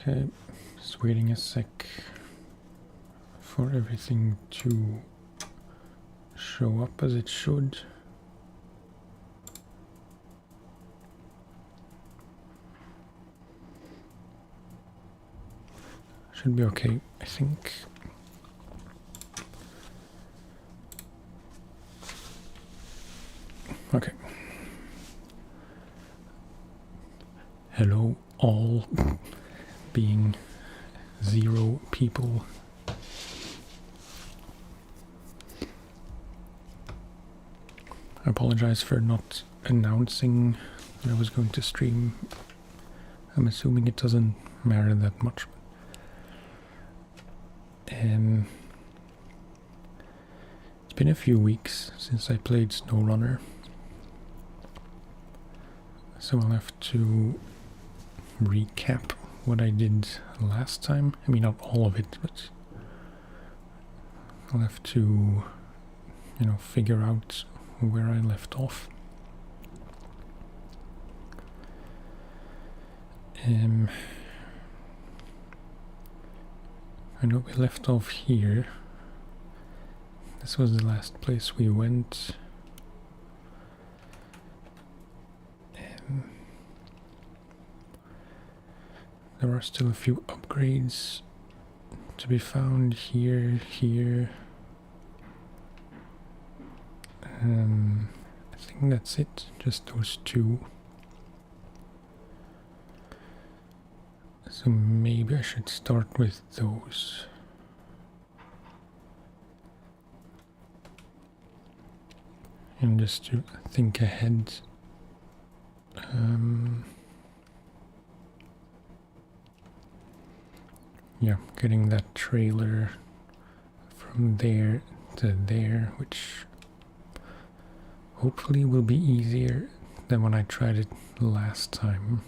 Okay, just waiting a sec for everything to show up as it should. Should be okay, I think. Okay. Hello, all being 0 people. I apologize for not announcing that I was going to stream. I'm assuming it doesn't matter that much. It's been a few weeks since I played SnowRunner, so I'll have to recap what I did last time. I mean, not all of it, but I'll have to, figure out where I left off. I know we left off here. This was the last place we went. There are still a few upgrades to be found here. I think that's it, just those 2. So maybe I should start with those. And just to think ahead. Yeah, getting that trailer from there to there, which hopefully will be easier than when I tried it last time.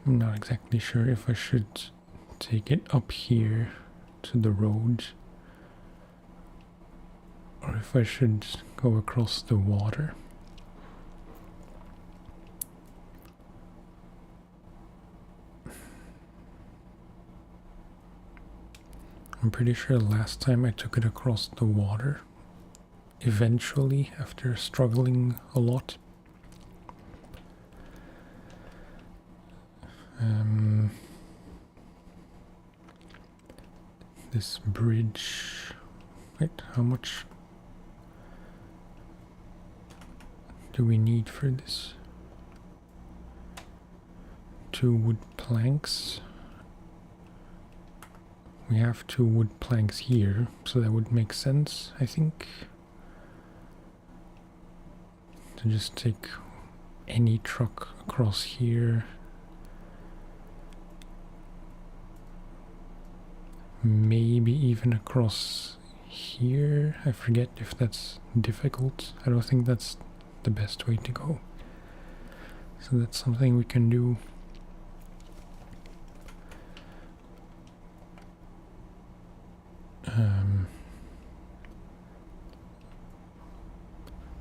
I'm not exactly sure if I should take it up here to the road or if I should go across the water. I'm pretty sure last time I took it across the water, eventually, after struggling a lot. This bridge, wait, how much do we need for this? 2 wood planks. We have 2 wood planks here, so that would make sense, I think. To just take any truck across here. Maybe even across here. I forget if that's difficult. I don't think that's the best way to go. So that's something we can do.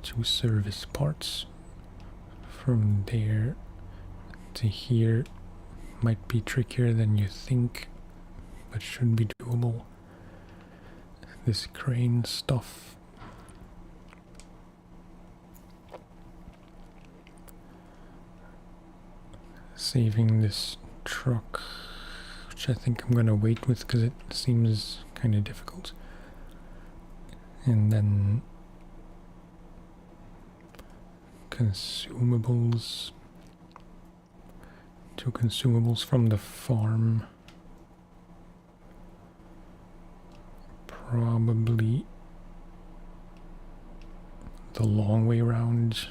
2 service parts from there to here might be trickier than you think, but should be doable. This crane stuff. Saving this truck, which I think I'm gonna wait with because it seems kind of difficult. And then consumables. 2 consumables from the farm. Probably the long way around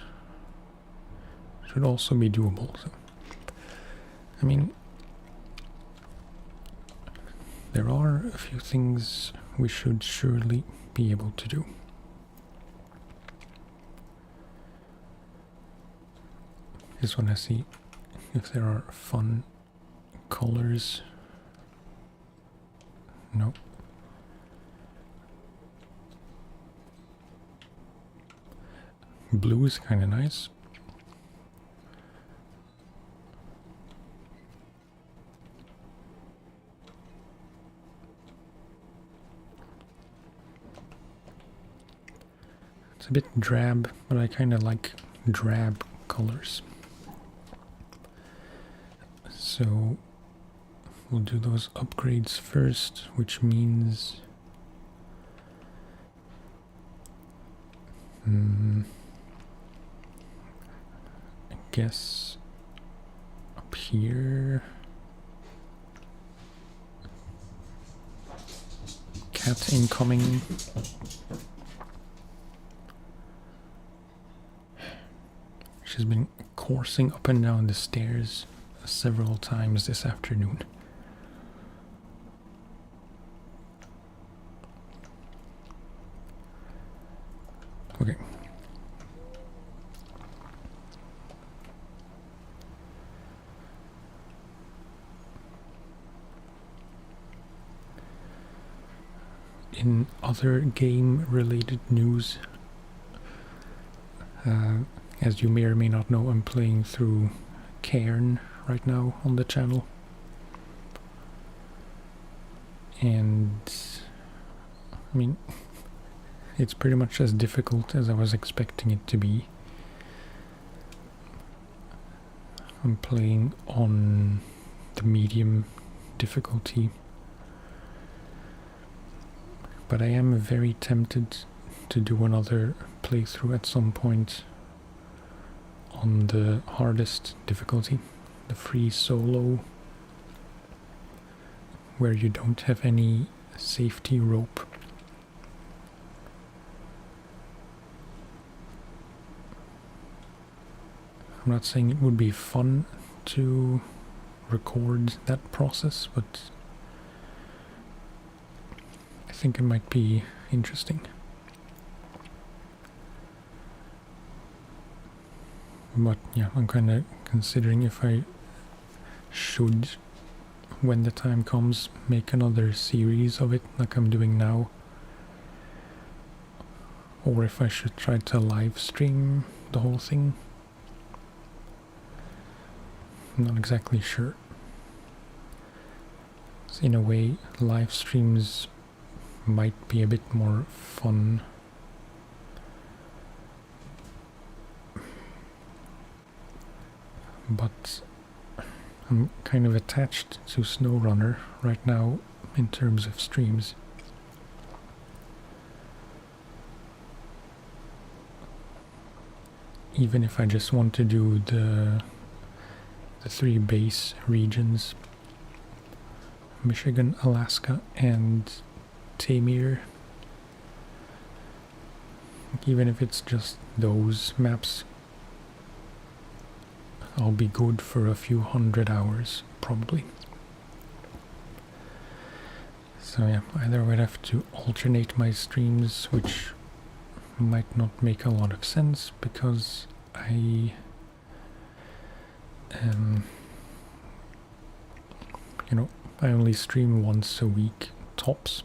should also be doable. So, I mean, there are a few things we should surely be able to do. Just want to see if there are fun colors. No. Blue is kind of nice. It's a bit drab, but I kind of like drab colors. So we'll do those upgrades first, which means I guess up here. Cat incoming. She's been coursing up and down the stairs several times this afternoon. Okay. In other game-related news, as you may or may not know, I'm playing through Cairn right now on the channel. And I mean, it's pretty much as difficult as I was expecting it to be. I'm playing on the medium difficulty, but I am very tempted to do another playthrough at some point on the hardest difficulty, the free solo, where you don't have any safety rope. I'm not saying it would be fun to record that process, but I think it might be interesting. But yeah, I'm kind of considering if I should, when the time comes, make another series of it like I'm doing now, or if I should try to live stream the whole thing. I'm not exactly sure. So in a way, live streams might be a bit more fun. But I'm kind of attached to SnowRunner right now in terms of streams. Even if I just want to do the 3 base regions, Michigan, Alaska, and Tamir. Even if it's just those maps, I'll be good for a few 100 hours, probably. So yeah, either I would have to alternate my streams, which might not make a lot of sense, because I I only stream once a week, tops.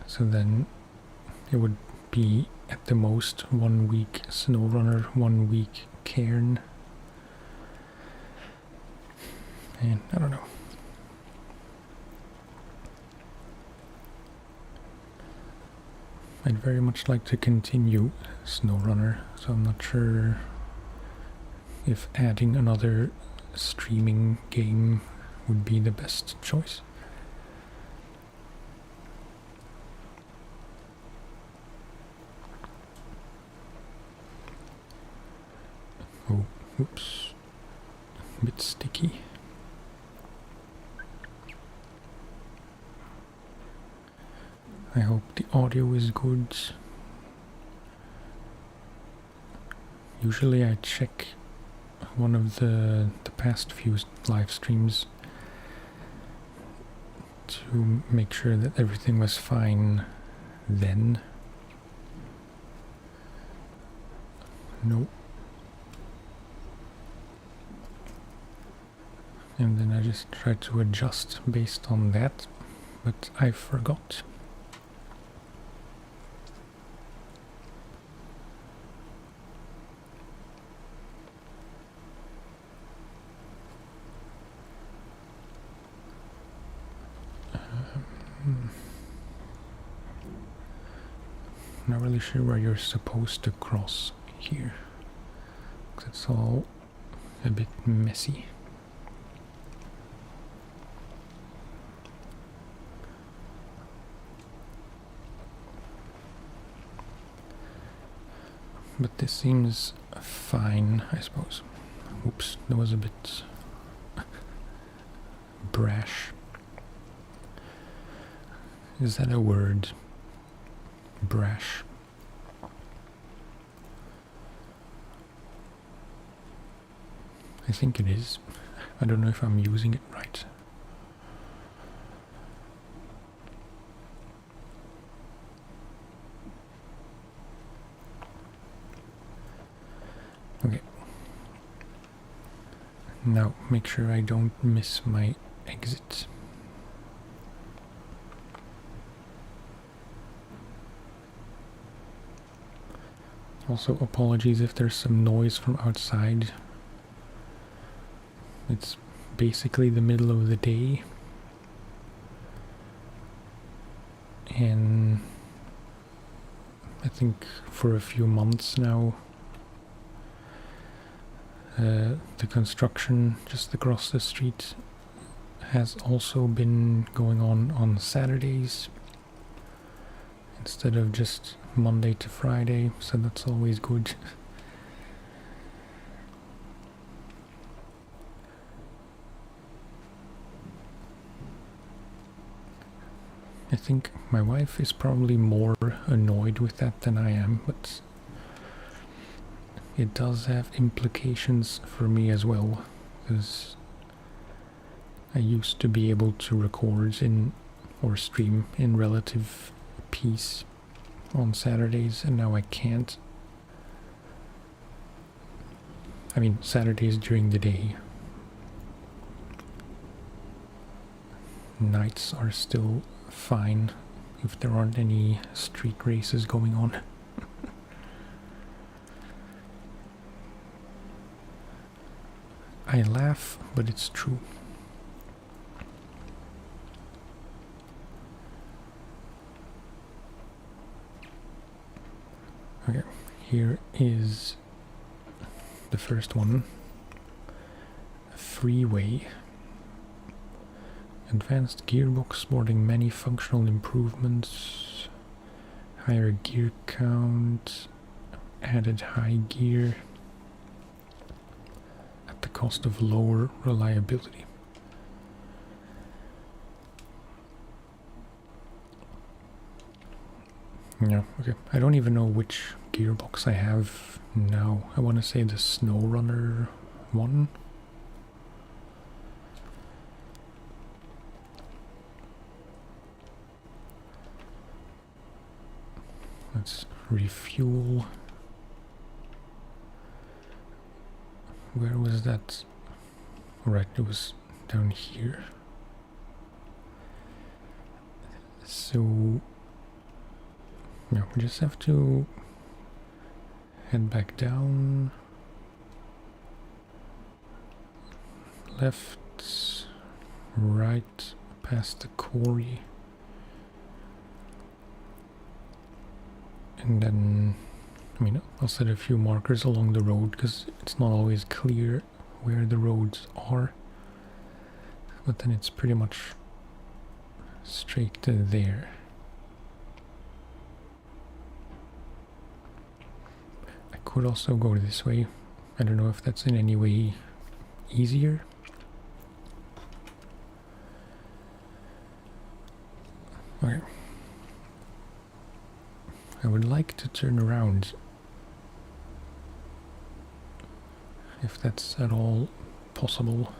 So then it would be at the most 1 week SnowRunner, 1 week Cairn. And I don't know. I'd very much like to continue SnowRunner, so I'm not sure if adding another streaming game would be the best choice. Oh, oops, a bit sticky. I hope the audio is good. Usually I check one of the past few live streams to make sure that everything was fine then. Nope. And then I just tried to adjust based on that, but I forgot. Not really sure where you're supposed to cross here. It's all a bit messy. But this seems fine, I suppose. Oops, that was a bit brash. Is that a word? Brash. I think it is. I don't know if I'm using it right. Okay. Now make sure I don't miss my exit. Also, apologies if there's some noise from outside. It's basically the middle of the day. And I think for a few months now, the construction just across the street has also been going on Saturdays instead of just Monday to Friday, so that's always good. I think my wife is probably more annoyed with that than I am, but it does have implications for me as well, because I used to be able to record in or stream in relative peace on Saturdays, and now I can't. I mean, Saturdays during the day. Nights are still fine if there aren't any street races going on. I laugh, but it's true. Okay, here is the first one. A freeway. Advanced gearbox sporting many functional improvements. Higher gear count. Added high gear. At the cost of lower reliability. Yeah, okay. I don't even know which gearbox I have now. I want to say the SnowRunner one. Let's refuel. Where was that? Right, it was down here. So yeah, we just have to head back down, left, right, past the quarry, and then, I mean, I'll set a few markers along the road because it's not always clear where the roads are, but then it's pretty much straight to there. Could also go this way. I don't know if that's in any way easier. Okay. I would like to turn around, if that's at all possible.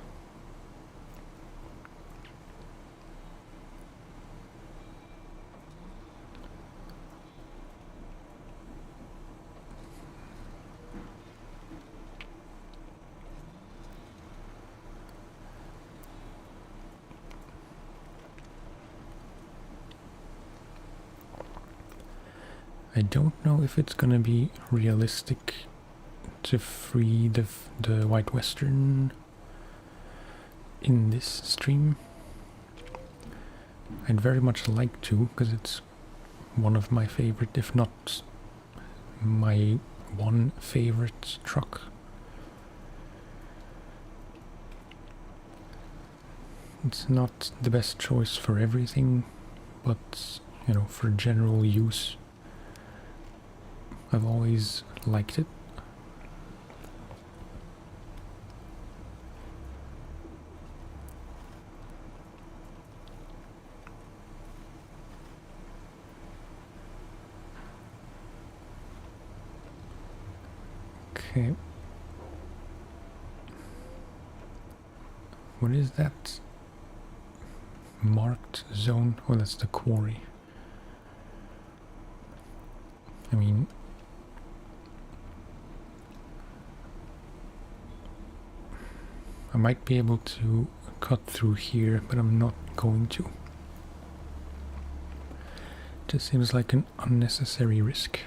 I don't know if it's gonna be realistic to free the White Western in this stream. I'd very much like to, because it's one of my favorite, if not my one favorite truck. It's not the best choice for everything, but you know, for general use, I've always liked it. Okay. What is that marked zone? Oh, that's the quarry. I mean, I might be able to cut through here, but I'm not going to. Just seems like an unnecessary risk.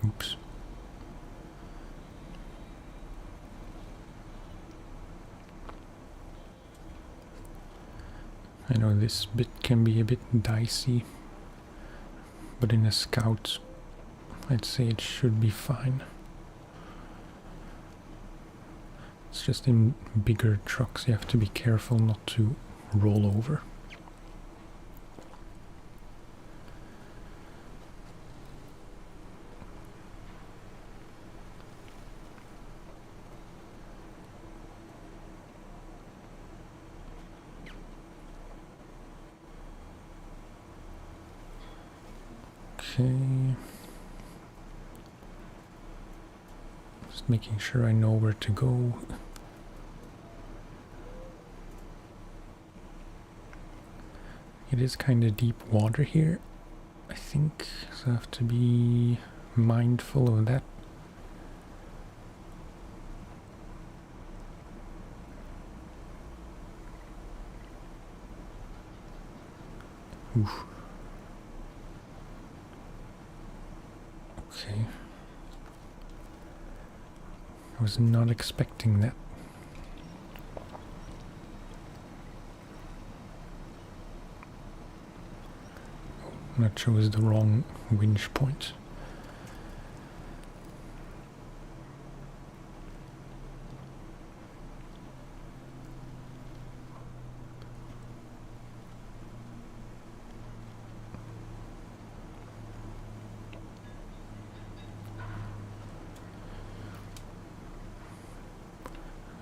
Oops. I know this bit can be a bit dicey, but in a scout, I'd say it should be fine. It's just in bigger trucks you have to be careful not to roll over. Okay. Just making sure I know where to go. It is kind of deep water here, I think, so I have to be mindful of that. Oof. Okay. I was not expecting that. Oh, that chose the wrong winch point.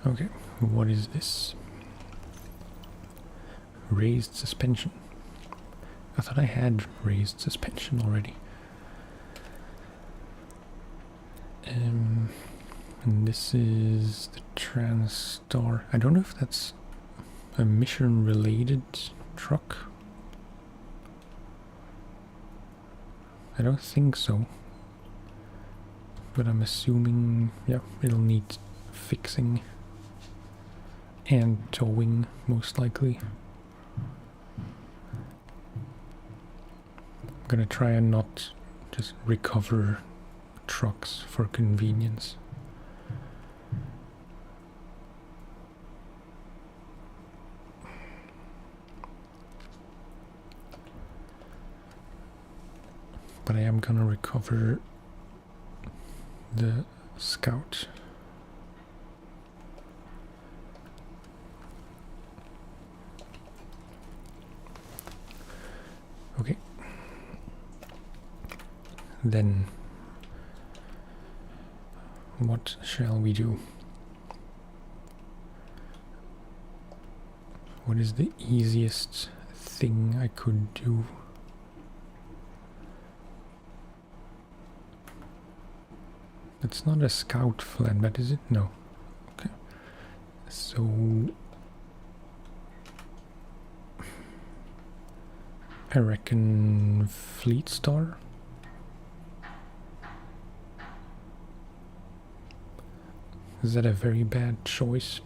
Okay, what is this? Raised suspension. I thought I had raised suspension already. And this is the TranStar. I don't know if that's a mission-related truck. I don't think so. But I'm assuming, yeah, it'll need fixing and towing, most likely. I'm gonna try and not just recover trucks for convenience. But I am gonna recover the Scout. Okay. Then what shall we do? What is the easiest thing I could do? It's not a Scout flatbed, is it? No. Okay. So I reckon Fleet Star. Is that a very bad choice?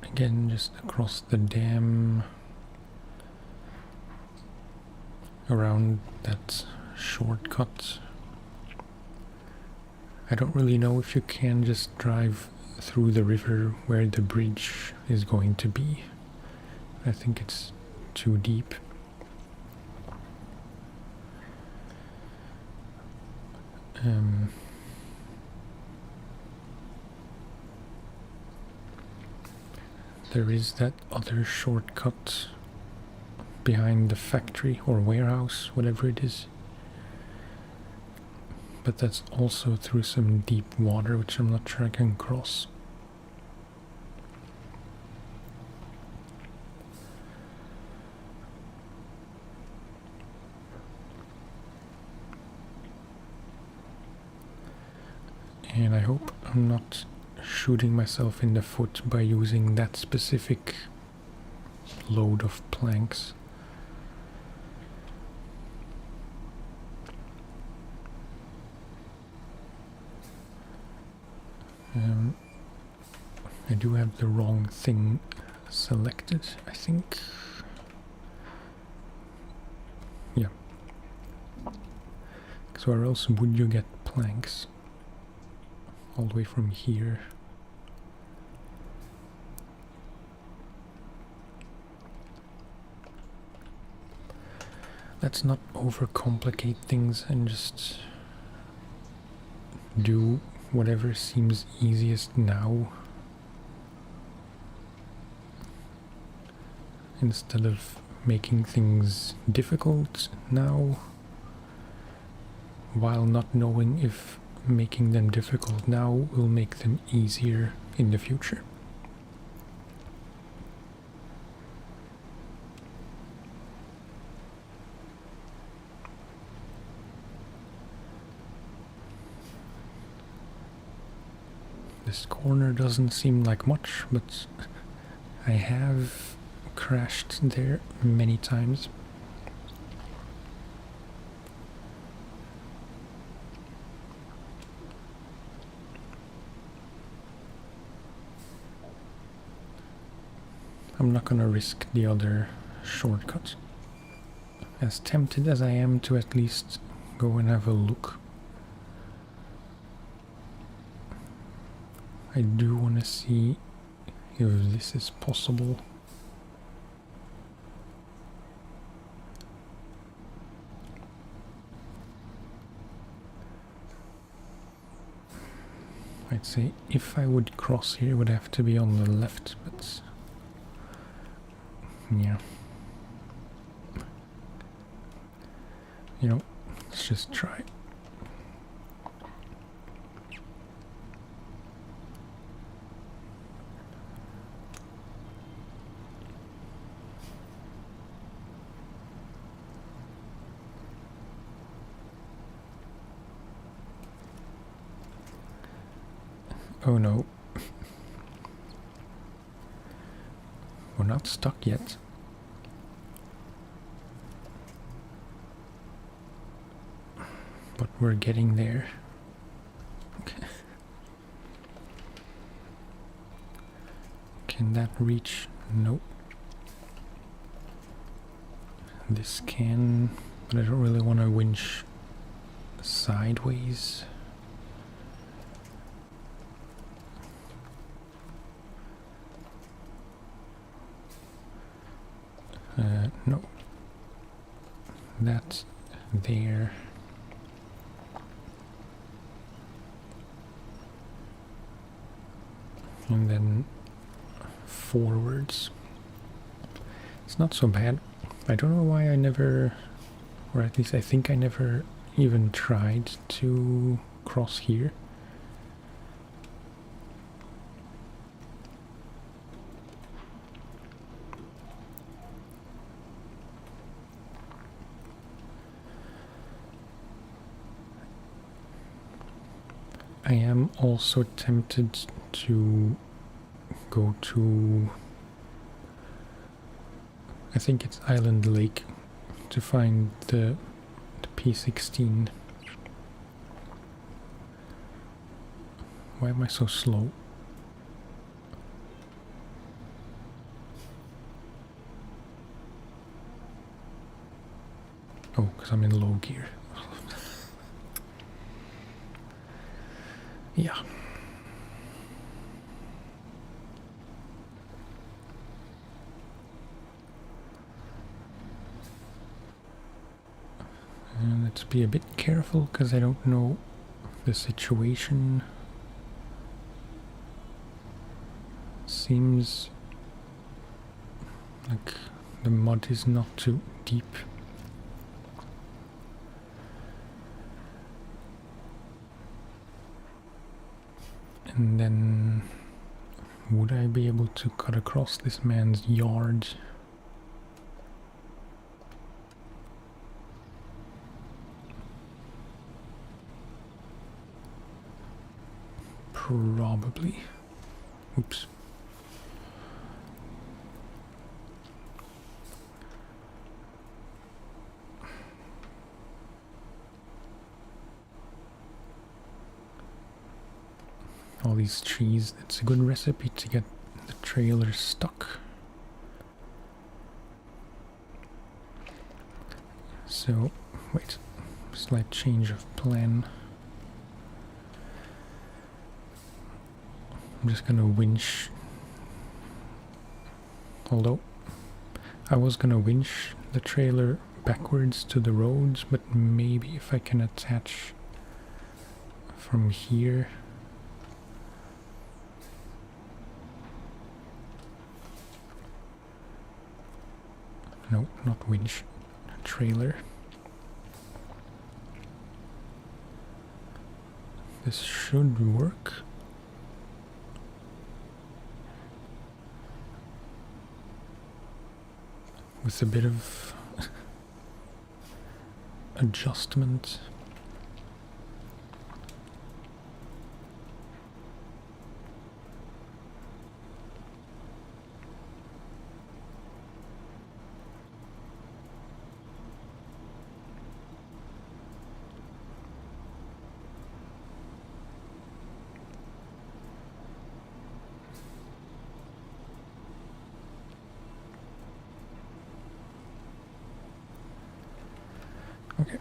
I again just across the dam around that shortcut. I don't really know if you can just drive through the river where the bridge is going to be. I think it's too deep. There is that other shortcut behind the factory or warehouse, whatever it is. But that's also through some deep water, which I'm not sure I can cross. And I hope I'm not shooting myself in the foot by using that specific load of planks. I do have the wrong thing selected, I think. Yeah. So where else would you get planks? All the way from here. Let's not overcomplicate things and just do whatever seems easiest now, instead of making things difficult now, while not knowing if making them difficult now will make them easier in the future. This corner doesn't seem like much, but I have crashed there many times. I'm not gonna risk the other shortcut, as tempted as I am to at least go and have a look. I do want to see if this is possible. I'd say if I would cross here, it would have to be on the left, but yeah. You know, let's just try. Oh no. We're not stuck yet. But we're getting there. Okay. Can that reach? Nope. This can, but I don't really want to winch sideways. No. That's there. And then forwards. It's not so bad. I don't know why I never, or at least I think I never even tried to cross here. I am also tempted to go to, I think it's Island Lake, to find the P16. Why am I so slow? Oh, because I'm in low gear. Yeah. And let's be a bit careful because I don't know the situation. Seems like the mud is not too deep. And then would I be able to cut across this man's yard? Probably. Oops. All these trees, it's a good recipe to get the trailer stuck. So, wait, slight change of plan. I'm just gonna winch. Although, I was gonna winch the trailer backwards to the roads, but maybe if I can attach from here. No, not winch, trailer. This should work. With a bit of adjustment. Okay.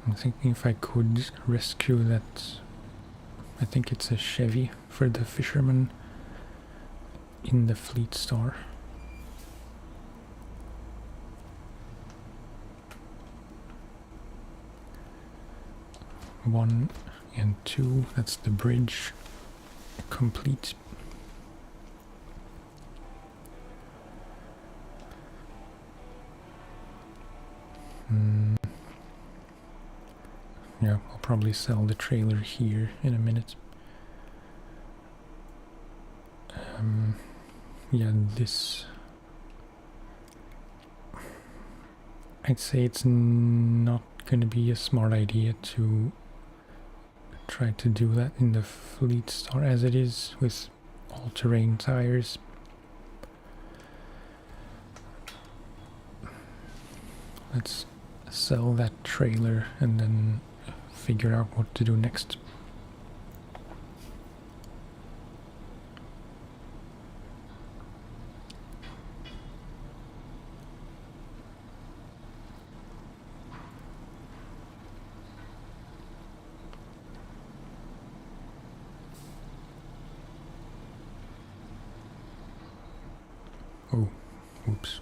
I'm thinking if I could rescue that, I think it's a Chevy for the fisherman in the Fleet Star. One and two, that's the bridge complete. Yeah, I'll probably sell the trailer here in a minute. Yeah, this, I'd say it's not going to be a smart idea to try to do that in the Fleet Star as it is with all-terrain tires. Let's sell that trailer and then figure out what to do next. Oh, oops.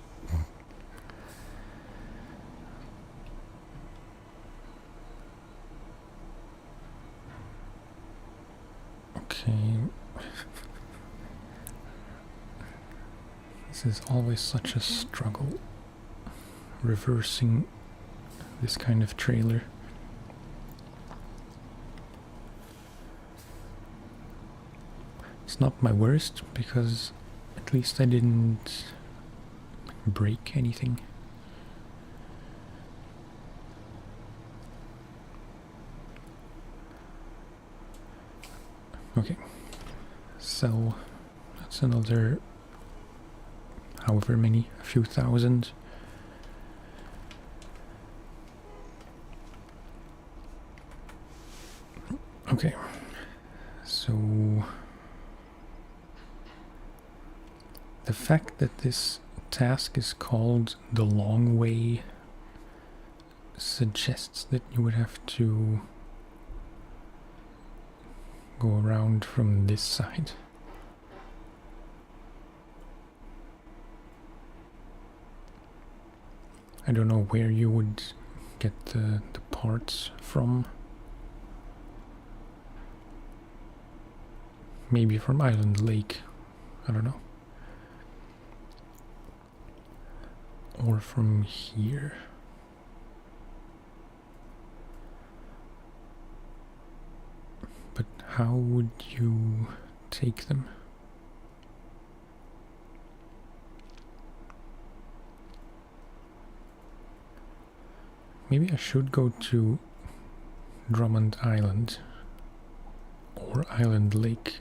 Okay. This is always such a struggle, reversing this kind of trailer. It's not my worst because at least I didn't break anything. Okay, so that's another however many, a few thousand. Okay, so The fact that this task is called the long way suggests that you would have to go around from this side. I don't know where you would get the parts from. Maybe from Island Lake, I don't know. Or from here. But how would you take them? Maybe I should go to Drummond Island or Island Lake.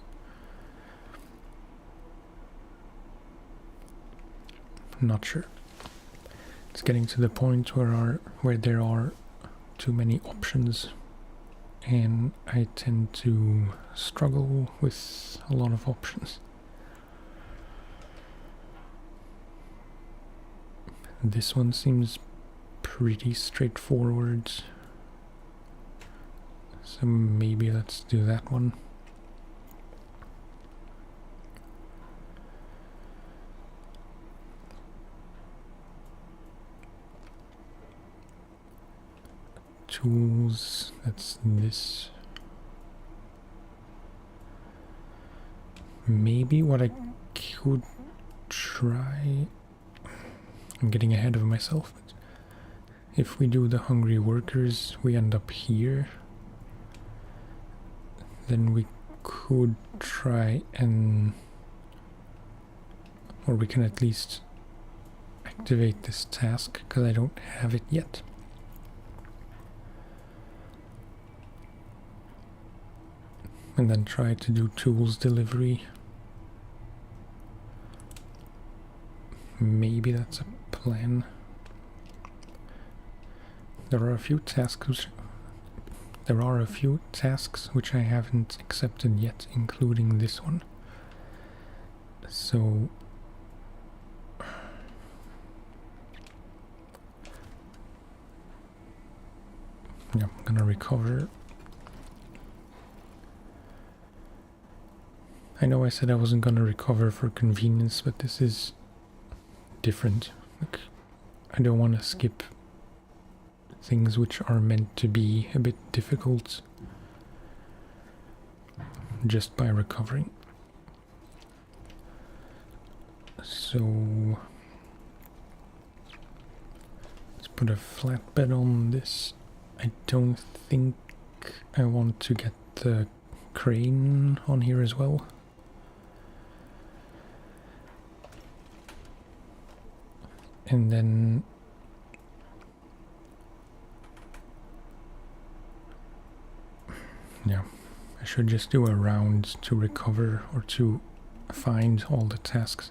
Not sure. It's getting to the point where there are too many options, and I tend to struggle with a lot of options. This one seems pretty straightforward, so maybe let's do that one. Tools, that's this. Maybe what I could try, I'm getting ahead of myself, but if we do the hungry workers, we end up here. Then we could try and, or we can at least activate this task, because I don't have it yet. And then try to do tools delivery. Maybe that's a plan. There are a few tasks which I haven't accepted yet, including this one. So yeah, I'm gonna recover. I know I said I wasn't gonna recover for convenience, but this is different. Like, I don't want to skip things which are meant to be a bit difficult just by recovering. So let's put a flatbed on this. I don't think I want to get the crane on here as well. And then yeah, I should just do a round to recover or to find all the tasks.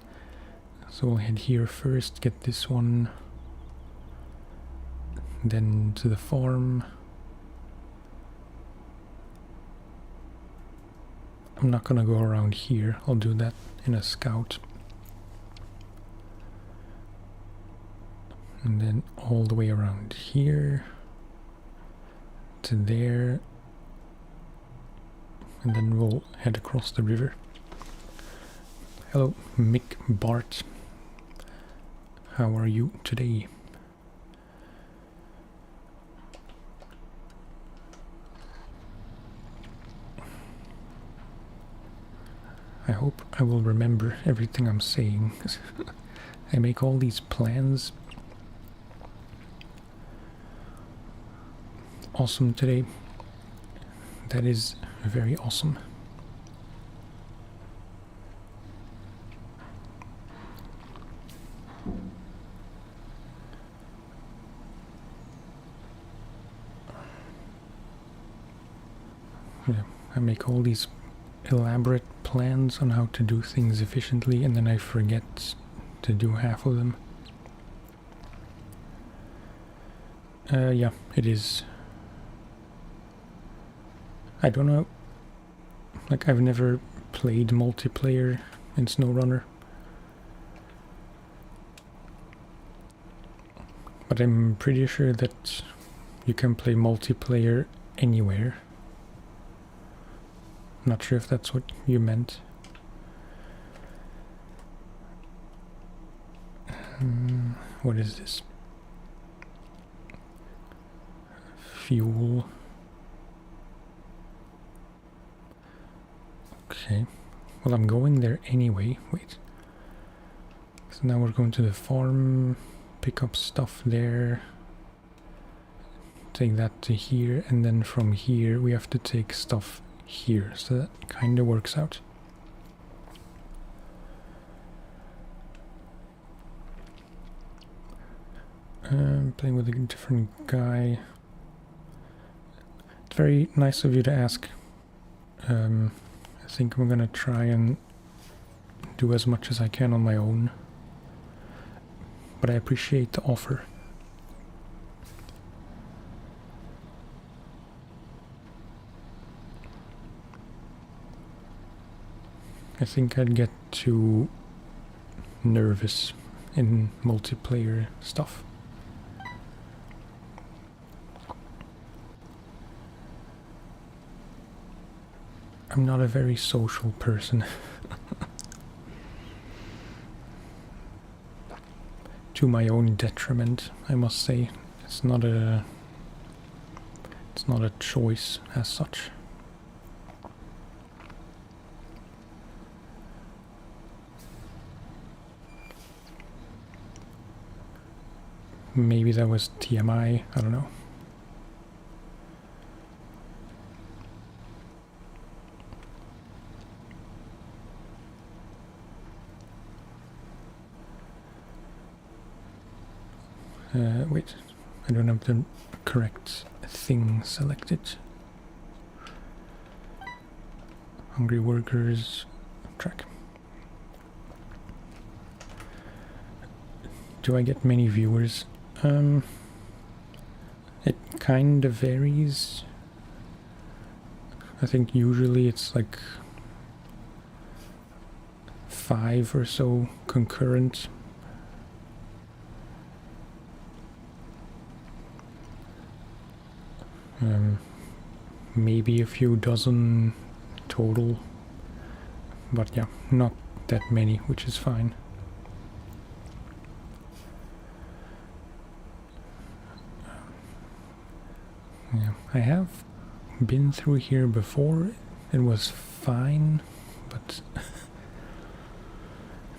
So we'll head here first, get this one, then to the farm. I'm not gonna go around here, I'll do that in a scout. And then all the way around here to there, and then we'll head across the river. Hello, Mick Bart. How are you today? I hope I will remember everything I'm saying. I make all these plans. Awesome today. That is very awesome. Yeah, I make all these elaborate plans on how to do things efficiently, and then I forget to do half of them. Yeah, it is. I don't know, like I've never played multiplayer in SnowRunner, But I'm pretty sure that you can play multiplayer anywhere. Not sure if that's what you meant. What is this? Fuel. Okay. Well, I'm going there anyway. Wait. So now we're going to the farm, pick up stuff there, take that to here, and then from here we have to take stuff here. So that kind of works out. Playing with a different guy. It's very nice of you to ask. I think I'm gonna try and do as much as I can on my own. But I appreciate the offer. I think I'd get too nervous in multiplayer stuff. I'm not a very social person. To my own detriment, I must say. It's not a choice as such. Maybe that was TMI, I don't know. Wait, I don't have the correct thing selected. Hungry workers track. Do I get many viewers? It kind of varies. I think usually it's like 5 or so concurrent. Maybe a few dozen total, but yeah, not that many, which is fine. Yeah, I have been through here before. It was fine, but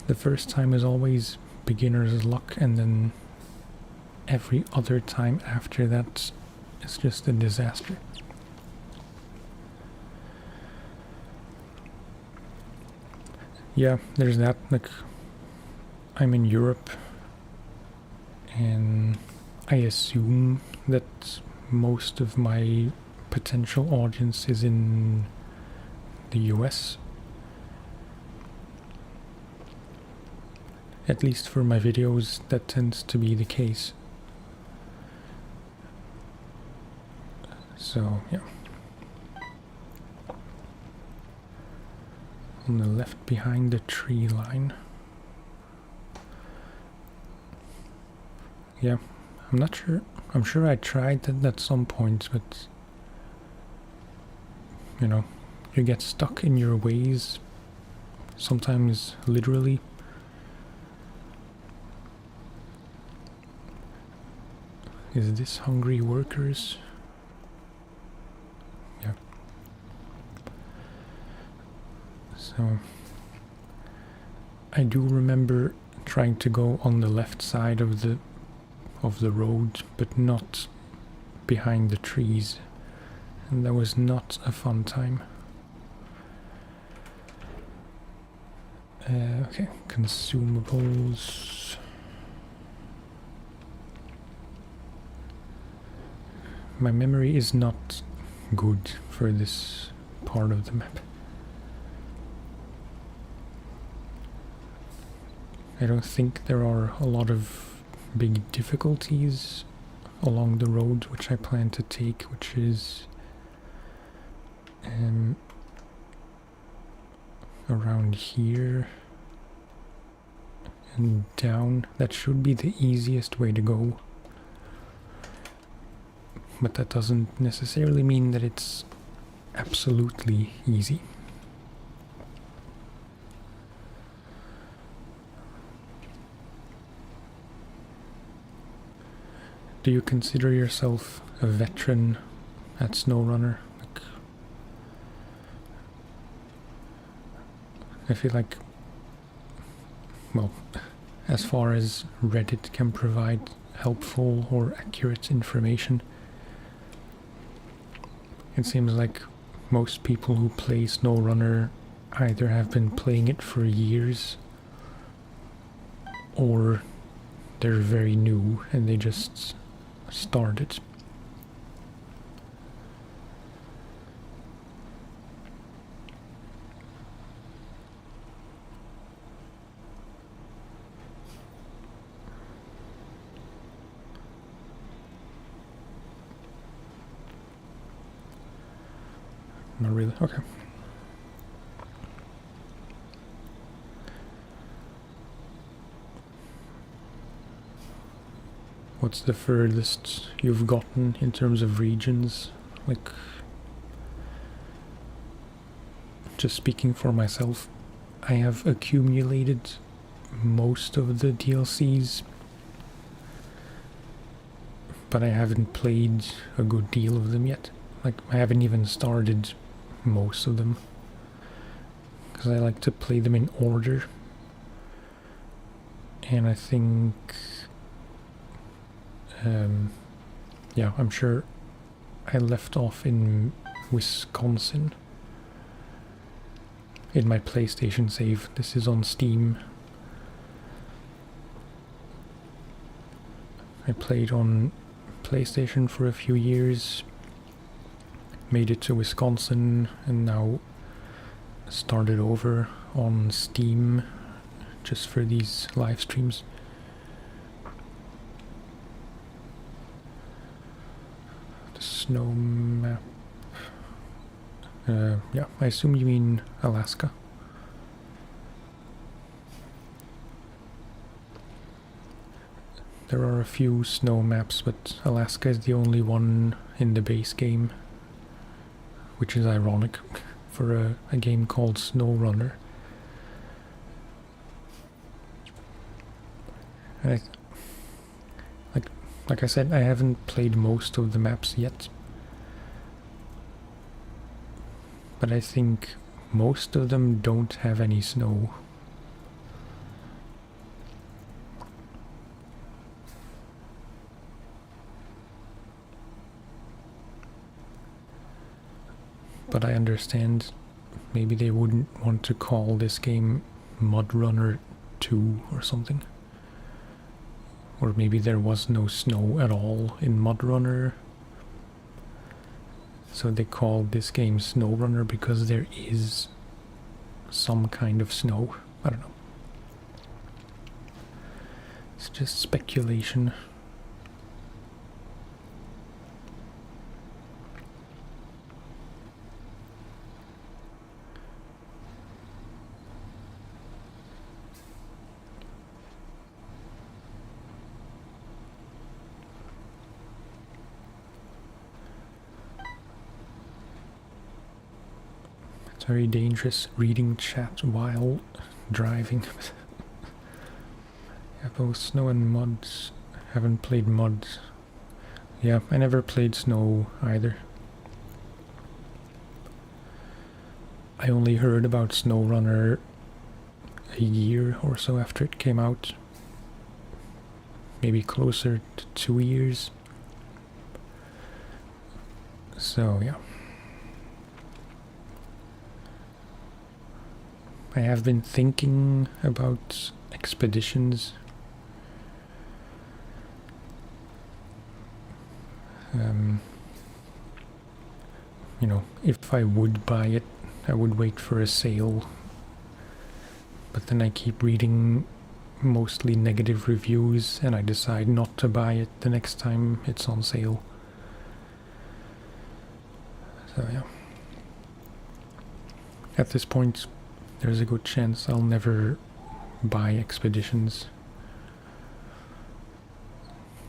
the first time is always beginner's luck, and then every other time after that is just a disaster. Yeah, there's that. Like, I'm in Europe, and I assume that most of my potential audience is in the US. At least for my videos, that tends to be the case. So, yeah. On the left behind the tree line. Yeah, I'm not sure. I'm sure I tried that at some point, but you know, you get stuck in your ways, sometimes literally. Is this hungry workers? Yeah. So I do remember trying to go on the left side of the road, but not behind the trees, and that was not a fun time. Okay, consumables. My memory is not good for this part of the map. I don't think there are a lot of big difficulties along the road which I plan to take, which is around here and down. That should be the easiest way to go. but that doesn't necessarily mean that it's absolutely easy. Do you consider yourself a veteran at SnowRunner? Like, I feel like, well, as far as Reddit can provide helpful or accurate information, it seems like most people who play SnowRunner either have been playing it for years or they're very new and they just started. Not really. Okay. What's the furthest you've gotten in terms of regions? Like, just speaking for myself, I have accumulated most of the DLCs, but I haven't played a good deal of them yet. Like, I haven't even started most of them, because I like to play them in order, and I think yeah, I'm sure I left off in Wisconsin in my PlayStation save. This is on Steam. I played on PlayStation for a few years, made it to Wisconsin, and now started over on Steam just for these live streams. The snow map. Yeah, I assume you mean Alaska. There are a few snow maps, but Alaska is the only one in the base game, which is ironic for a game called SnowRunner. And like I said, I haven't played most of the maps yet, but I think most of them don't have any snow. But I understand maybe they wouldn't want to call this game Mud Runner 2 or something. Or maybe there was no snow at all in Mud Runner, so they called this game SnowRunner because there is some kind of snow. I don't know. It's just speculation. It's very dangerous reading chat while driving. Yeah, both snow and mud. Haven't played mud. Yeah, I never played snow either. I only heard about SnowRunner a year or so after it came out. Maybe closer to 2 years. So, yeah. I have been thinking about expeditions. You know, if I would buy it, I would wait for a sale. But then I keep reading mostly negative reviews and I decide not to buy it the next time it's on sale. So yeah. At this point, there's a good chance I'll never buy expeditions,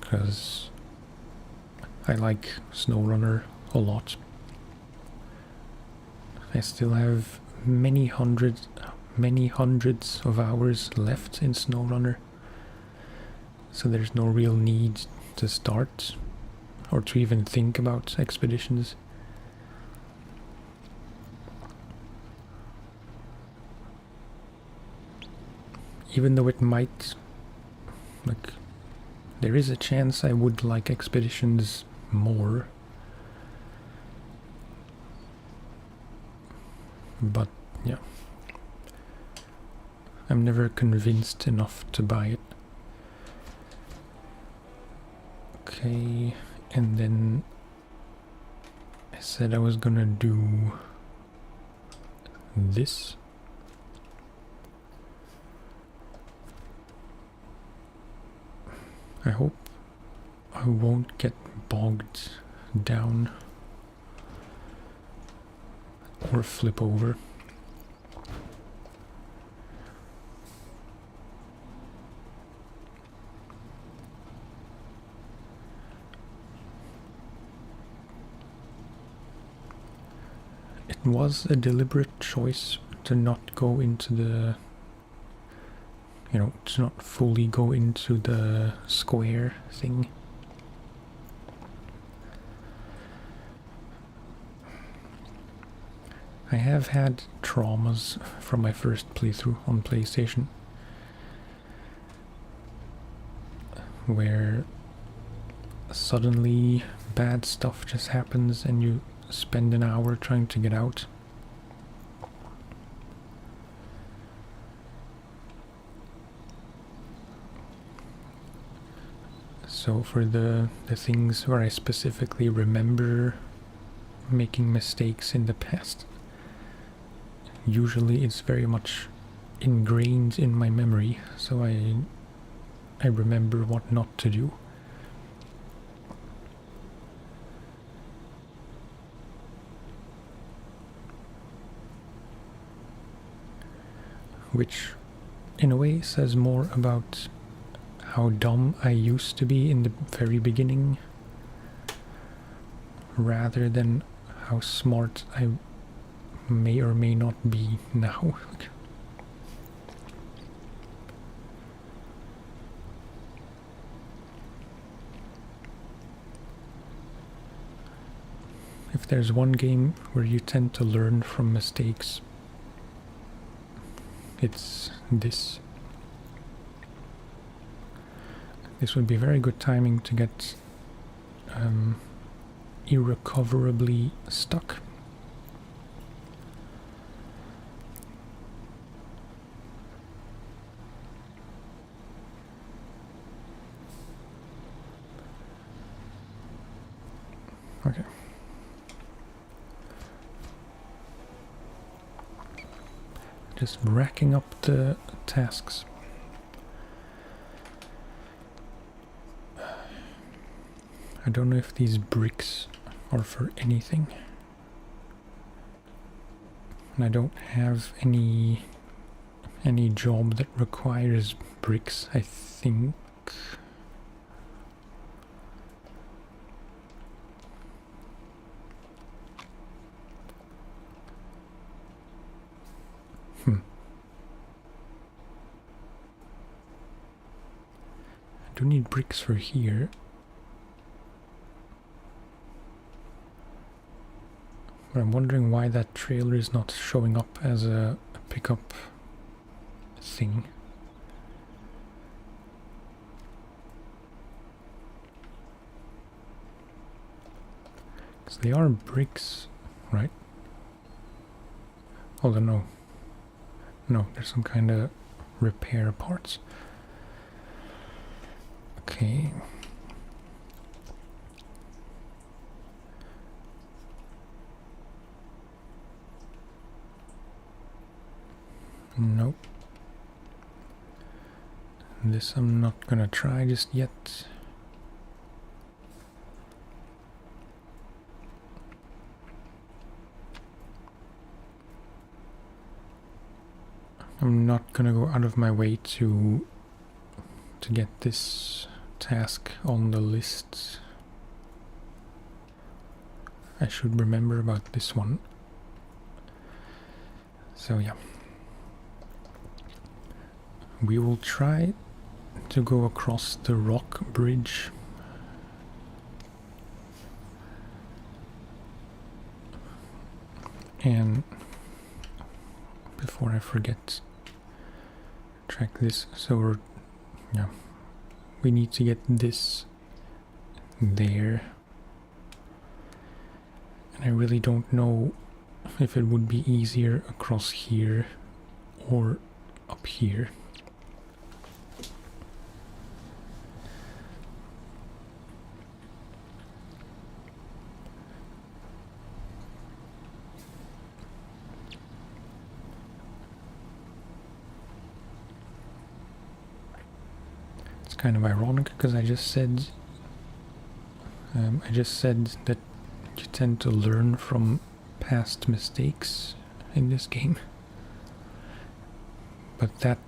because I like SnowRunner a lot. I still have many hundreds of hours left in SnowRunner, so there's no real need to start or to even think about expeditions. Even though it might, like, there is a chance I would like expeditions more. But, yeah. I'm never convinced enough to buy it. Okay, and then I said I was gonna do this. I hope I won't get bogged down or flip over. It was a deliberate choice to not go into the, you know, to not fully go into the square thing. I have had traumas from my first playthrough on PlayStation, where suddenly bad stuff just happens and you spend an hour trying to get out. So for the things where I specifically remember making mistakes in the past, usually it's very much ingrained in my memory, so I remember what not to do. Which in a way says more about how dumb I used to be in the very beginning, rather than how smart I may or may not be now. If there's one game where you tend to learn from mistakes, it's this. This would be very good timing to get irrecoverably stuck. Okay. Just racking up the tasks. I don't know if these bricks are for anything. And I don't have any job that requires bricks, I think. I do need bricks for here. But I'm wondering why that trailer is not showing up as a pickup thing. Because they are bricks, right? Hold on, no. No, there's some kind of repair parts. Okay. Nope. This I'm not gonna try just yet. I'm not gonna go out of my way to get this task on the list. I should remember about this one. So yeah. We will try to go across the rock bridge. And before I forget, track this. So yeah, we need to get this there. And I really don't know if it would be easier across here or up here. It's kind of ironic because I just said that you tend to learn from past mistakes in this game, but that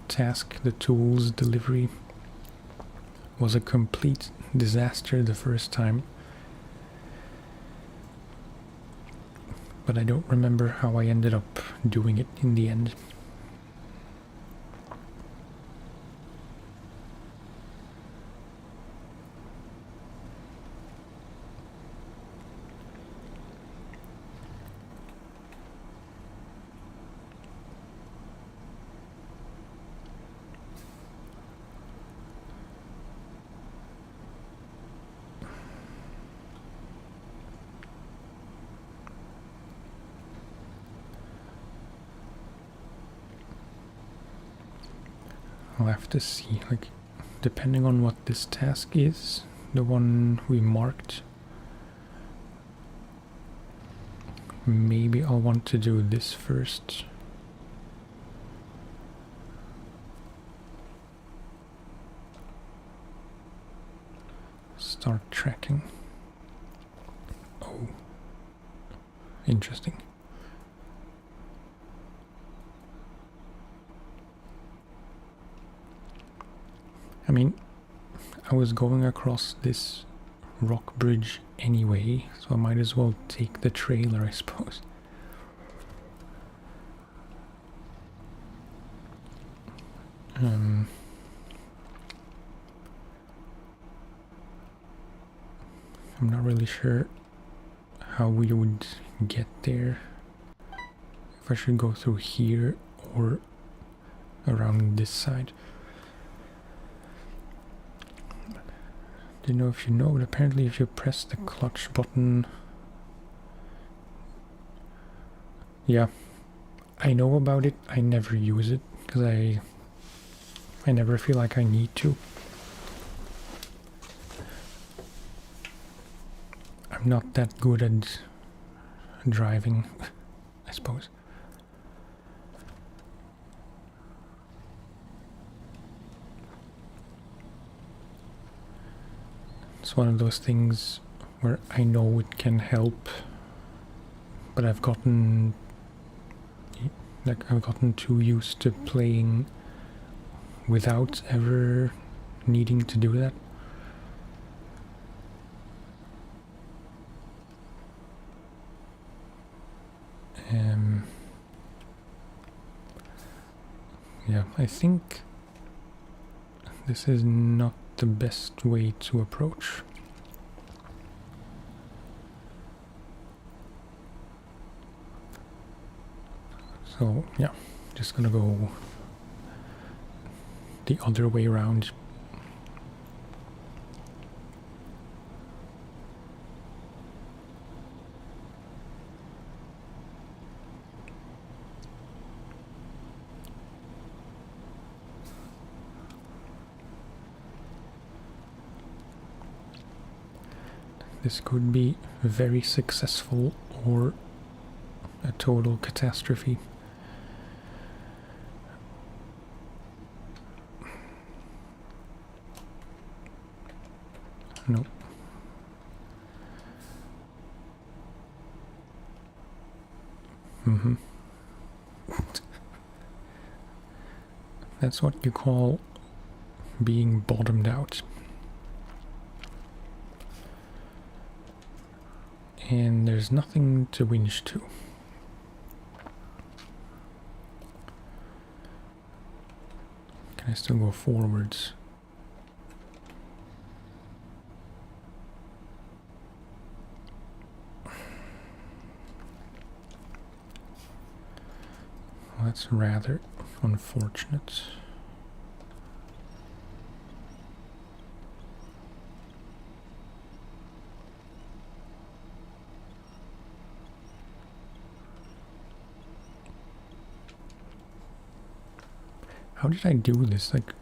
task, the tools delivery, was a complete disaster the first time, but I don't remember how I ended up doing it in the end. I'll have to see, like, depending on what this task is, the one we marked, maybe I'll want to do this first. Start tracking. Oh, interesting. I mean, I was going across this rock bridge anyway, so I might as well take the trailer, I suppose. I'm not really sure how we would get there. If I should go through here or around this side. Don't know if you know, but apparently if you press the clutch button... Yeah, I know about it, I never use it, because I never feel like I need to. I'm not that good at driving, I suppose. It's one of those things where I know it can help, but I've gotten too used to playing without ever needing to do that. Yeah, I think this is not the best way to approach. So yeah, just gonna go the other way around. This could be very successful or a total catastrophe. Nope. That's what you call being bottomed out. And there's nothing to winch to. Can I still go forwards? Well, that's rather unfortunate. How did I do this? Like,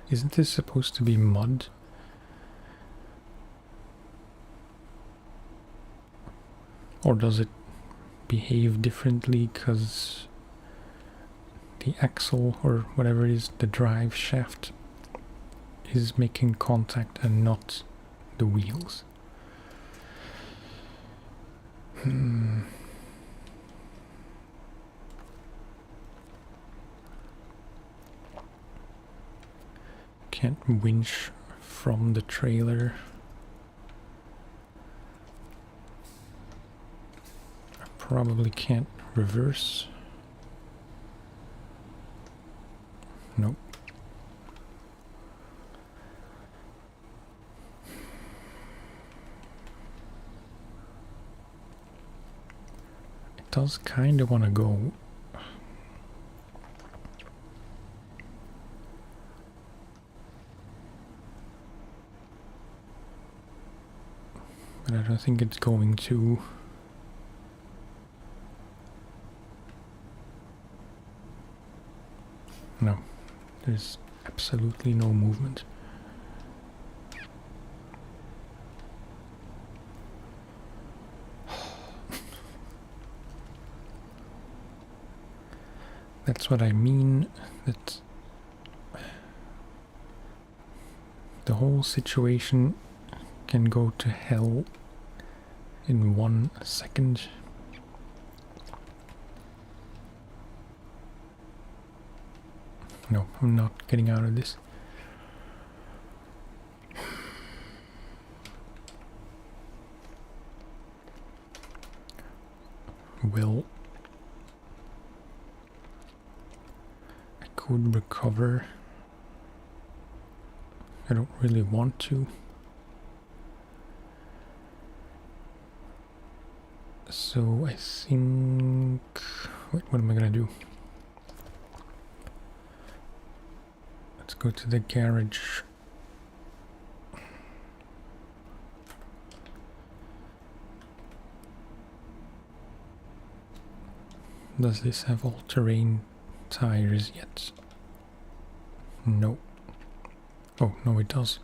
isn't this supposed to be mud? Or does it behave differently because the axle or whatever it is, the drive shaft, is making contact and not the wheels? Can't winch from the trailer. I probably can't reverse. Nope. It does kind of want to go. But I don't think it's going to. No, there's absolutely no movement. That's what I mean, that the whole situation can go to hell in 1 second. No, I'm not getting out of this. Well, I could recover. I don't really want to. So I think... Wait, what am I gonna do? Let's go to the garage. Does this have all-terrain tires yet? No. Oh, no, it does.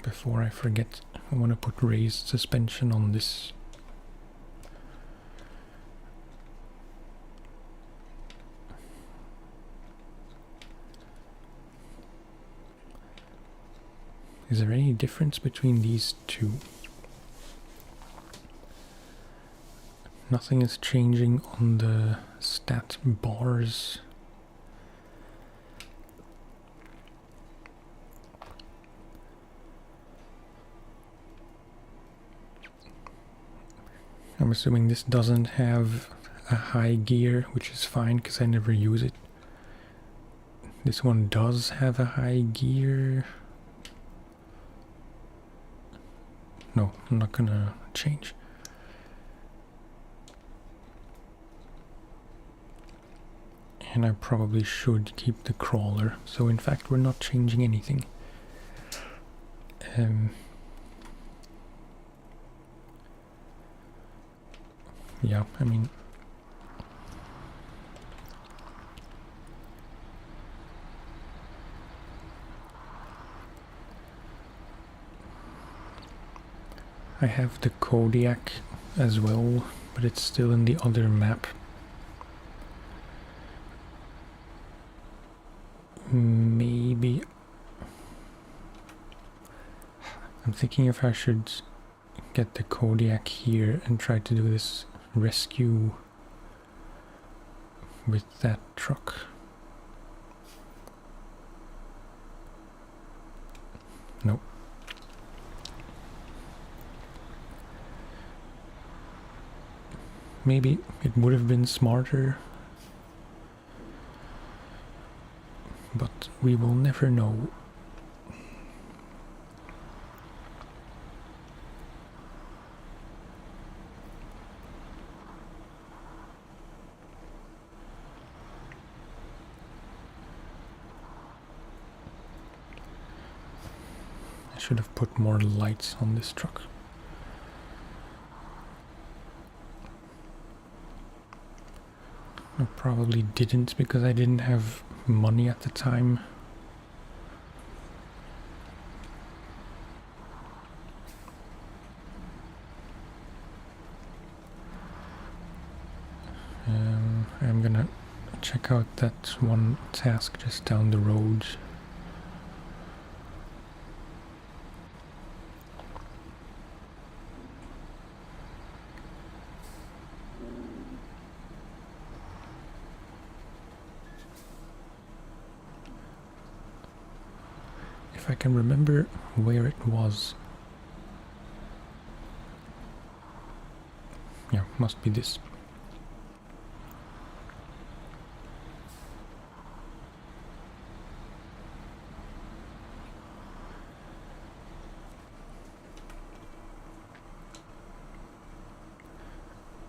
Before I forget, I want to put raised suspension on this. Is there any difference between these two? Nothing is changing on the stat bars. I'm assuming this doesn't have a high gear, which is fine because I never use it. This one does have a high gear. No, I'm not gonna change. And I probably should keep the crawler. So in fact, we're not changing anything. Yeah, I mean... I have the Kodiak as well, but it's still in the other map. Maybe... I'm thinking if I should get the Kodiak here and try to do this rescue with that truck. Nope. Maybe it would have been smarter, but we will never know. I should have put more lights on this truck. I probably didn't because I didn't have money at the time. I'm gonna check out that one task just down the road. If I can remember where it was. Yeah, must be this.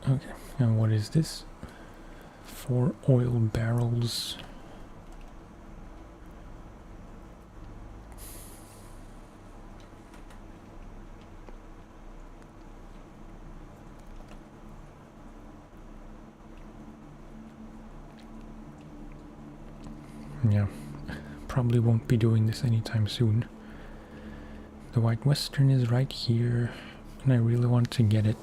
Okay, and what is this? 4 oil barrels. Yeah, probably won't be doing this anytime soon. The White Western is right here, and I really want to get it.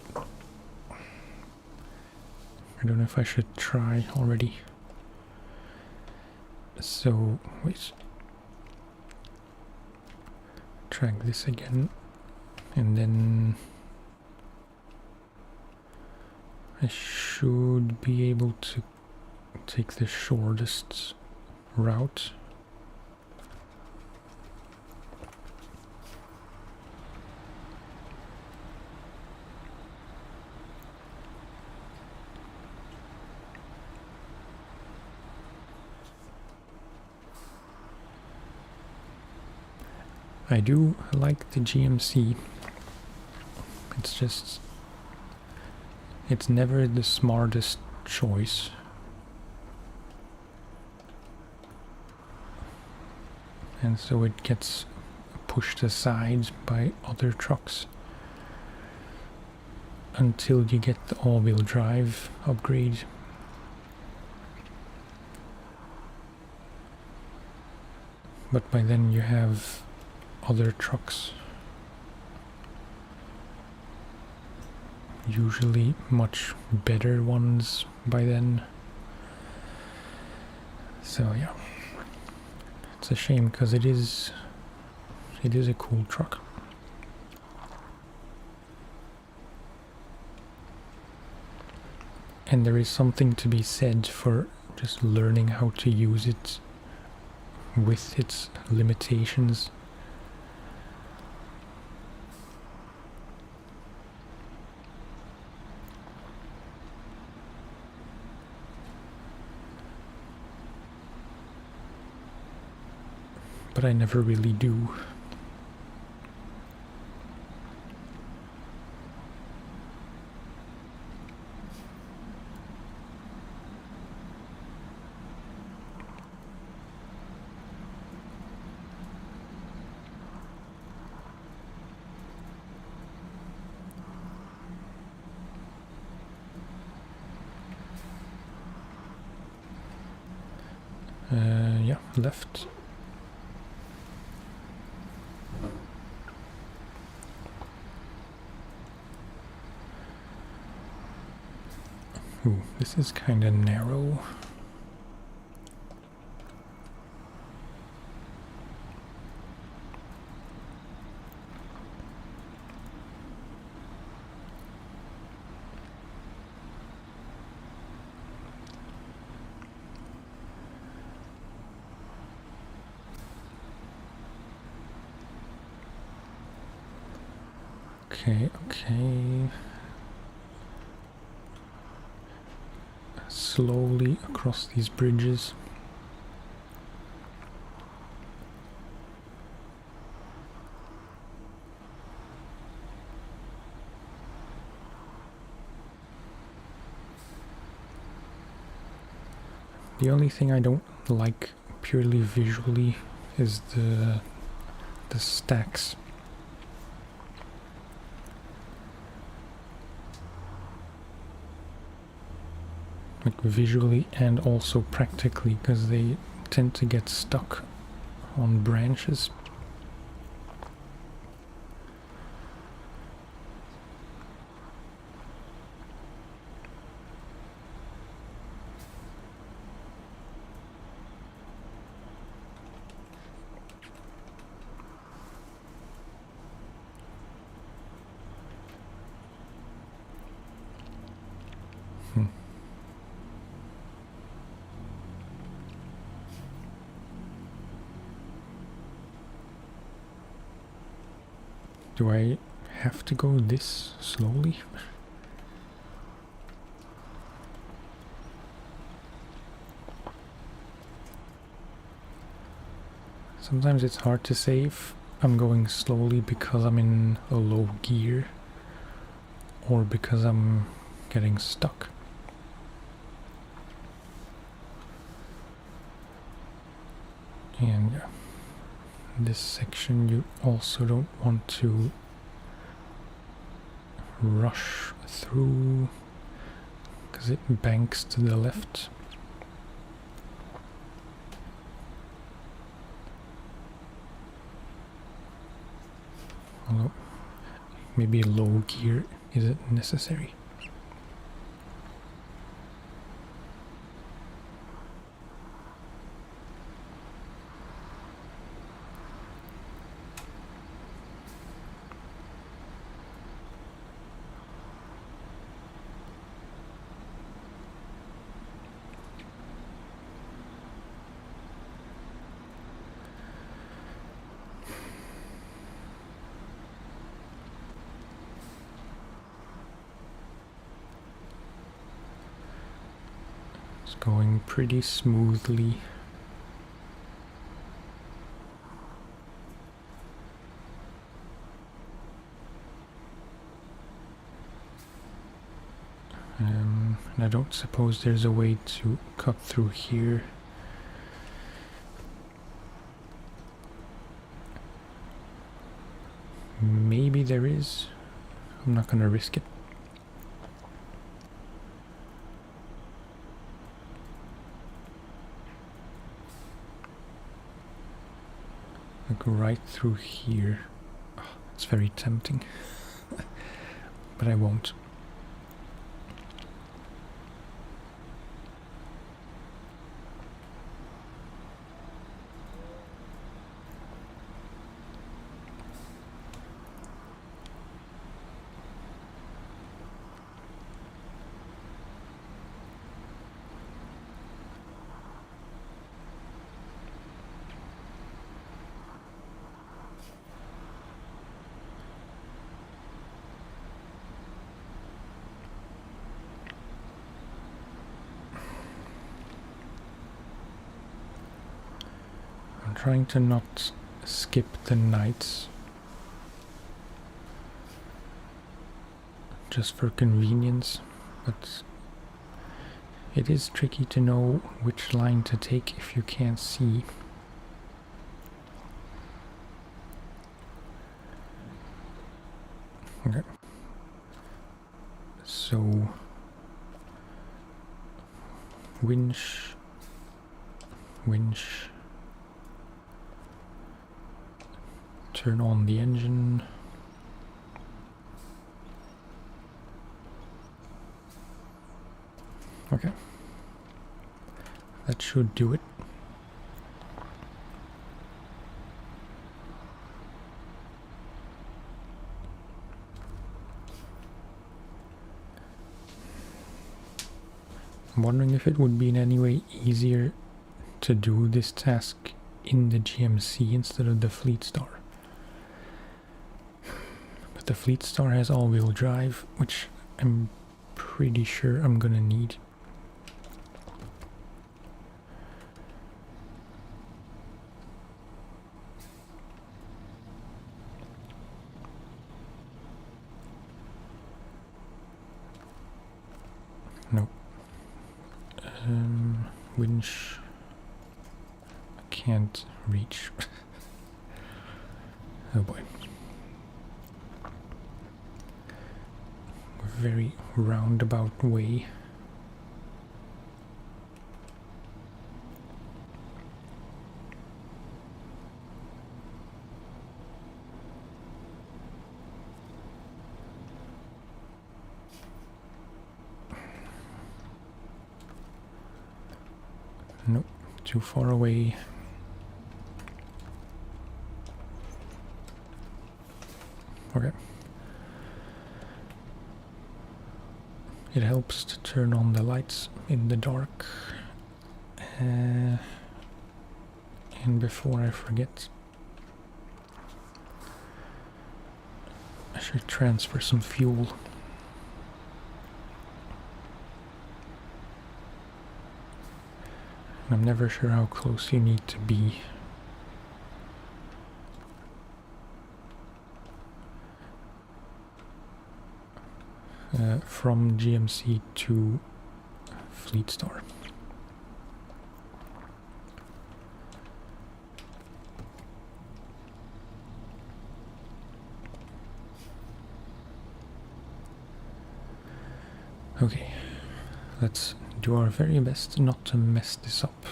I don't know if I should try already. So, wait. Track this again, and then I should be able to take the shortest route. I do like the GMC. It's just, it's never the smartest choice. And so it gets pushed aside by other trucks until you get the all-wheel drive upgrade. But by then you have other trucks, usually much better ones by then. So yeah, it's a shame because it is a cool truck. And there is something to be said for just learning how to use it with its limitations. But I never really do. Yeah, left. Ooh, this is kind of narrow. Okay, okay. Slowly across these bridges. The only thing I don't like purely visually is the stacks. Like visually and also practically, because they tend to get stuck on branches. Do I have to go this slowly? Sometimes it's hard to say if I'm going slowly because I'm in a low gear or because I'm getting stuck. And yeah, this section you also don't want to rush through because it banks to the left. Although maybe low gear isn't necessary. It's going pretty smoothly. And I don't suppose there's a way to cut through here. Maybe there is. I'm not gonna risk it. Like right through here. Oh, it's very tempting. But I won't. I'm trying to not skip the nights just for convenience, but it is tricky to know which line to take if you can't see. Okay. So winch, turn on the engine. Okay, that should do it. I'm wondering if it would be in any way easier to do this task in the GMC instead of the Fleet Star. But the Fleet Star has all-wheel drive, which I'm pretty sure I'm gonna need. Nope. Winch. I can't reach. Oh boy. Very roundabout way. Nope, too far away. Okay. It helps to turn on the lights in the dark. And before I forget, I should transfer some fuel. I'm never sure how close you need to be. From GMC to Fleet Star. Okay, let's do our very best not to mess this up.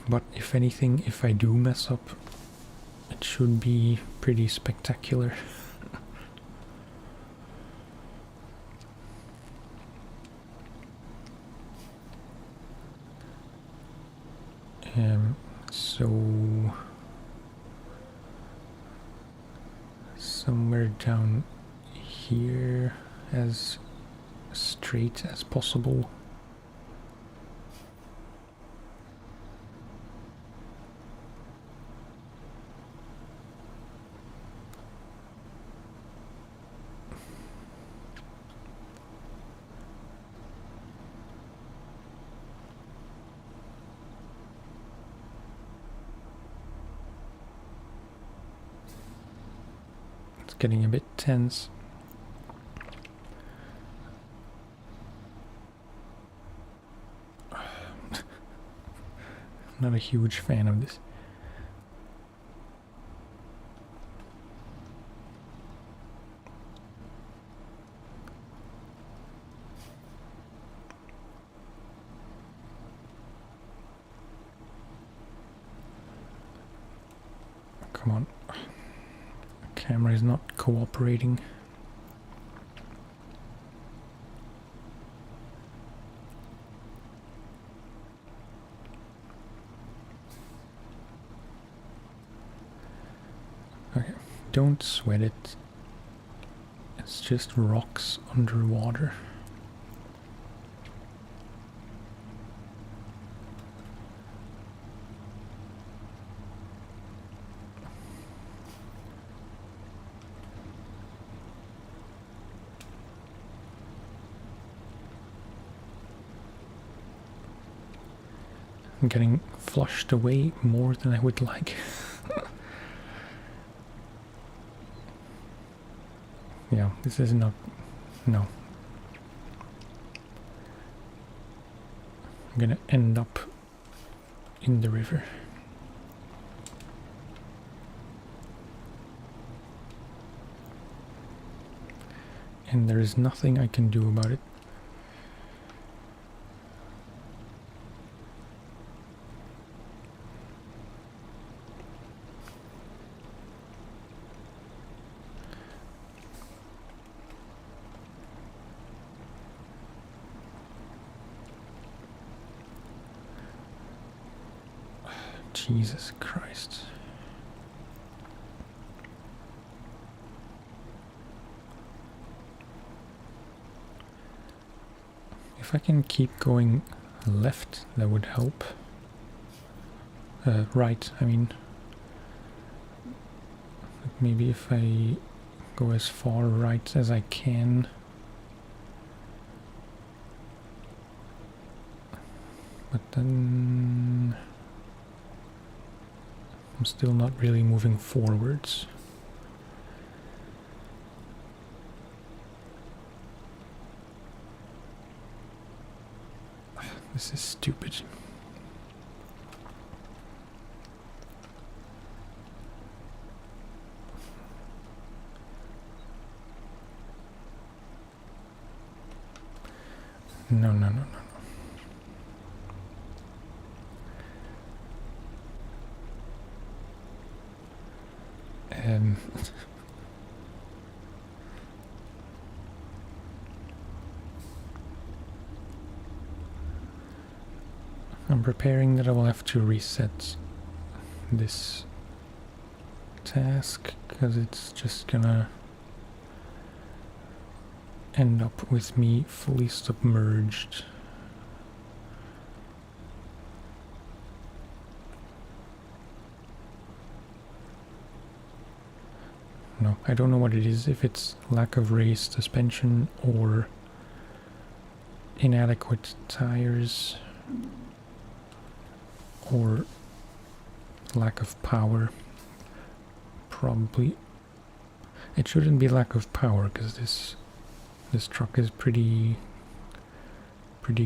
But if anything, if I do mess up, it should be pretty spectacular. So somewhere down here, as straight as possible. Getting a bit tense. Not a huge fan of this. Come on. Camera is not cooperating. Okay, don't sweat it. It's just rocks underwater. I'm getting flushed away more than I would like. Yeah, this is not... no. I'm gonna end up in the river. And there is nothing I can do about it. Jesus Christ. If I can keep going left, that would help. Right, I mean. maybe if I go as far right as I can. But then I'm still not really moving forwards. This is stupid. No, no, no, no. I'm preparing that I will have to reset this task because it's just gonna end up with me fully submerged. No, I don't know what it is, if it's lack of raised suspension or inadequate tires or lack of power. Probably it shouldn't be lack of power because this truck is pretty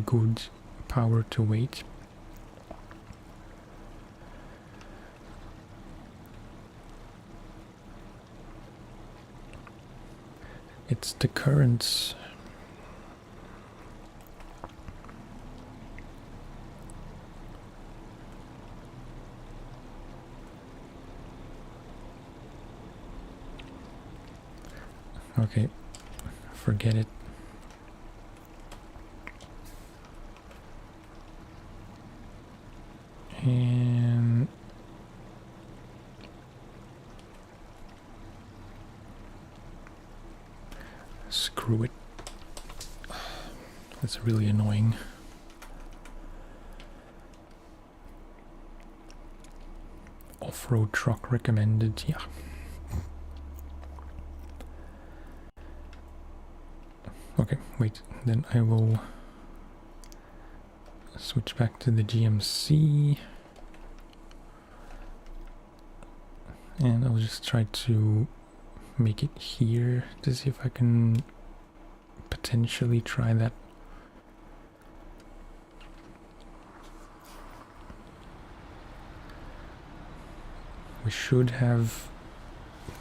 good power to weight. It's the currents. Okay, forget it. And screw it. That's really annoying. Off-road truck recommended, yeah. Okay, wait, then I will switch back to the GMC. And I'll just try to make it here to see if I can potentially try that. We should have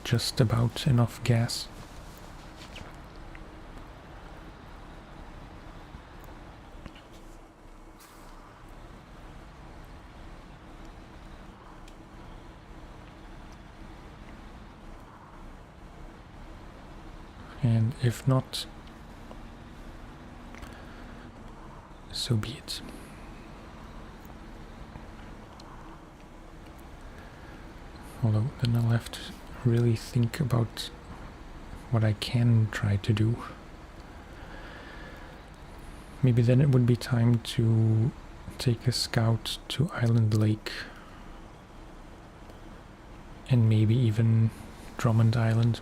just about enough gas. And if not, so be it. Although then I'll have to really think about what I can try to do. Maybe then it would be time to take a scout to Island Lake. And maybe even Drummond Island.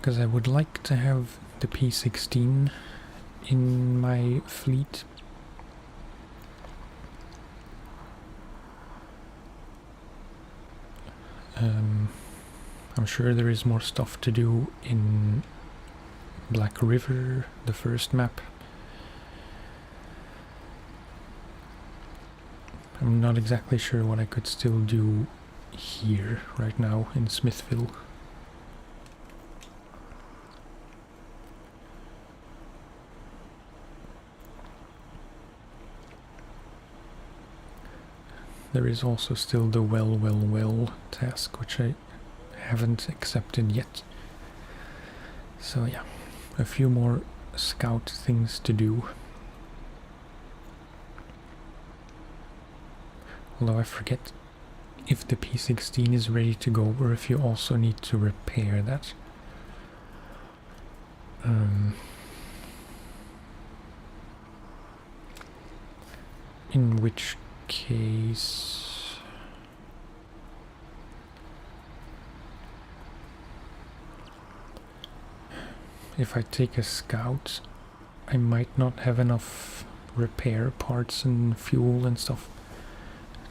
Because I would like to have the P16 in my fleet. I'm sure there is more stuff to do in Black River, the first map. I'm not exactly sure what I could still do here right now in Smithville. There is also still the well task, which I haven't accepted yet. So yeah, a few more scout things to do. Although I forget if the P16 is ready to go or if you also need to repair that. In which case if I take a scout, I might not have enough repair parts and fuel and stuff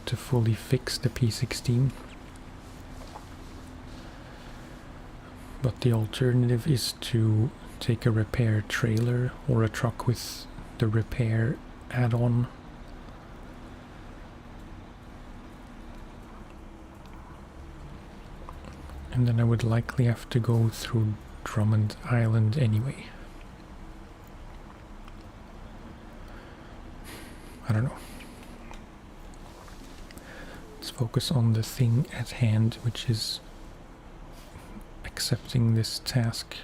to fully fix the P16. But the alternative is to take a repair trailer or a truck with the repair add-on. And then I would likely have to go through Drummond Island anyway. I don't know. Let's focus on the thing at hand, which is accepting this task.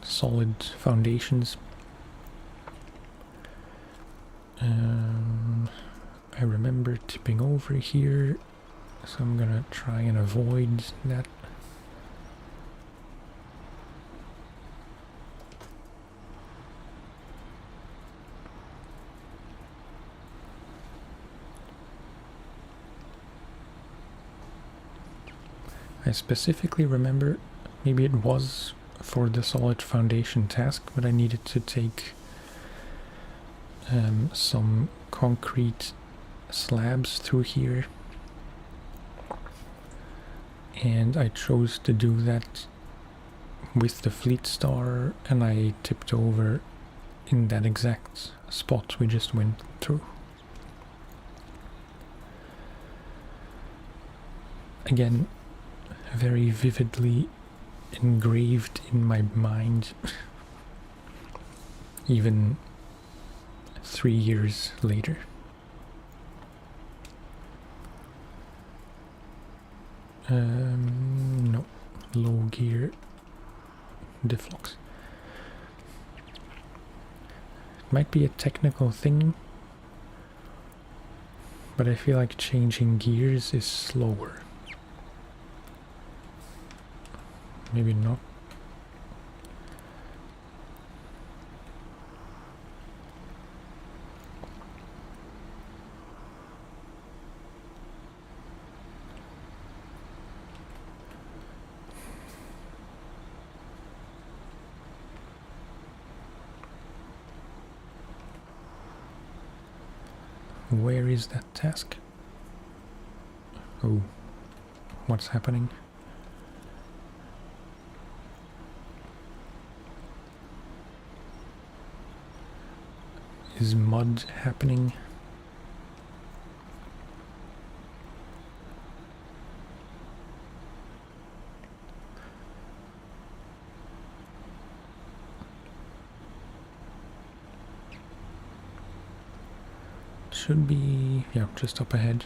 Solid foundations. I remember tipping over here, so I'm gonna try and avoid that. I specifically remember, maybe it was for the solid foundation task, but I needed to take some concrete slabs through here, and I chose to do that with the Fleet Star, and I tipped over in that exact spot we just went through. Again, very vividly engraved in my mind, even 3 years later. No, low gear difflux. It might be a technical thing, but I feel like changing gears is slower. Maybe not. Where is that task? Oh, what's happening? Is mud happening? Should be, yeah, just up ahead.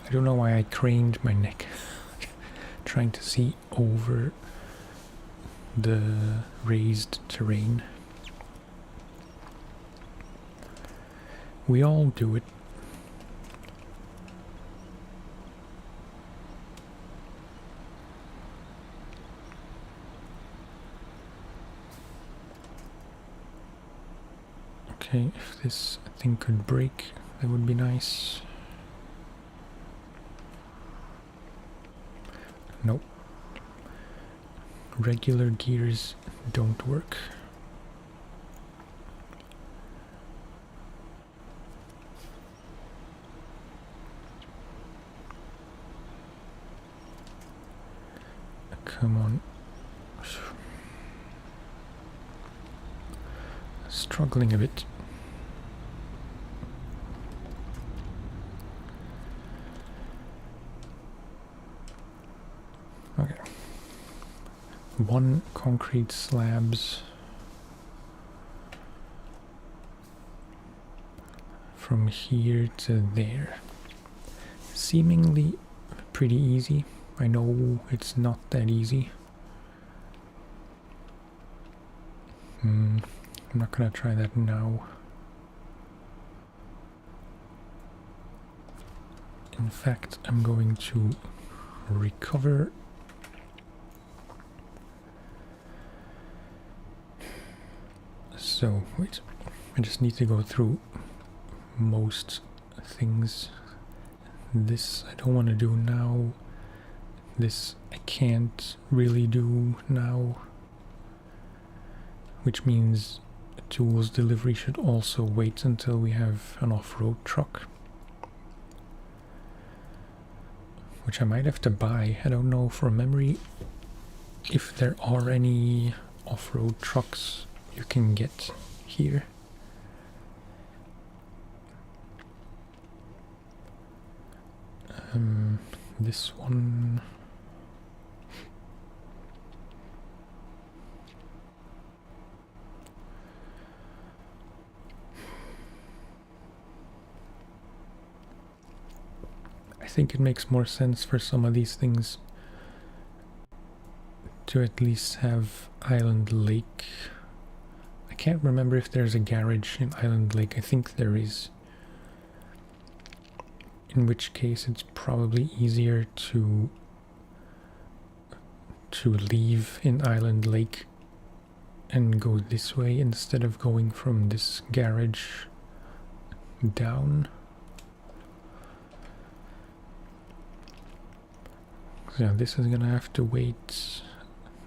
I don't know why I craned my neck trying to see over the raised terrain. We all do it. Okay, if this thing could break, that would be nice. Nope. Regular gears don't work. Come on. Struggling a bit. Okay. 1 concrete slabs from here to there. Seemingly pretty easy. I know it's not that easy. I'm not gonna try that now. In fact, I'm going to recover. So, wait, I just need to go through most things. This I don't want to do now. this I can't really do now, which means tools delivery should also wait until we have an off-road truck, which I might have to buy. I don't know from memory if there are any off-road trucks you can get here. This one... I think it makes more sense for some of these things to at least have Island Lake. I can't remember if there's a garage in Island Lake. I think there is. In which case it's probably easier to leave in Island Lake and go this way instead of going from this garage down. So yeah, this is gonna have to wait.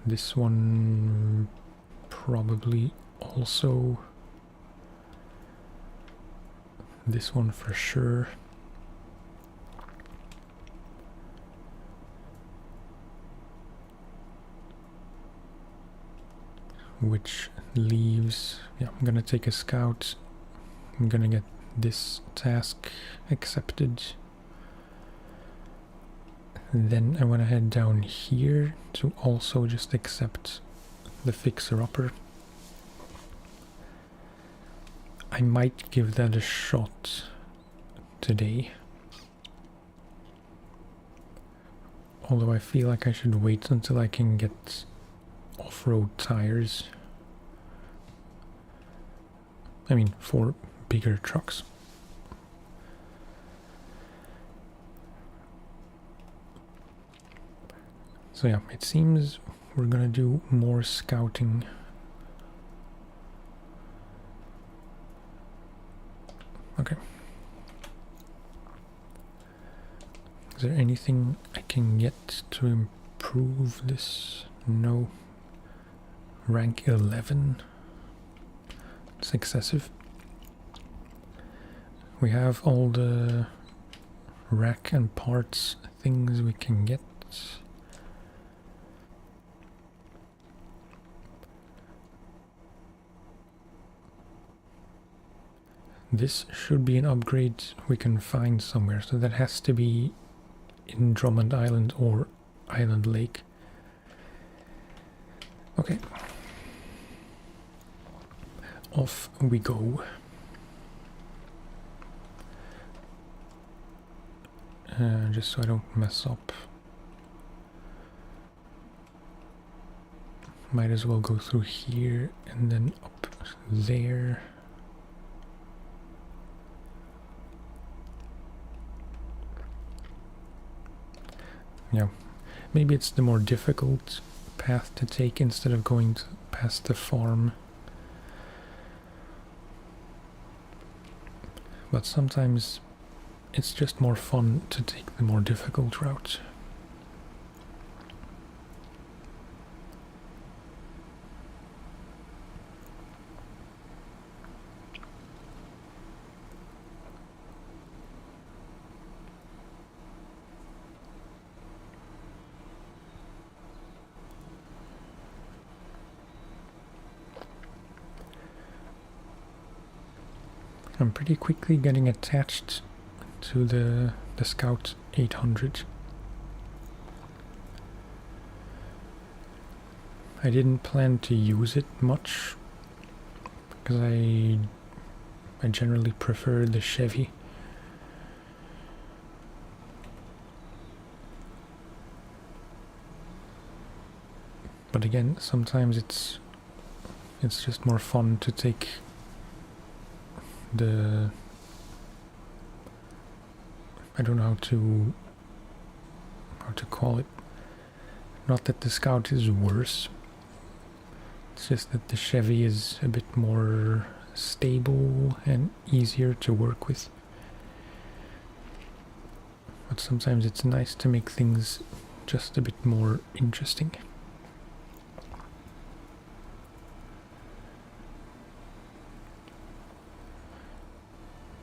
This one probably also. This one for sure. Which leaves, yeah, I'm gonna take a scout. I'm gonna get this task accepted. Then I want to head down here to also just accept the fixer-upper. I might give that a shot today. Although I feel like I should wait until I can get off-road tires. I mean, for bigger trucks. So yeah, it seems we're gonna do more scouting. Okay. Is there anything I can get to improve this? No. Rank 11. It's excessive. We have all the rack and parts things we can get. This should be an upgrade we can find somewhere, so that has to be in Drummond Island or Island Lake. Okay. Off we go. Just so I don't mess up. Might as well go through here and then up there. Yeah, maybe it's the more difficult path to take instead of going past the farm. But sometimes it's just more fun to take the more difficult route. I'm pretty quickly getting attached to the Scout 800. I didn't plan to use it much because I generally prefer the Chevy. But again, sometimes it's just more fun to take the, I don't know how to call it. Not that the Scout is worse. It's just that the Chevy is a bit more stable and easier to work with. But sometimes it's nice to make things just a bit more interesting.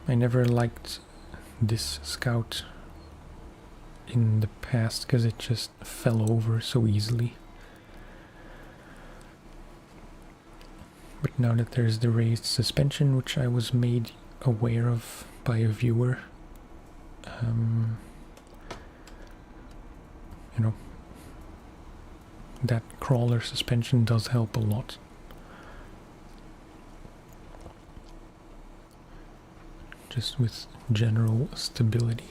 I never liked this scout in the past because it just fell over so easily. But now that there's the raised suspension, which I was made aware of by a viewer, you know, that crawler suspension does help a lot. Just with general stability.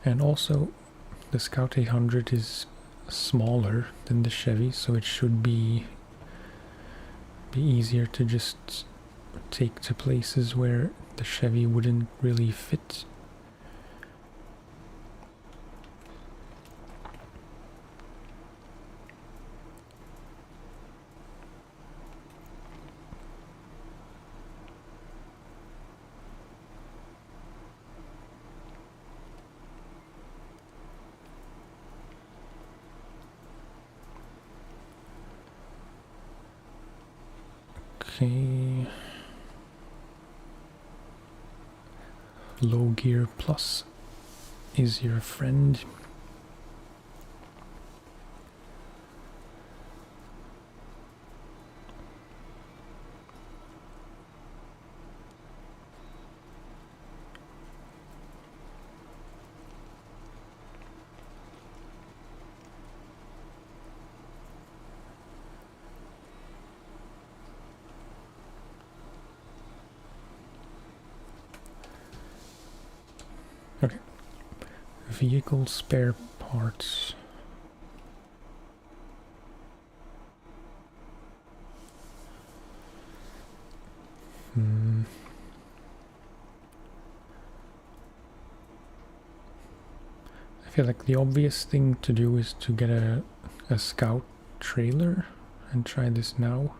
And also, the Scout 800 is smaller than the Chevy, so it should be easier to just take to places where the Chevy wouldn't really fit. Okay. Low gear plus is your friend. Okay. Vehicle spare parts. I feel like the obvious thing to do is to get a Scout trailer and try this now.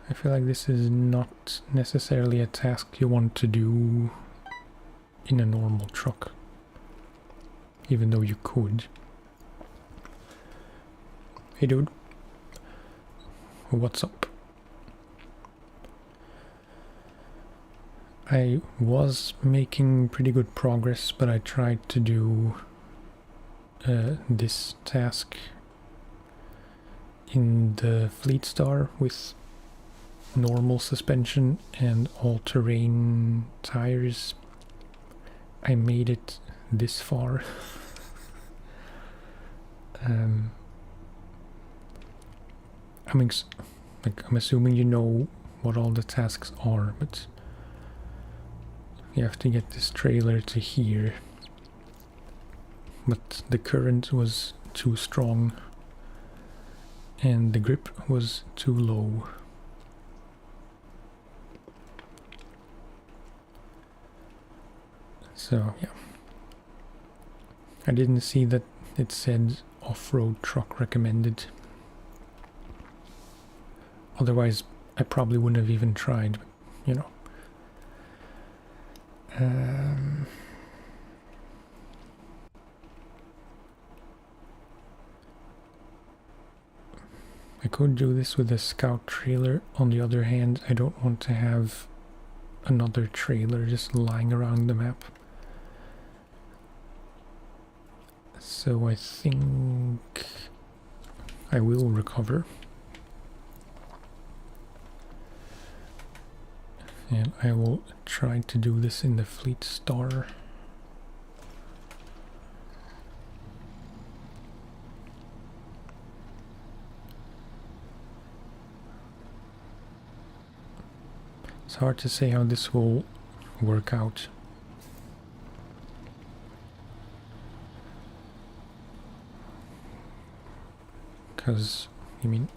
I feel like this is not necessarily a task you want to do in a normal truck, even though you could. Hey dude, what's up? I was making pretty good progress, but I tried to do this task in the Fleet Star with normal suspension and all-terrain tires. I made it this far. I'm assuming you know what all the tasks are, but you have to get this trailer to here. But the current was too strong and the grip was too low. So yeah, I didn't see that it said off-road truck recommended. Otherwise I probably wouldn't have even tried, but you know. I could do this with a Scout trailer. On the other hand, I don't want to have another trailer just lying around the map. So I think I will recover. And I will try to do this in the Fleet Star. It's hard to say how this will work out. Because, I mean,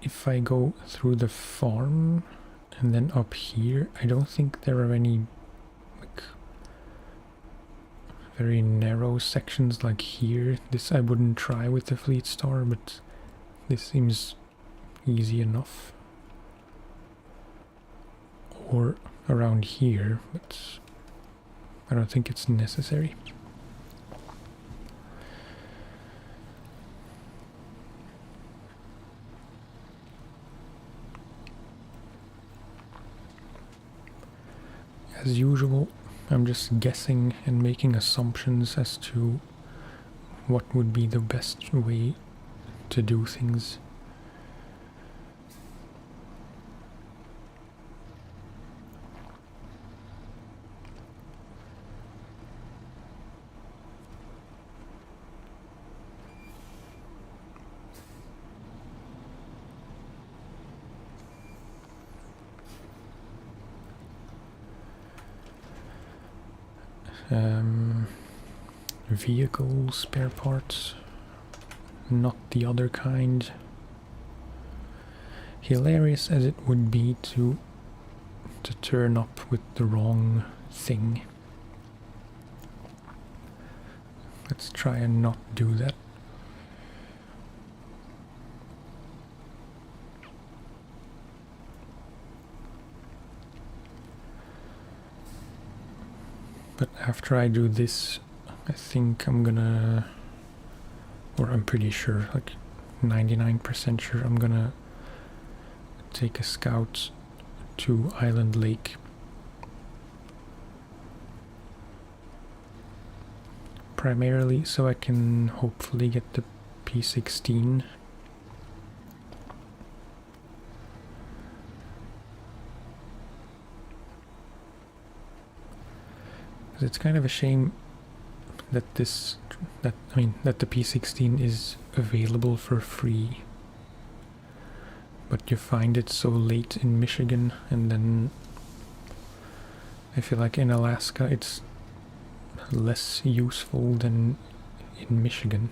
if I go through the farm And then up here, I don't think there are any like very narrow sections like here. This I wouldn't try with the Fleet Star, but this seems easy enough. Or around here, but I don't think it's necessary. As usual, I'm just guessing and making assumptions as to what would be the best way to do things. Vehicle spare parts, not the other kind. Hilarious as it would be to turn up with the wrong thing. Let's try and not do that. But after I do this, I think I'm gonna, or I'm pretty sure, like 99% sure, I'm gonna take a scout to Island Lake. Primarily so I can hopefully get the P16. It's kind of a shame that that the P16 is available for free, but you find it so late in Michigan, and then I feel like in Alaska it's less useful than in Michigan.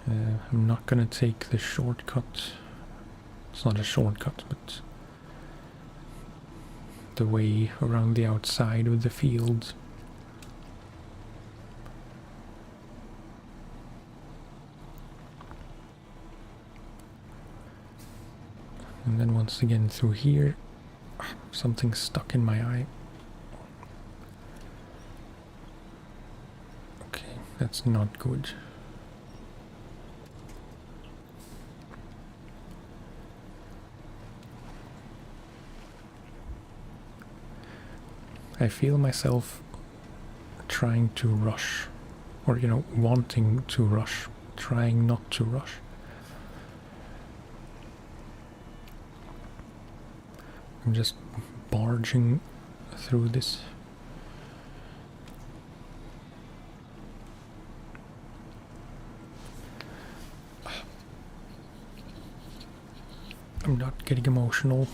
I'm not gonna take the shortcut. It's not a shortcut, but the way around the outside of the field. And then once again through here, something stuck in my eye. Okay, that's not good. I feel myself trying to rush, or wanting to rush, trying not to rush. I'm just barging through this. I'm not getting emotional.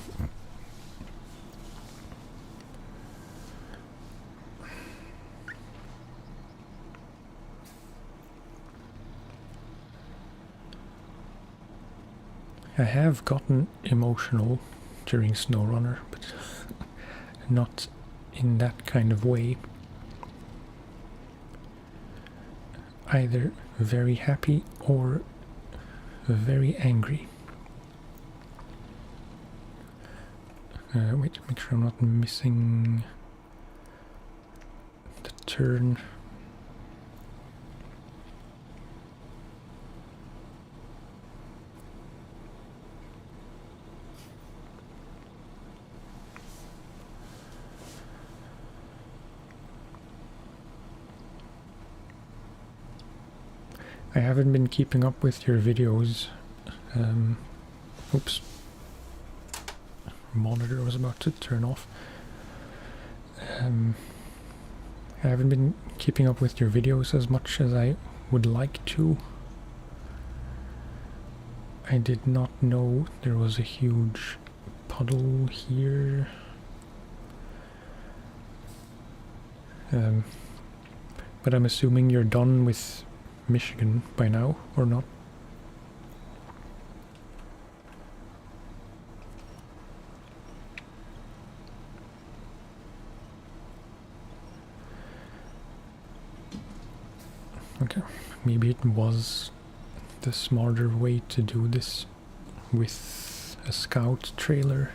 I have gotten emotional during SnowRunner, but not in that kind of way. Either very happy or very angry. Wait, make sure I'm not missing the turn. I haven't been keeping up with your videos. Oops. Monitor was about to turn off. I haven't been keeping up with your videos as much as I would like to. I did not know there was a huge puddle here. But I'm assuming you're done with Michigan by now, or not? Okay, maybe it was the smarter way to do this with a scout trailer.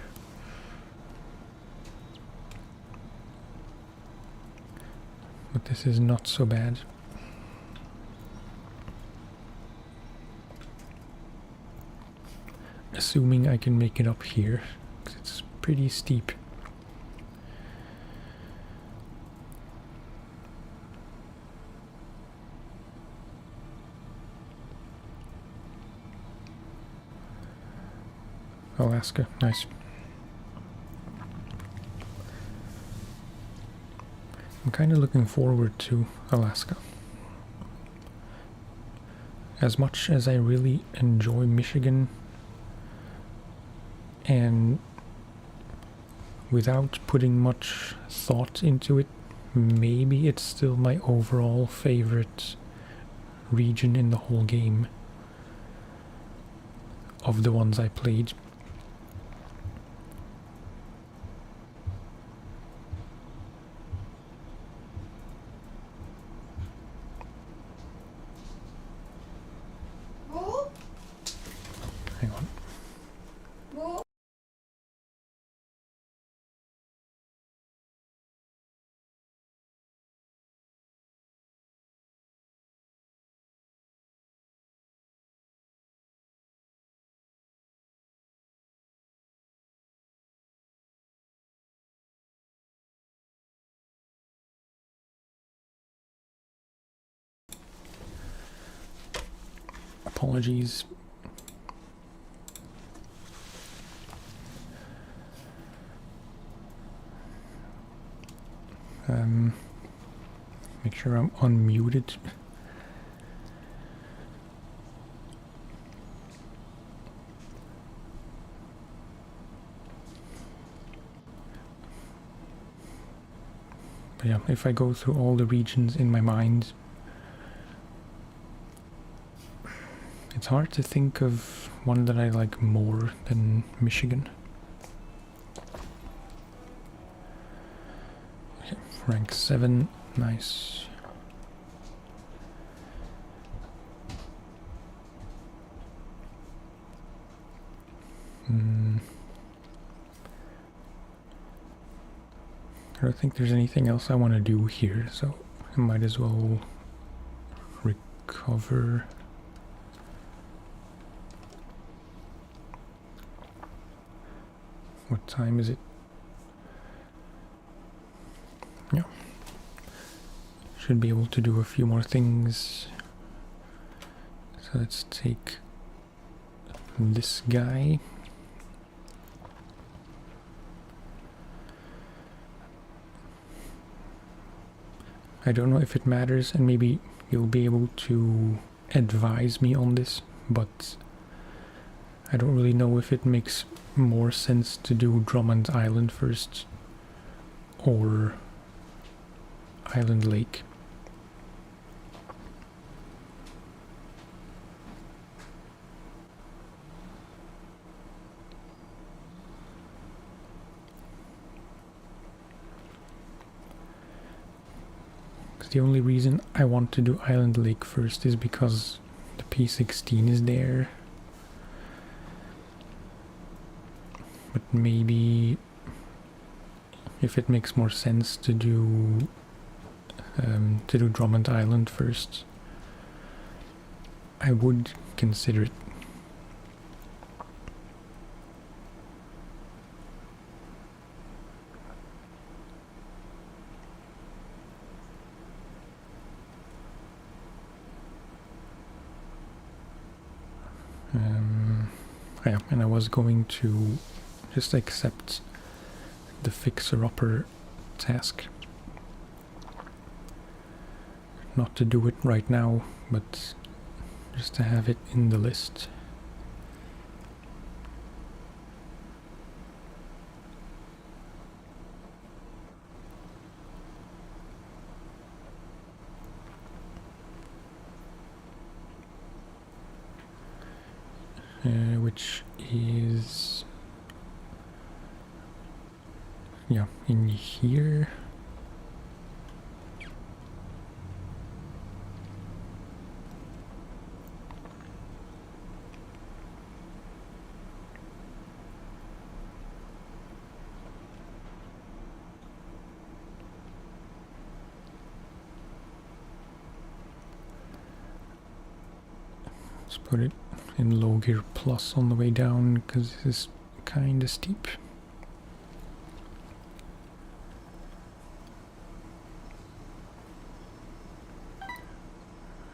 But this is not so bad. Assuming I can make it up here, 'cause it's pretty steep. Alaska, nice. I'm kind of looking forward to Alaska. As much as I really enjoy Michigan, and without putting much thought into it, maybe it's still my overall favorite region in the whole game of the ones I played. Hang on. Apologies. Make sure I'm unmuted. But yeah, if I go through all the regions in my mind, it's hard to think of one that I like more than Michigan. Okay, rank 7, nice. I don't think there's anything else I want to do here, so I might as well recover. What time is it? Yeah. Should be able to do a few more things. So let's take this guy. I don't know if it matters, and maybe you'll be able to advise me on this, but I don't really know if it makes more sense to do Drummond Island first or Island Lake. The only reason I want to do Island Lake first is because the P16 is there. But maybe if it makes more sense to do Drummond Island first, I would consider it. Yeah, and I was going to just accept the fixer-upper task. Not to do it right now, but just to have it in the list. Which is, yeah, in here. Let's put it in low gear plus on the way down because this is kind of steep.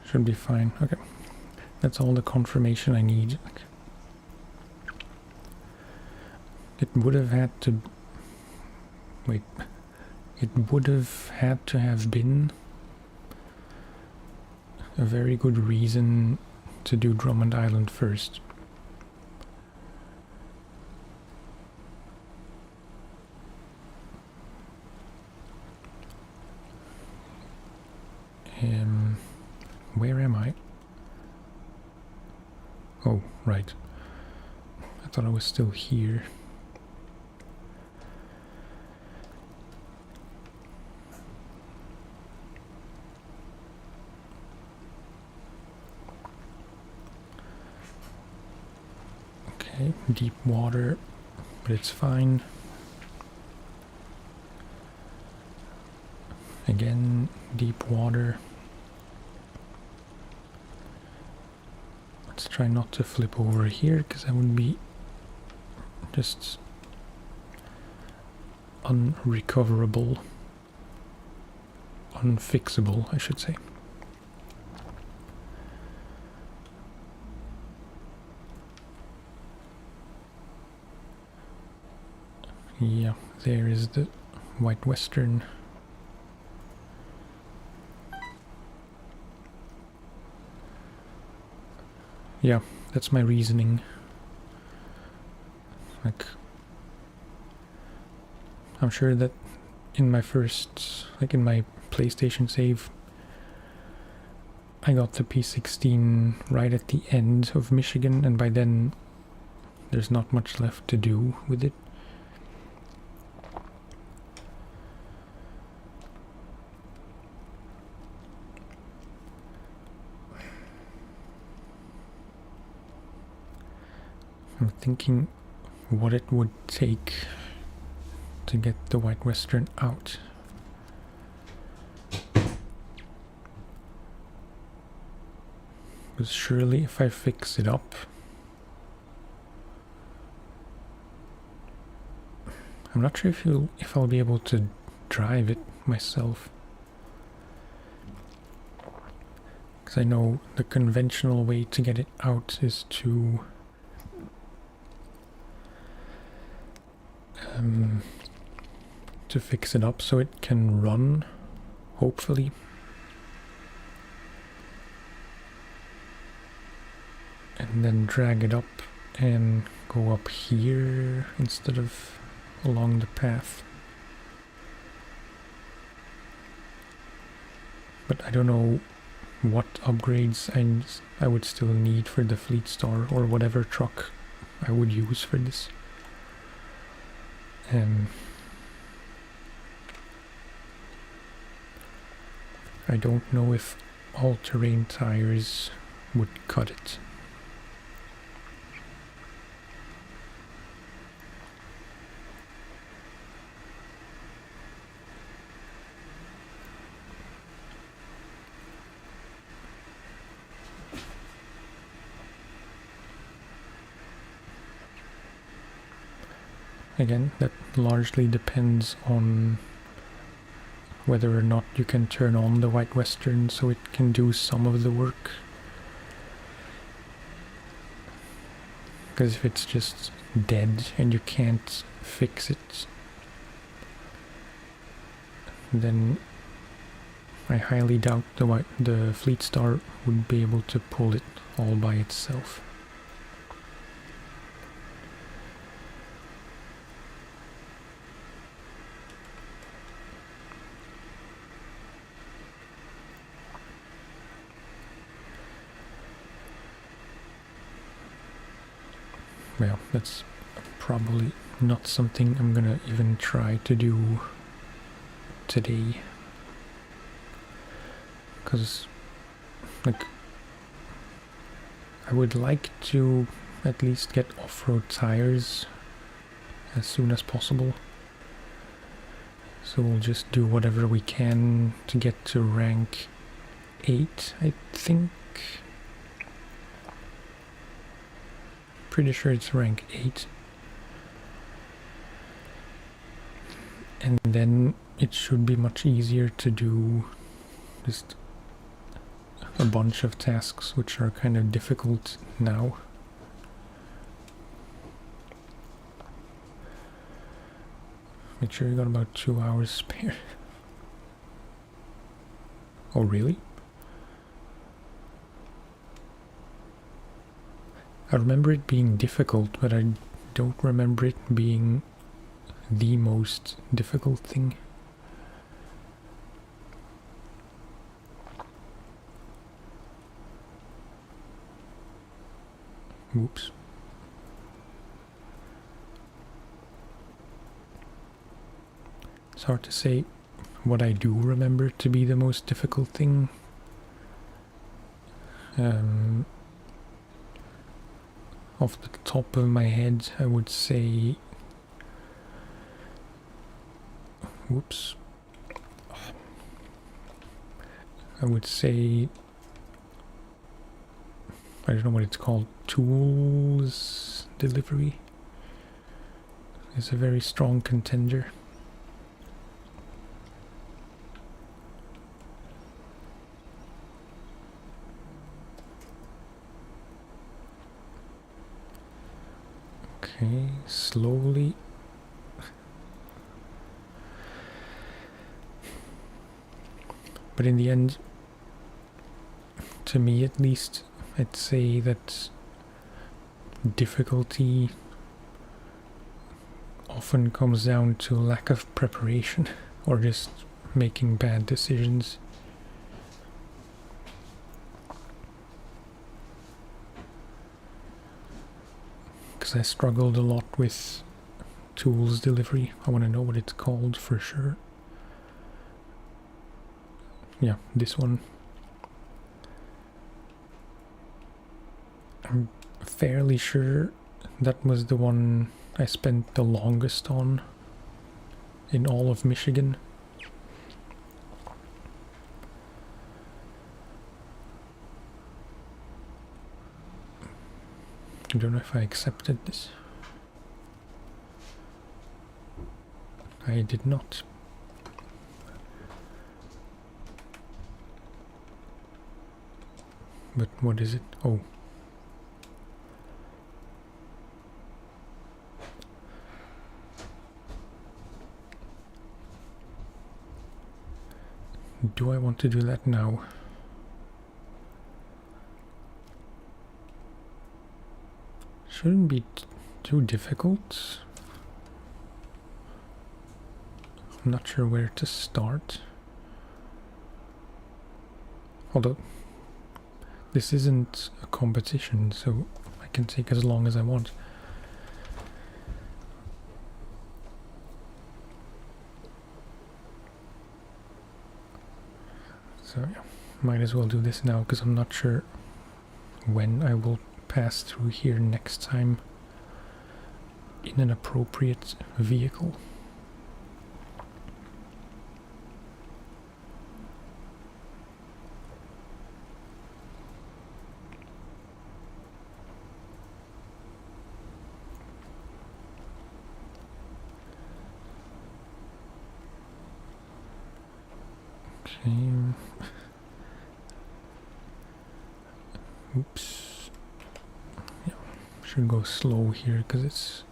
Should be fine. Okay. That's all the confirmation I need. It would have had to... Wait. It would have had to have been a very good reason to do Drummond Island first. Where am I? Oh, right. I thought I was still here. Okay, deep water, but it's fine. Again, deep water. Let's try not to flip over here, because that would be just unrecoverable. Unfixable, I should say. Yeah, there is the White Western. Yeah, that's my reasoning. Like, I'm sure that in my first, like in my PlayStation save, I got the P16 right at the end of Michigan, and by then there's not much left to do with it. I'm thinking what it would take to get the White Western out. Because surely if I fix it up, I'm not sure if I'll be able to drive it myself. Because I know the conventional way to get it out is to fix it up so it can run, hopefully. And then drag it up and go up here instead of along the path. But I don't know what upgrades I would still need for the Fleet Star or whatever truck I would use for this. I don't know if all-terrain tires would cut it. Again, that largely depends on whether or not you can turn on the White Western so it can do some of the work. Because if it's just dead and you can't fix it, then I highly doubt the Fleet Star would be able to pull it all by itself. Well, that's probably not something I'm gonna even try to do today. Because, like, I would like to at least get off-road tires as soon as possible. So we'll just do whatever we can to get to rank 8, I think. pretty sure it's rank 8. And then it should be much easier to do just a bunch of tasks which are kind of difficult now. Make sure you got about 2 hours spare. Oh, really? I remember it being difficult, but I don't remember it being the most difficult thing. Whoops. It's hard to say what I do remember to be the most difficult thing. Off the top of my head, I would say... Whoops. I would say... I don't know what it's called. Tools delivery is a very strong contender. Okay, slowly. But in the end, to me at least, I'd say that difficulty often comes down to lack of preparation or just making bad decisions. Because I struggled a lot with tools delivery. I want to know what it's called for sure. Yeah, this one. I'm fairly sure that was the one I spent the longest on in all of Michigan. I don't know if I accepted this. I did not. But what is it? Oh. Do I want to do that now? Shouldn't be too difficult. I'm not sure where to start. Although this isn't a competition, so I can take as long as I want. So yeah, might as well do this now because I'm not sure when I will pass through here next time in an appropriate vehicle. Okay. Oops. Yeah, should go slow here because it's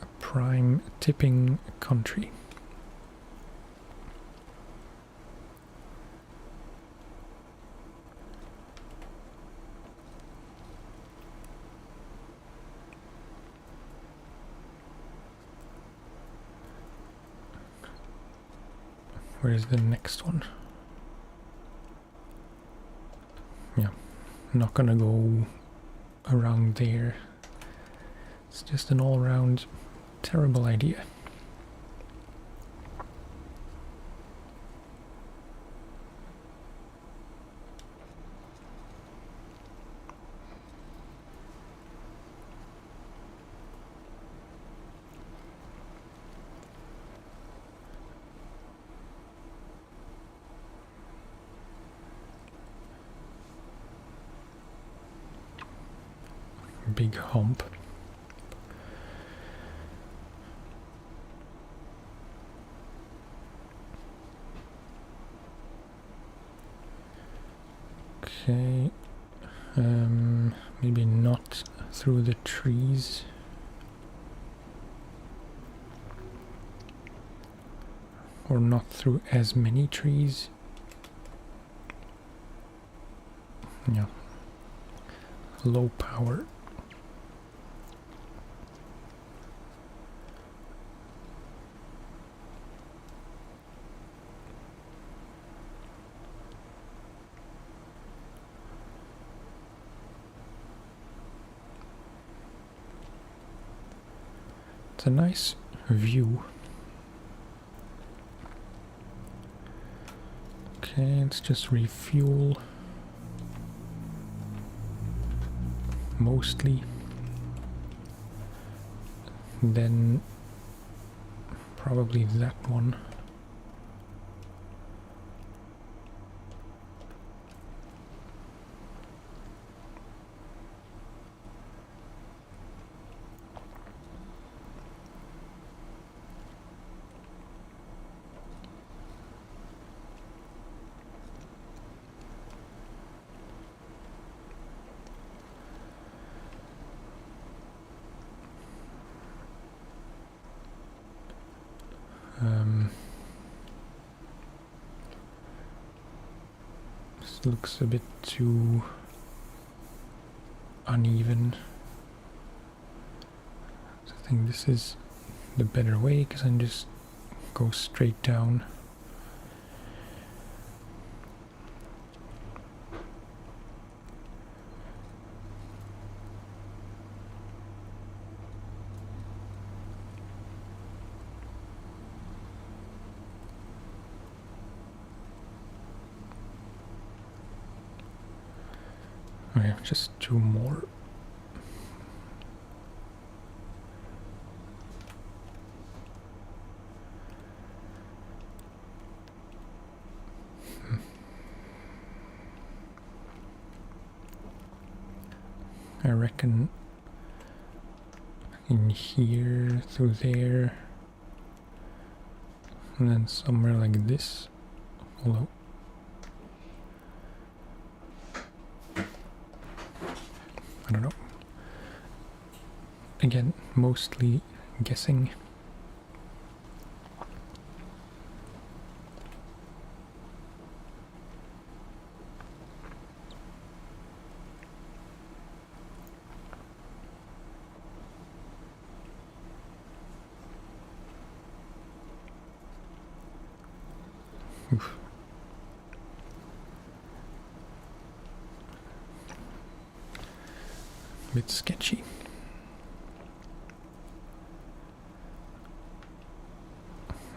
a prime tipping country. Where is the next one? Yeah, I'm not gonna go around there. It's just an all-round terrible idea. big hump. Okay, maybe not through the trees. Or not through as many trees. Yeah. Low power. It's a nice view. Okay, let's just refuel. Mostly. Then probably that one. This looks a bit too uneven. So I think this is the better way, because I can just go straight down. Okay, just two more. I reckon in here, through there, and then somewhere like this. Although I don't know. Again, mostly guessing. Oof. Bit sketchy.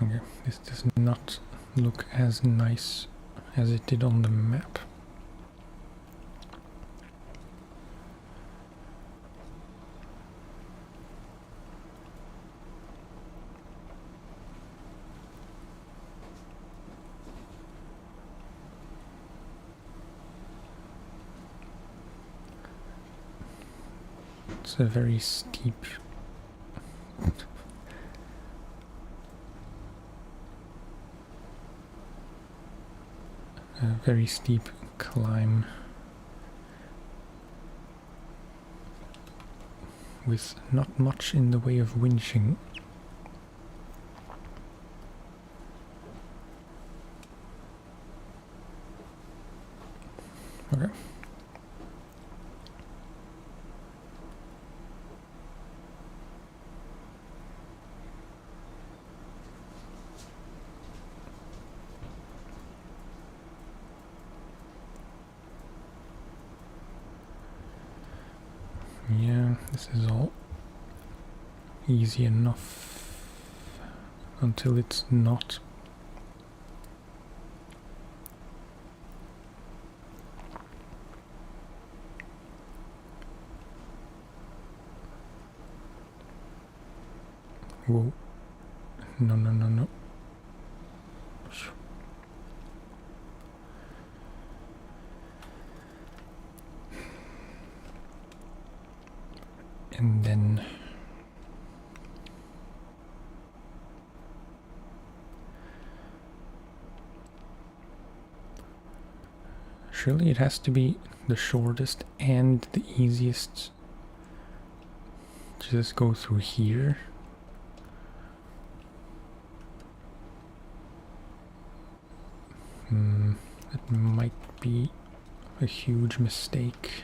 Okay, this does not look as nice as it did on the map. It's a very steep climb with not much in the way of winching. Okay. Yeah, this is all easy enough until it's not. Whoa. No, no, no, no. And then surely it has to be the shortest and the easiest to just go through here. That might be a huge mistake.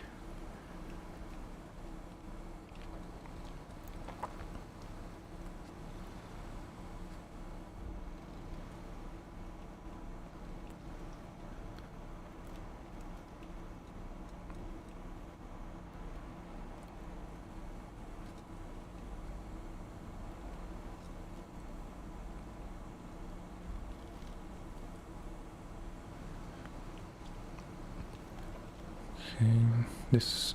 Okay, this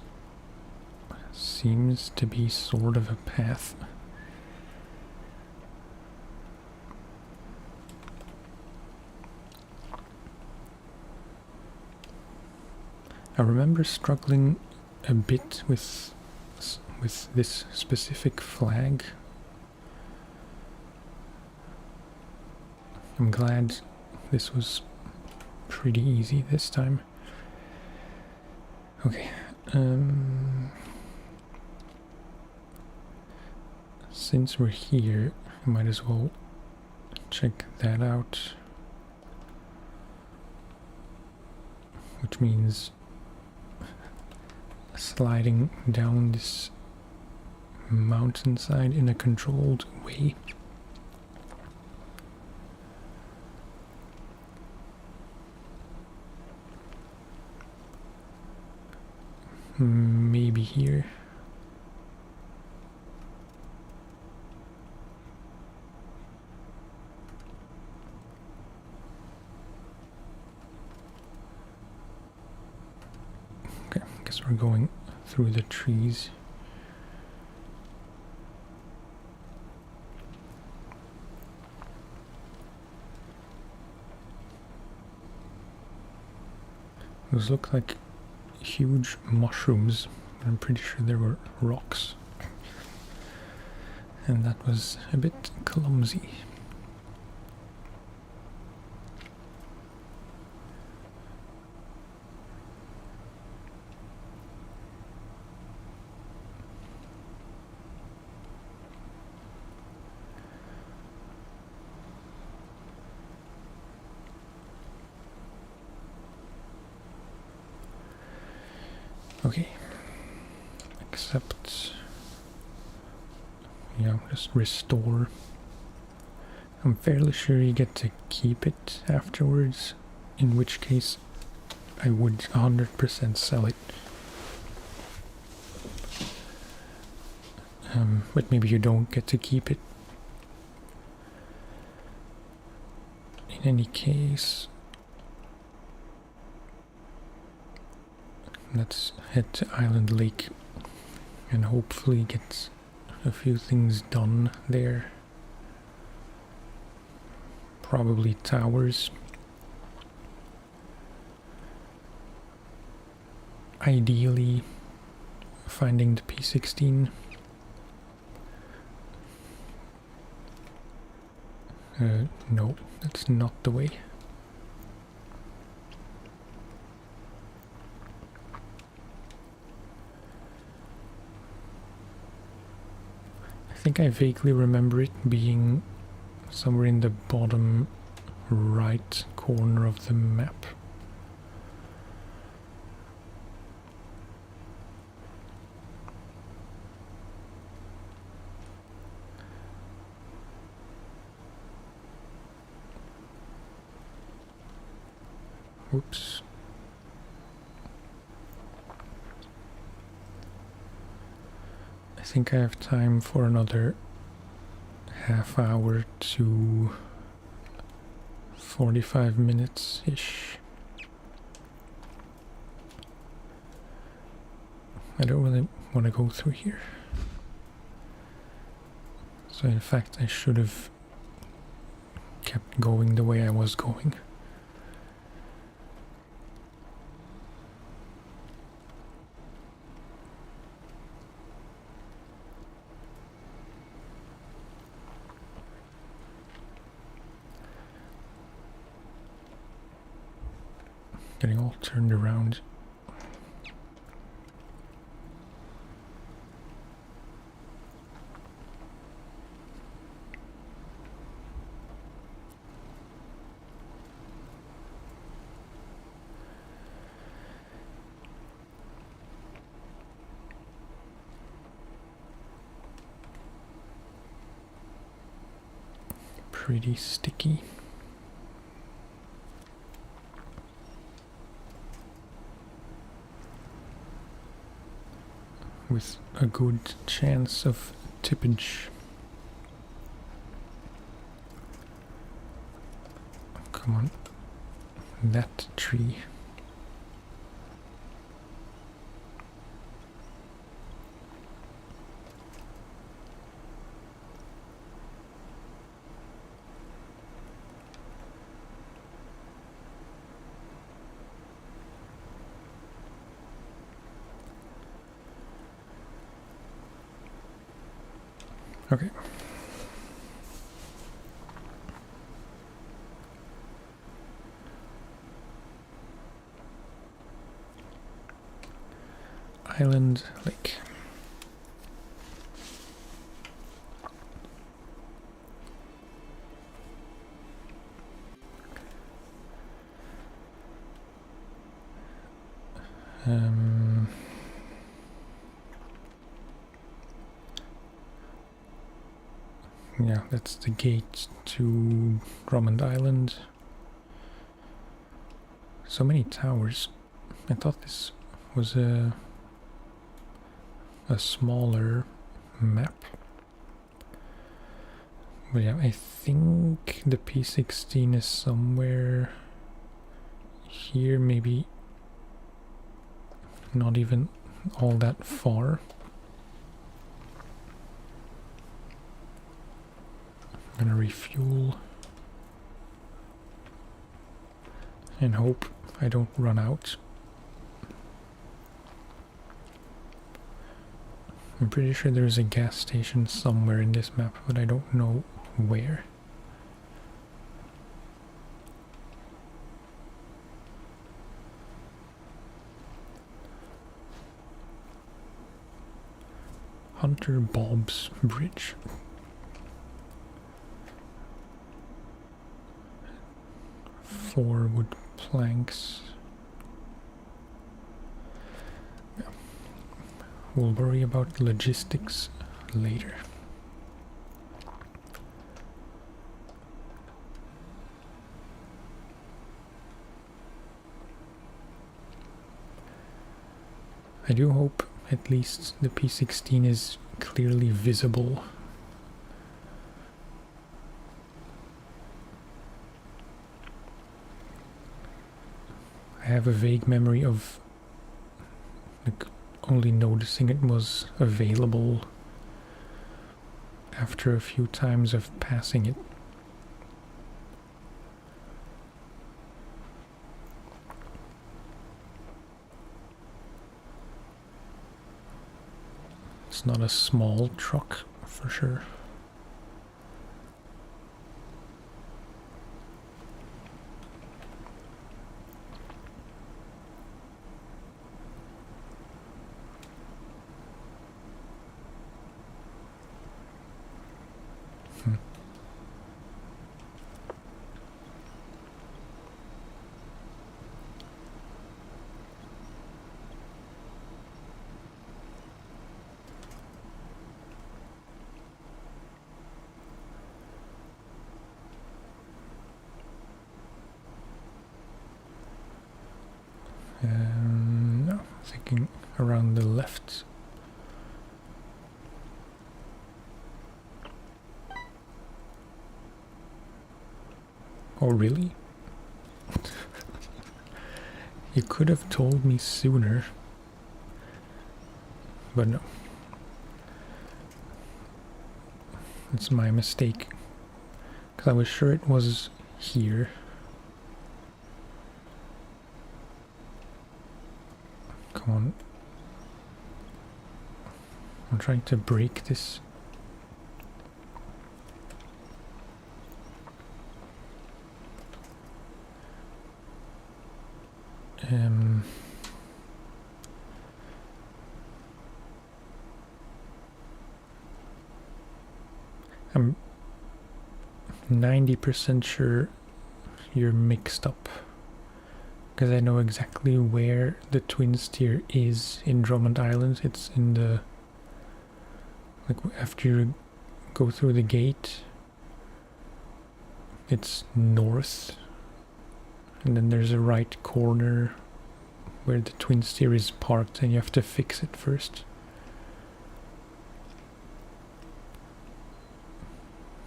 seems to be sort of a path. I remember struggling a bit with this specific flag. I'm glad this was pretty easy this time. Okay, since we're here, I might as well check that out. Which means sliding down this mountainside in a controlled way. Maybe here. Okay, I guess we're going through the trees. Those look like huge mushrooms. I'm pretty sure they were rocks. And that was a bit clumsy. Okay, except, yeah, just restore. I'm fairly sure you get to keep it afterwards, in which case I would 100% sell it. But maybe you don't get to keep it. In any case, let's head to Island Lake and hopefully get a few things done there. Probably towers. Ideally, finding the P16. No, that's not the way. I think I vaguely remember it being somewhere in the bottom right corner of the map. Whoops. I think I have time for another half hour to 45 minutes-ish. I don't really want to go through here. So in fact I should have kept going the way I was going. Getting all turned around. Pretty sticky. With a good chance of tippage. Come on, that tree. Okay. Island Lake. Yeah, that's the gate to Drummond Island. So many towers. I thought this was a smaller map. But yeah, I think the P16 is somewhere here, maybe not even all that far. I'm gonna refuel and hope I don't run out. I'm pretty sure there's a gas station somewhere in this map, but I don't know where. Hunter Bob's Bridge. Four wood planks. Yeah. We'll worry about logistics later. I do hope at least the P16 is clearly visible. I have a vague memory of like only noticing it was available after a few times of passing it. It's not a small truck, for sure. No, thinking around the left. Oh, really? You could have told me sooner. But no. It's my mistake. Because I was sure it was here. Come on. I'm trying to break this. I'm 90% sure you're mixed up, because I know exactly where the twin steer is in Drummond Island. It's in the, like, after you go through the gate, it's north, and then there's a right corner where the twin steer is parked, and you have to fix it first.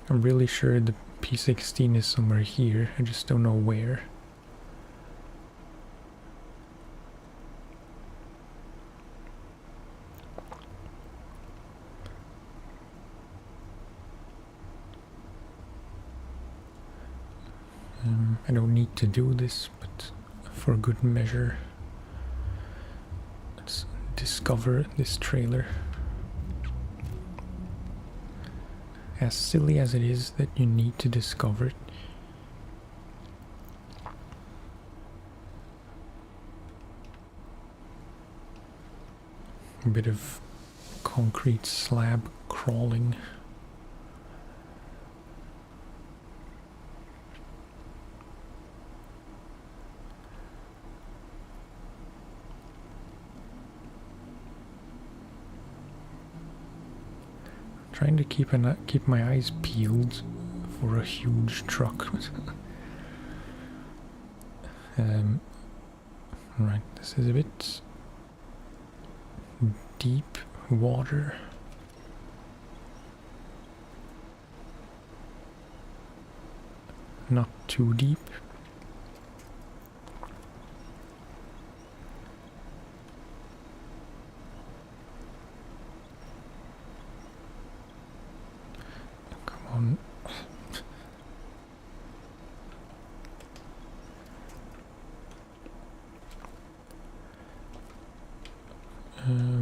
I'm really sure the P16 is somewhere here, I just don't know where. I don't need to do this, but for good measure, let's discover this trailer. As silly as it is that you need to discover it. A bit of concrete slab crawling. Trying to keep my eyes peeled for a huge truck. Right, this is a bit deep water. Not too deep.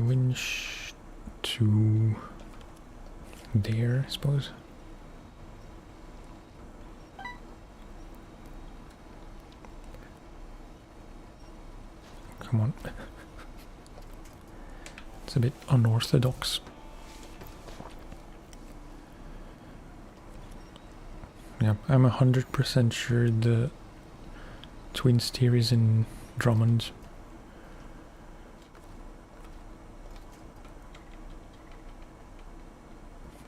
Winch to there, I suppose. Come on. It's a bit unorthodox. Yeah, I'm 100% sure the twin steer is in Drummond.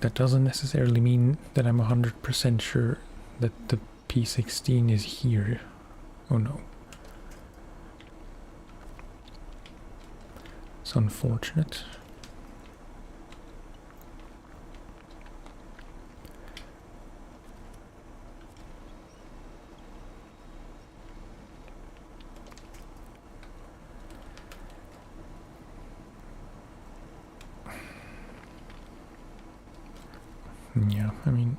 That doesn't necessarily mean that I'm 100% sure that the P16 is here. Oh no. It's unfortunate. Yeah, I mean,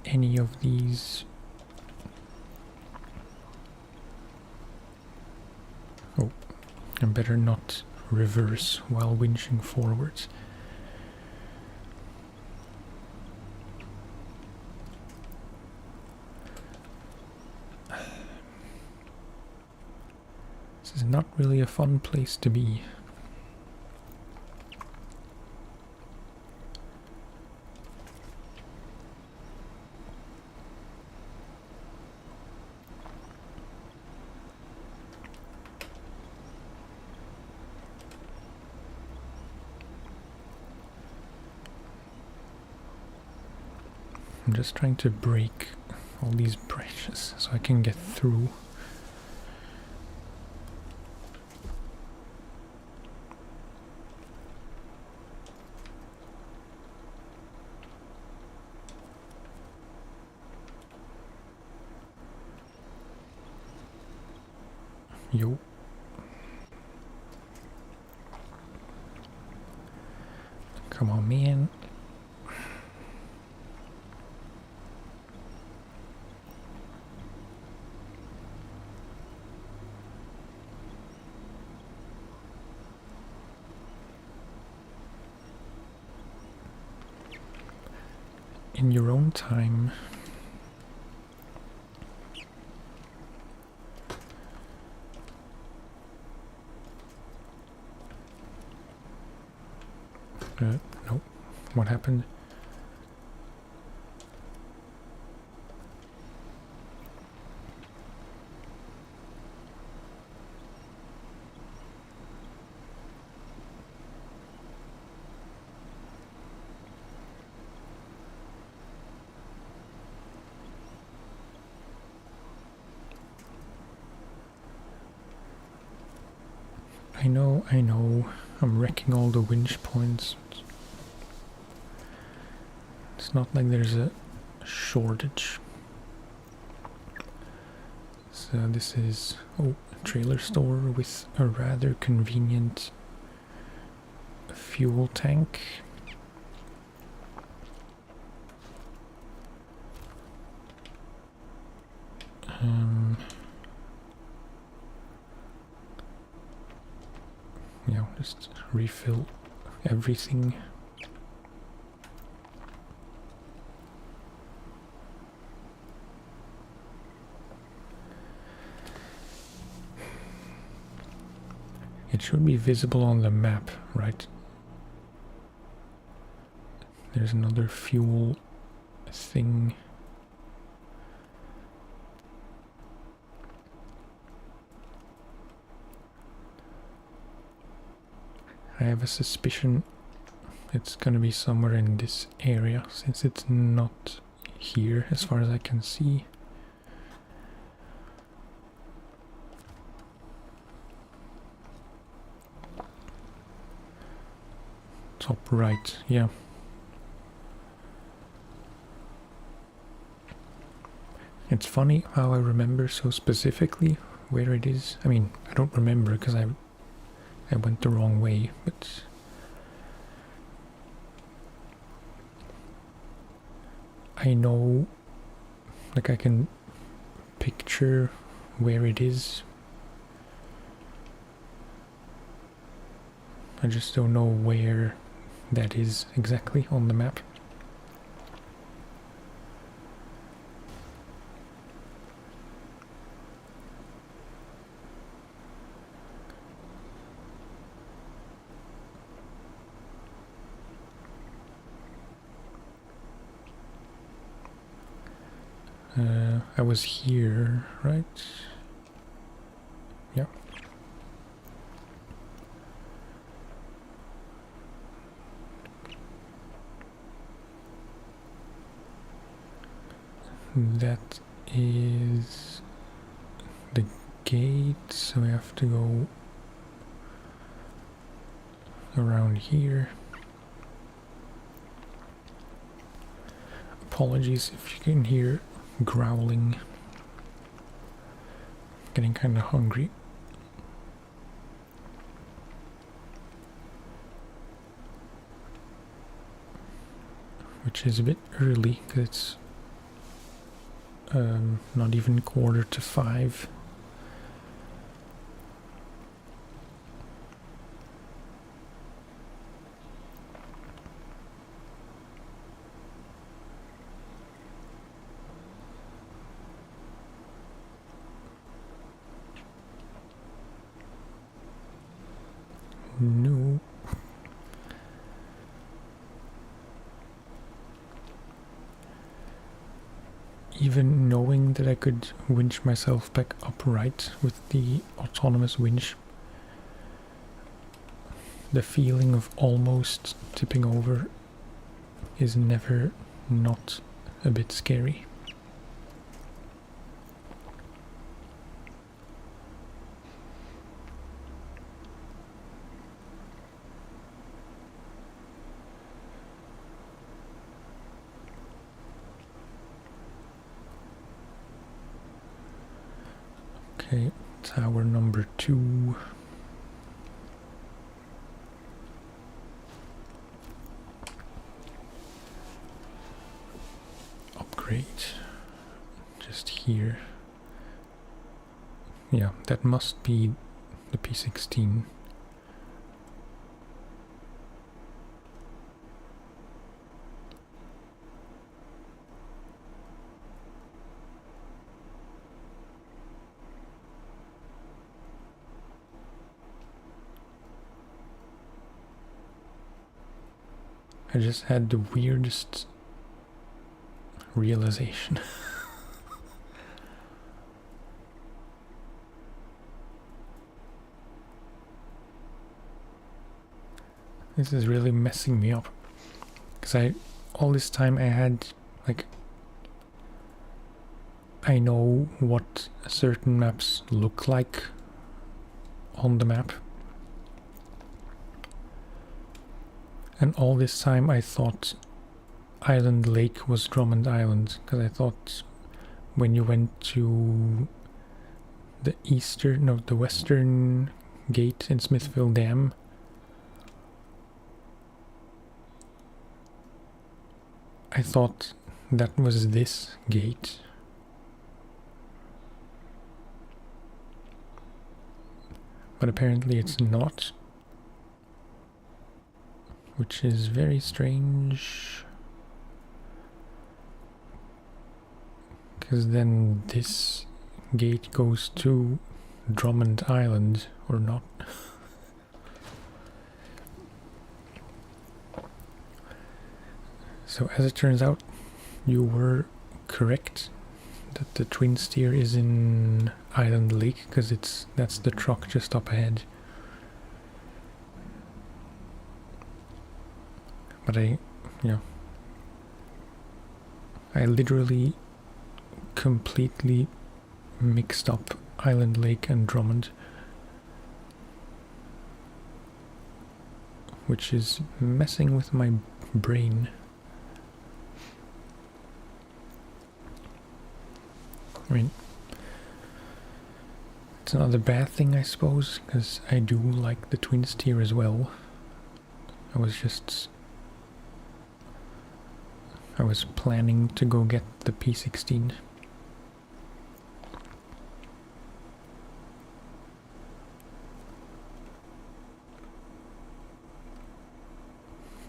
any of these. Oh, I better not reverse while winching forwards. This is not really a fun place to be. I'm just trying to break all these branches so I can get through. Yo. Come on, man. in your own time. Nope. What happened? I know, I'm wrecking all the winch points. It's not like there's a shortage. So this is, a trailer store with a rather convenient fuel tank. Yeah, just refill everything. It should be visible on the map, right? There's another fuel thing. I have a suspicion it's gonna be somewhere in this area, since it's not here as far as I can see. Top right, yeah. It's funny how I remember so specifically where it is. I mean, I don't remember because I went the wrong way, but I know, like, I can picture where it is. I just don't know where that is exactly on the map. I was here, right? Yeah. That is the gate, so we have to go around here. Apologies if you can hear growling. Getting kind of hungry. Which is a bit early because it's not even 4:45. No. Even knowing that I could winch myself back upright with the autonomous winch, the feeling of almost tipping over is never not a bit scary. Okay, tower number 2. Upgrade. Just here. Yeah, that must be the P16. I just had the weirdest realization. This is really messing me up. Because all this time I had, like, I know what certain maps look like on the map. And all this time I thought Island Lake was Drummond Island, because I thought when you went to the western gate in Smithville Dam, I thought that was this gate. But apparently it's not. Which is very strange. Because then this gate goes to Drummond Island, or not. So as it turns out, you were correct that the twin steer is in Island Lake, because that's the truck just up ahead. But I literally completely mixed up Island Lake and Drummond, which is messing with my brain. I mean, it's not a bad thing, I suppose, because I do like the twin steer as well. I was planning to go get the P16.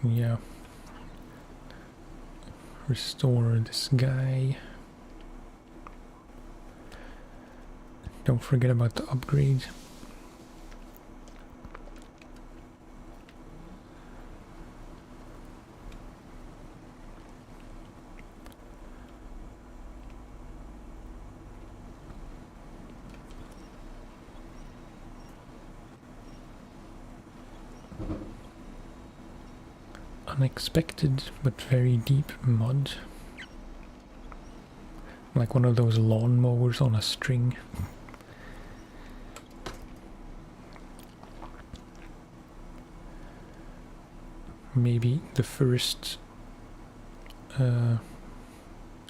Yeah. Restore this guy. Don't forget about the upgrade. Unexpected but very deep mud. Like one of those lawnmowers on a string. Maybe the first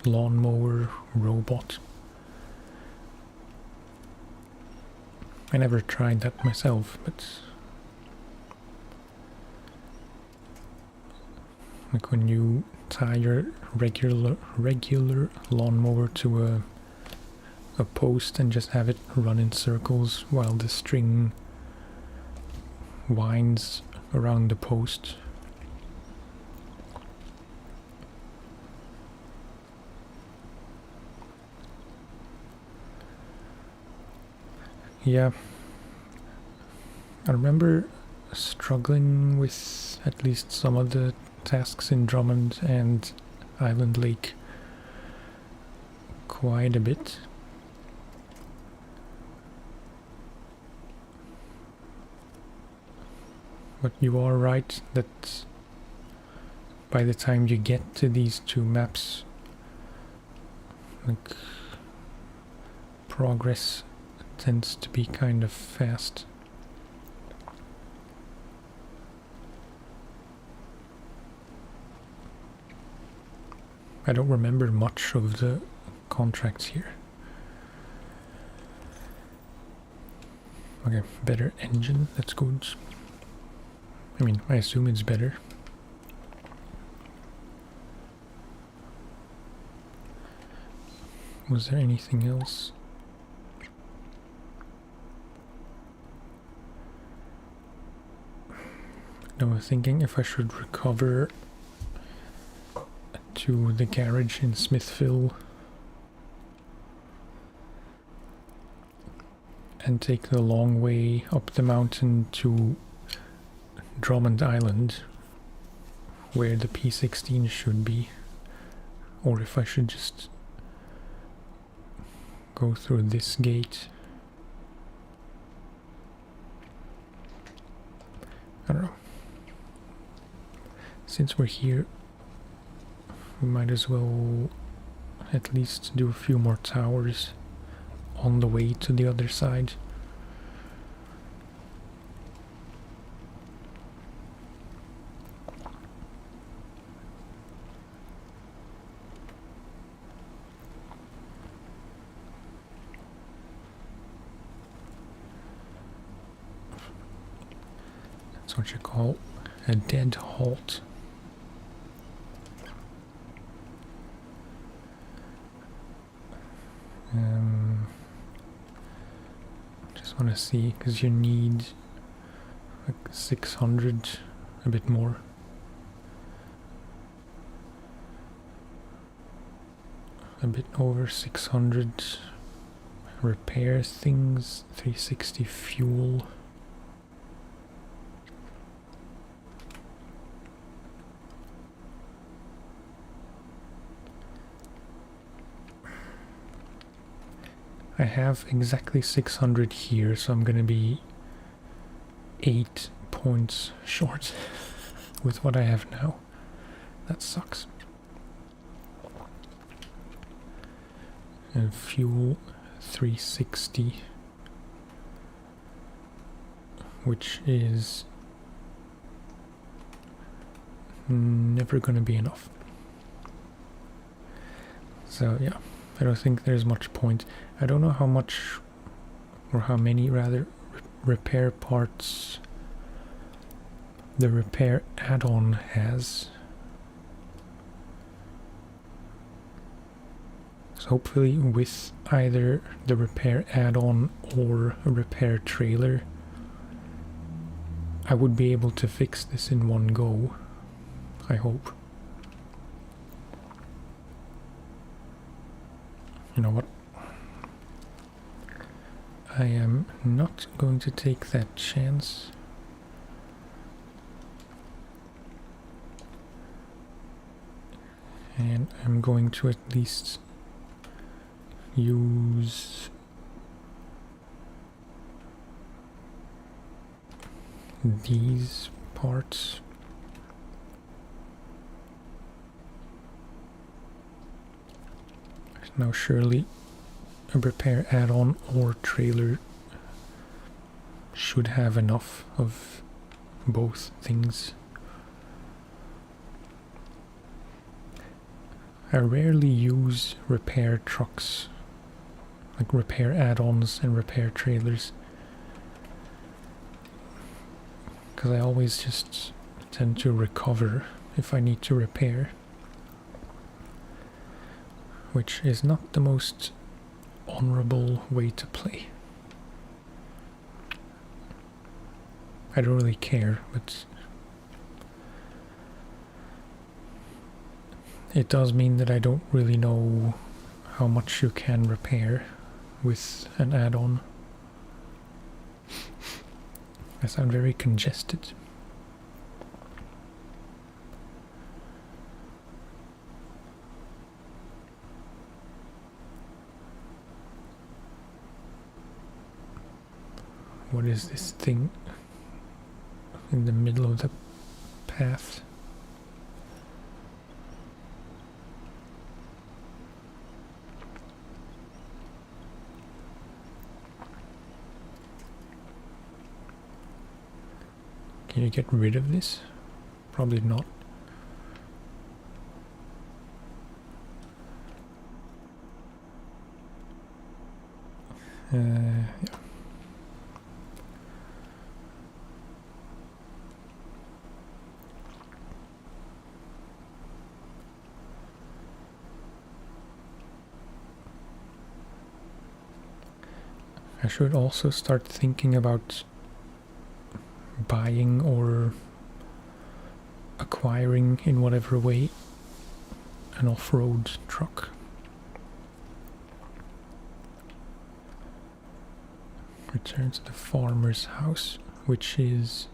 lawnmower robot. I never tried that myself, but like when you tie your regular lawnmower to a post and just have it run in circles while the string winds around the post. Yeah, I remember struggling with at least some of the tasks in Drummond and Island Lake quite a bit. But you are right that by the time you get to these two maps, like, progress tends to be kind of fast. I don't remember much of the contracts here. Okay, better engine, that's good. I mean, I assume it's better. Was there anything else? I was thinking if I should recover to the garage in Smithville and take the long way up the mountain to Drummond Island, where the P16 should be, or if I should just go through this gate. I don't know. Since we're here, we might as well at least do a few more towers on the way to the other side. That's what you call a dead halt. Just want to see, because you need like 600, a bit more. A bit over 600 repair things, 360 fuel. I have exactly 600 here, so I'm gonna be 8 points short with what I have now. That sucks. And fuel 360, which is never gonna be enough. So yeah, I don't think there's much point. I don't know how much, or how many rather, repair parts the repair add-on has. So hopefully with either the repair add-on or a repair trailer, I would be able to fix this in one go, I hope. You know what? I am not going to take that chance. And I'm going to at least use these parts. Now surely a repair add-on or trailer should have enough of both things. I rarely use repair trucks, like repair add-ons and repair trailers, because I always just tend to recover if I need to repair, which is not the most honorable way to play. I don't really care, but it does mean that I don't really know how much you can repair with an add-on. I sound very congested. What is this thing in the middle of the path? Can you get rid of this? Probably not. Yeah. I should also start thinking about buying or acquiring in whatever way an off-road truck. Return to the farmer's house, which is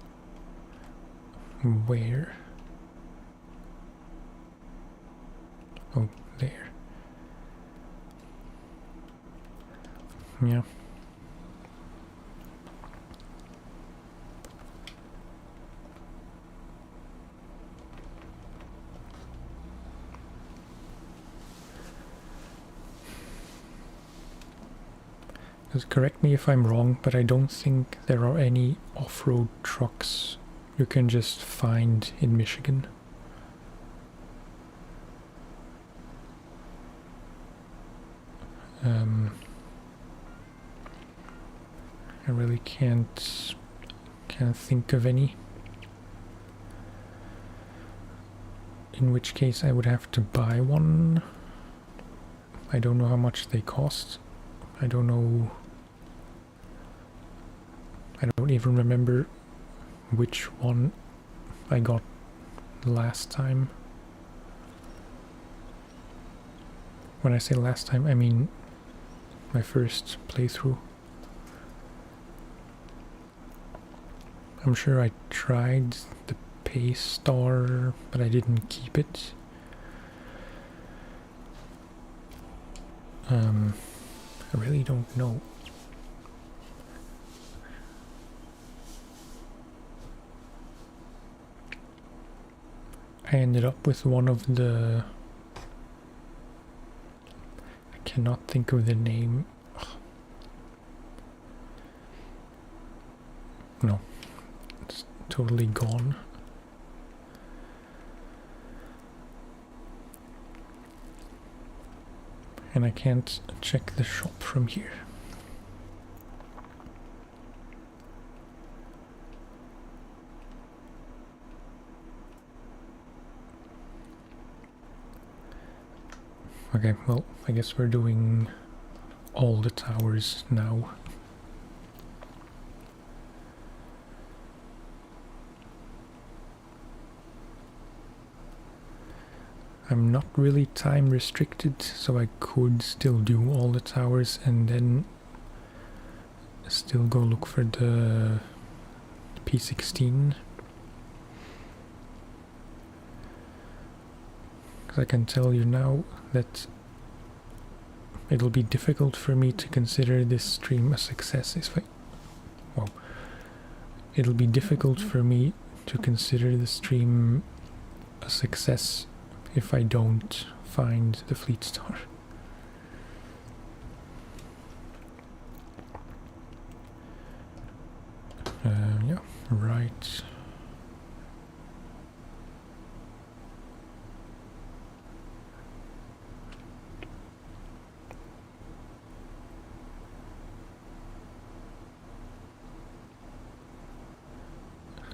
where? Oh, there. Yeah. Just correct me if I'm wrong, but I don't think there are any off-road trucks you can just find in Michigan. I really can't think of any. In which case I would have to buy one. I don't know how much they cost. I don't know. I don't even remember which one I got last time. When I say last time, I mean my first playthrough. I'm sure I tried the Pay Star, but I didn't keep it. I really don't know. I ended up with one of the... I cannot think of the name. No, it's totally gone. And I can't check the shop from here. Okay, well, I guess we're doing all the towers now. I'm not really time restricted, so I could still do all the towers and then still go look for the P16. Because I can tell you now that it'll be difficult for me to consider this stream a success if I... Well, it'll be difficult for me to consider the stream a success if I don't find the Fleet Star. Yeah, right.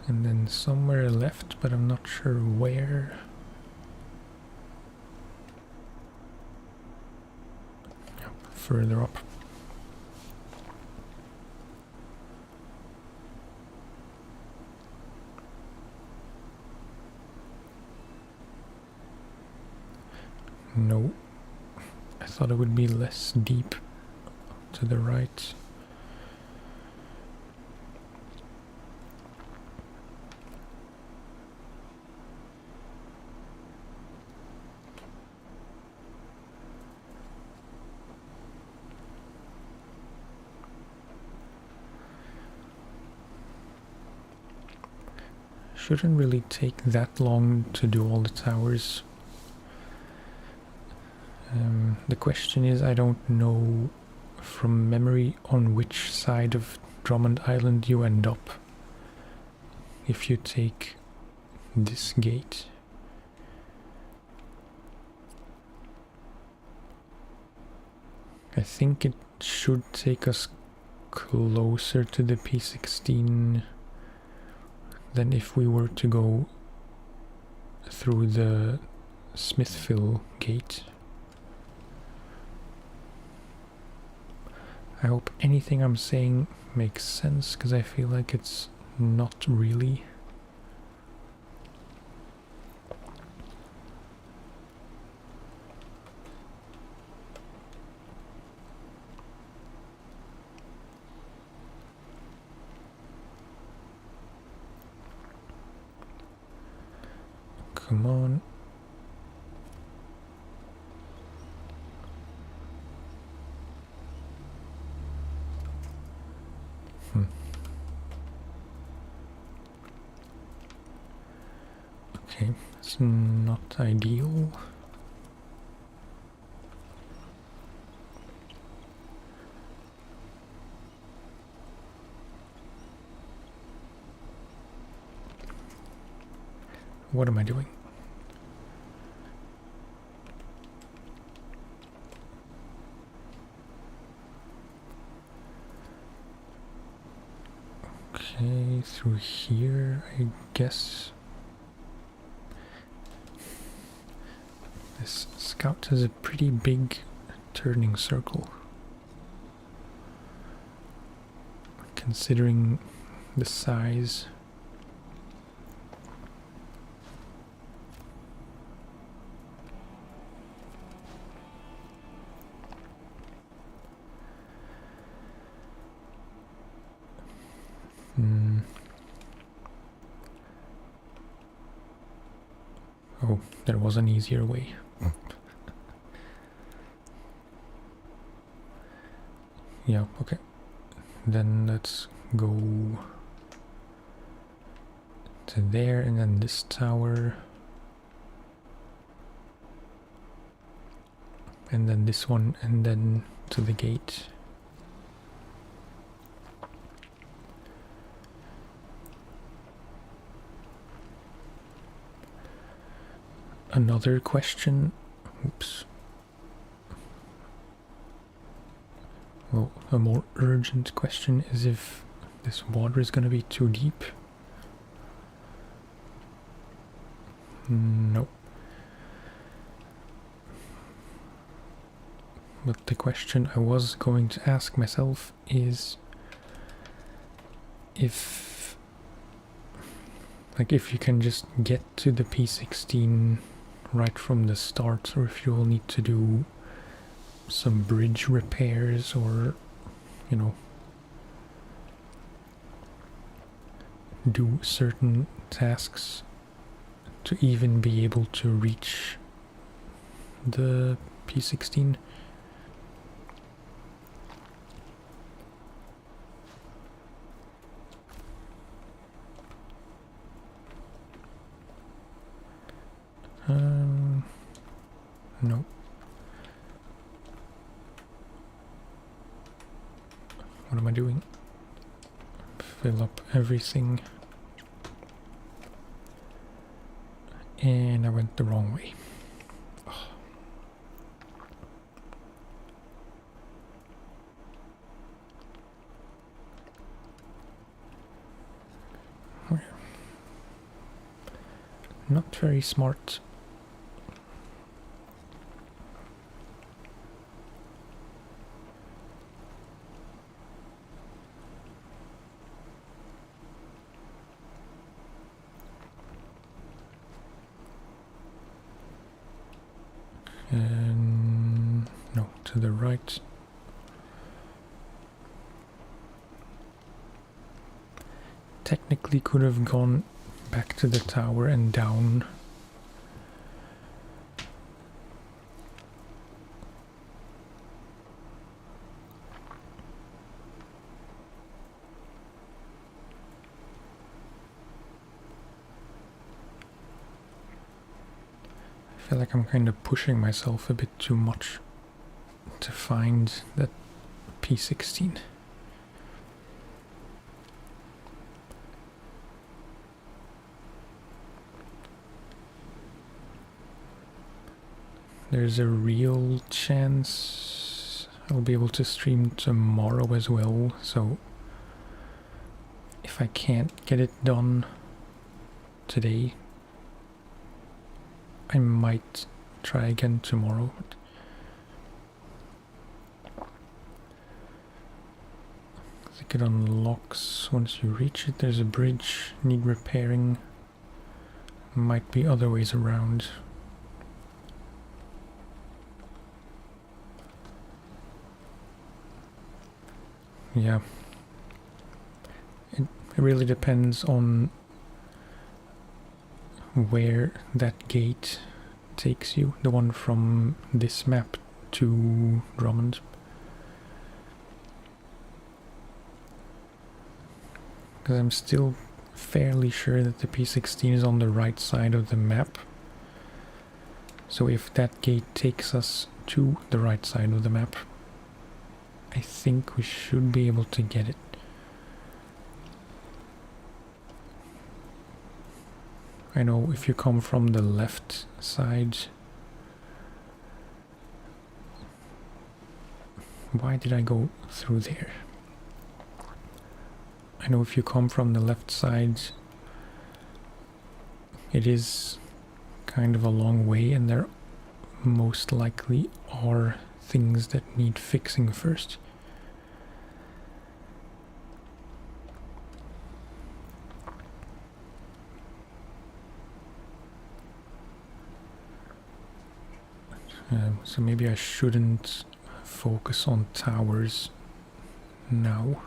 And then somewhere left, but I'm not sure where. Yeah, further up. No, I thought it would be less deep to the right. Shouldn't really take that long to do all the towers. The question is, I don't know from memory on which side of Drummond Island you end up if you take this gate. I think it should take us closer to the P16 than if we were to go through the Smithville gate. I hope anything I'm saying makes sense, because I feel like it's not really. Come on. Okay, it's not ideal. What am I doing? Okay, through here, I guess. This scout has a pretty big turning circle, considering the size. Oh, there was an easier way. Yeah, okay. Then let's go to there, and then this tower. And then this one, and then to the gate. Another question. Oops. Well, a more urgent question is if this water is gonna be too deep. No. But the question I was going to ask myself is if you can just get to the P16 right from the start, or if you will need to do some bridge repairs, or, you know, do certain tasks to even be able to reach the P16. No. What am I doing? Fill up everything. And I went the wrong way. Oh. Not very smart. And no, to the right. Technically could have gone back to the tower and down. I feel like I'm kind of pushing myself a bit too much to find that P16. There's a real chance I'll be able to stream tomorrow as well, so if I can't get it done today, I might try again tomorrow. I think it unlocks once you reach it. There's a bridge, need repairing. Might be other ways around. Yeah. It really depends on where that gate takes you, the one from this map to Drummond. Because I'm still fairly sure that the P16 is on the right side of the map. So if that gate takes us to the right side of the map, I think we should be able to get it. I know if you come from the left side... Why did I go through there? I know if you come from the left side, it is kind of a long way, and there most likely are things that need fixing first. So maybe I shouldn't focus on towers now.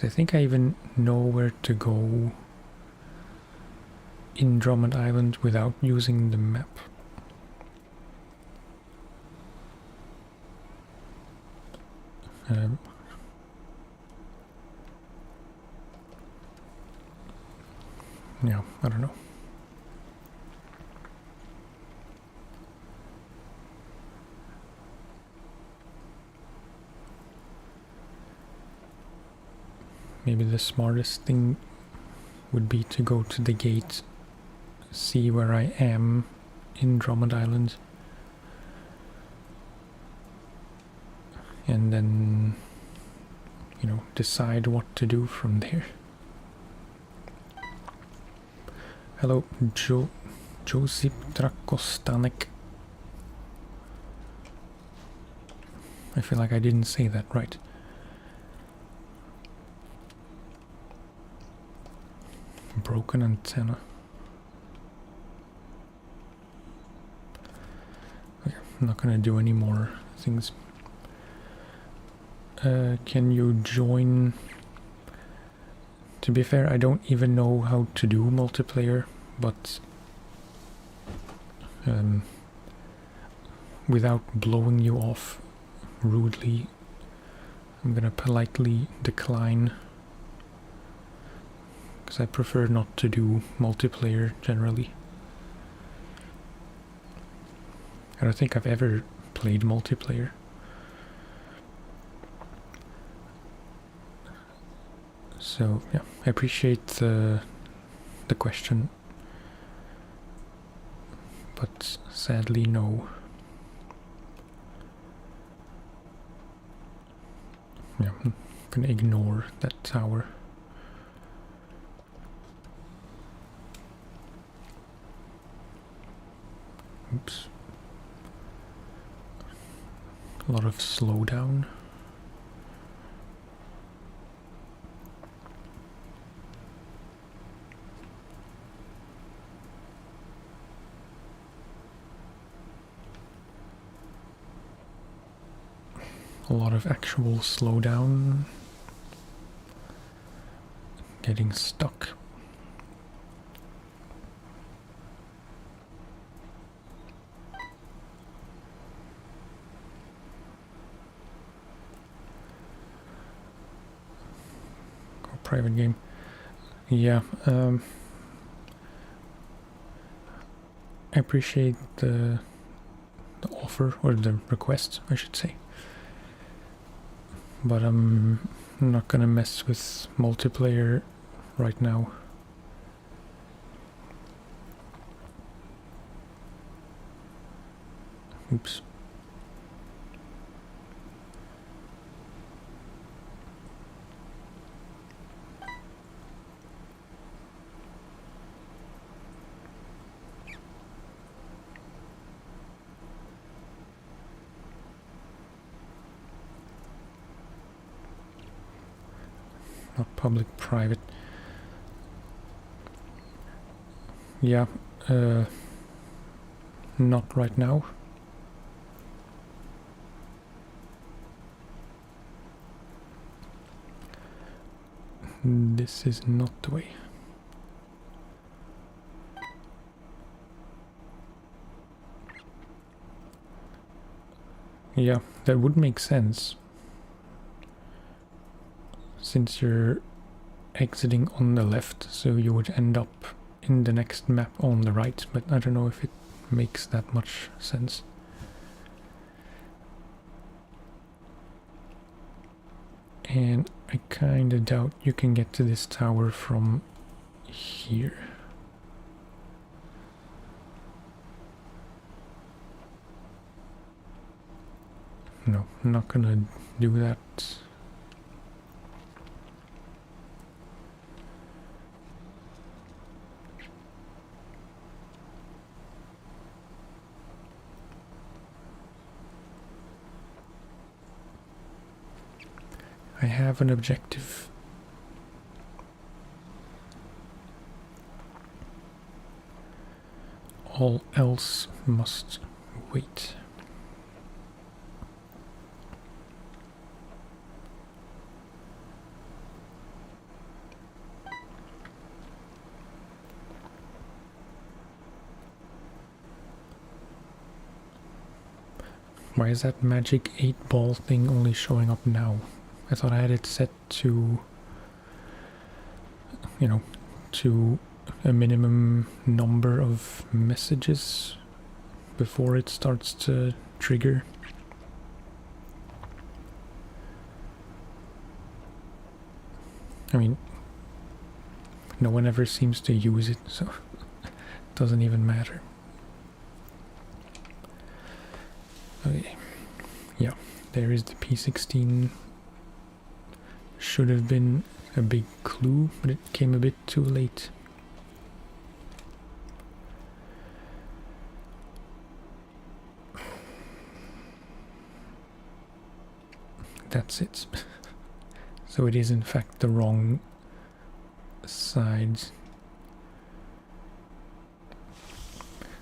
I think I even know where to go in Drummond Island without using the map. Yeah, I don't know. Maybe the smartest thing would be to go to the gate, see where I am in Drummond Island, and then, you know, decide what to do from there. Hello, Josip Drakostanek. I feel like I didn't say that right. Broken antenna. Okay, I'm not gonna do any more things. Can you join? To be fair, I don't even know how to do multiplayer, but without blowing you off rudely, I'm gonna politely decline. Because I prefer not to do multiplayer generally. I don't think I've ever played multiplayer. So yeah, I appreciate the question, but sadly no. Yeah, I'm gonna ignore that tower. Oops. A lot of slowdown. A lot of actual slowdown. Getting stuck. Private game. Yeah, I appreciate the offer, or the request, I should say. But I'm not gonna mess with multiplayer right now. Oops. Not public, private. Yeah, not right now. This is not the way. Yeah, that would make sense. since you're exiting on the left, so you would end up in the next map on the right, but I don't know if it makes that much sense. And I kinda doubt you can get to this tower from here. No, I'm not gonna do that. I have an objective. All else must wait. Why is that magic 8-ball thing only showing up now? I thought I had it set to, you know, to a minimum number of messages before it starts to trigger. I mean, no one ever seems to use it, so it doesn't even matter. Okay, yeah, there is the P16. Should have been a big clue, but it came a bit too late. That's it. So it is in fact the wrong side.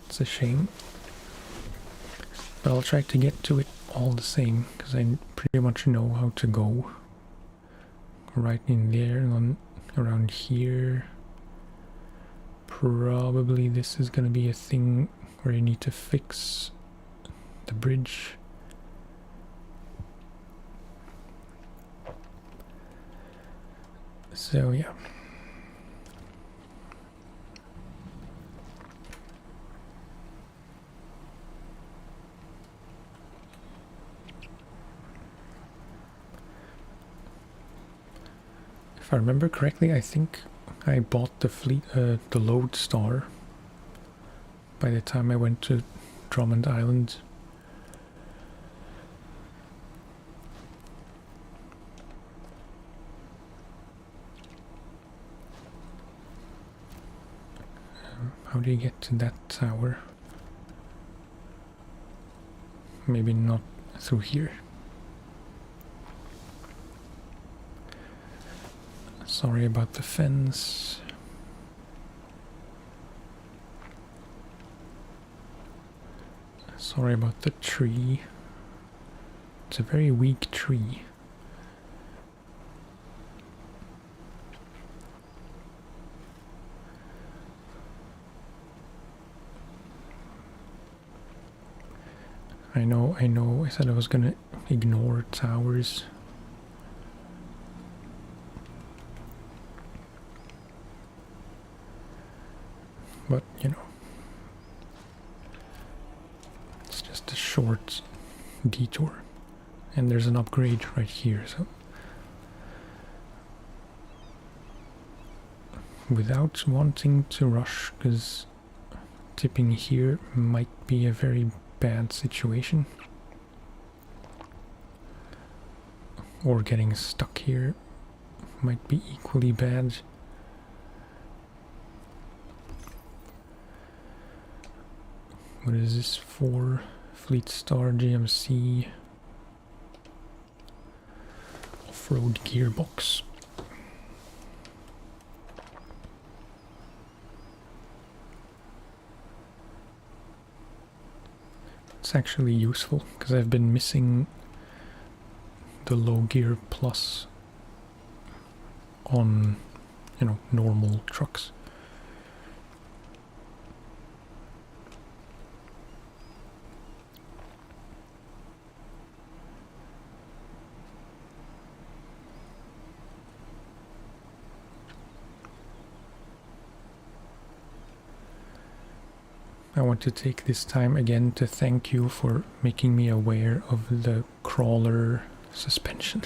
It's a shame. But I'll try to get to it all the same, because I pretty much know how to go. Right in there, and on around here. Probably this is gonna be a thing where you need to fix the bridge. So yeah. If I remember correctly, I think I bought the Lodestar by the time I went to Drummond Island. How do you get to that tower? Maybe not through here. Sorry about the fence. Sorry about the tree. It's a very weak tree. I know, I said I was gonna ignore towers. But, you know, it's just a short detour. And there's an upgrade right here, so without wanting to rush, because tipping here might be a very bad situation. Or getting stuck here might be equally bad. What is this for? Fleet Star GMC off-road gearbox. It's actually useful because I've been missing the low gear plus on, you know, normal trucks. I want to take this time again to thank you for making me aware of the crawler suspension.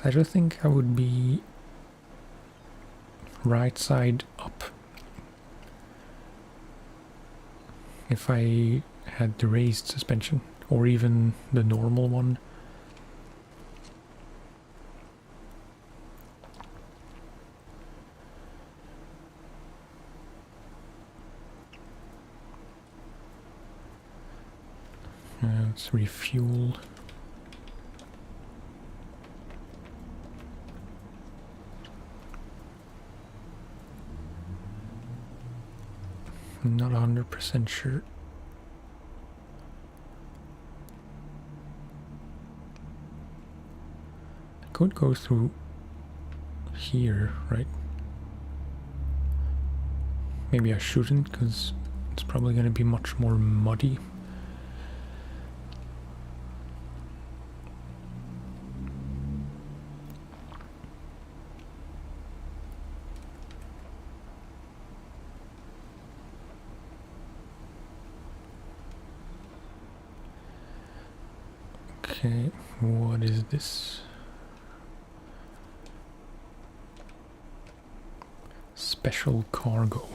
I don't think I would be right side up if I had the raised suspension, or even the normal one. Let's refuel. I'm not 100% sure. I could go through here, right? Maybe I shouldn't, because it's probably going to be much more muddy. Okay, what is this? Special cargo.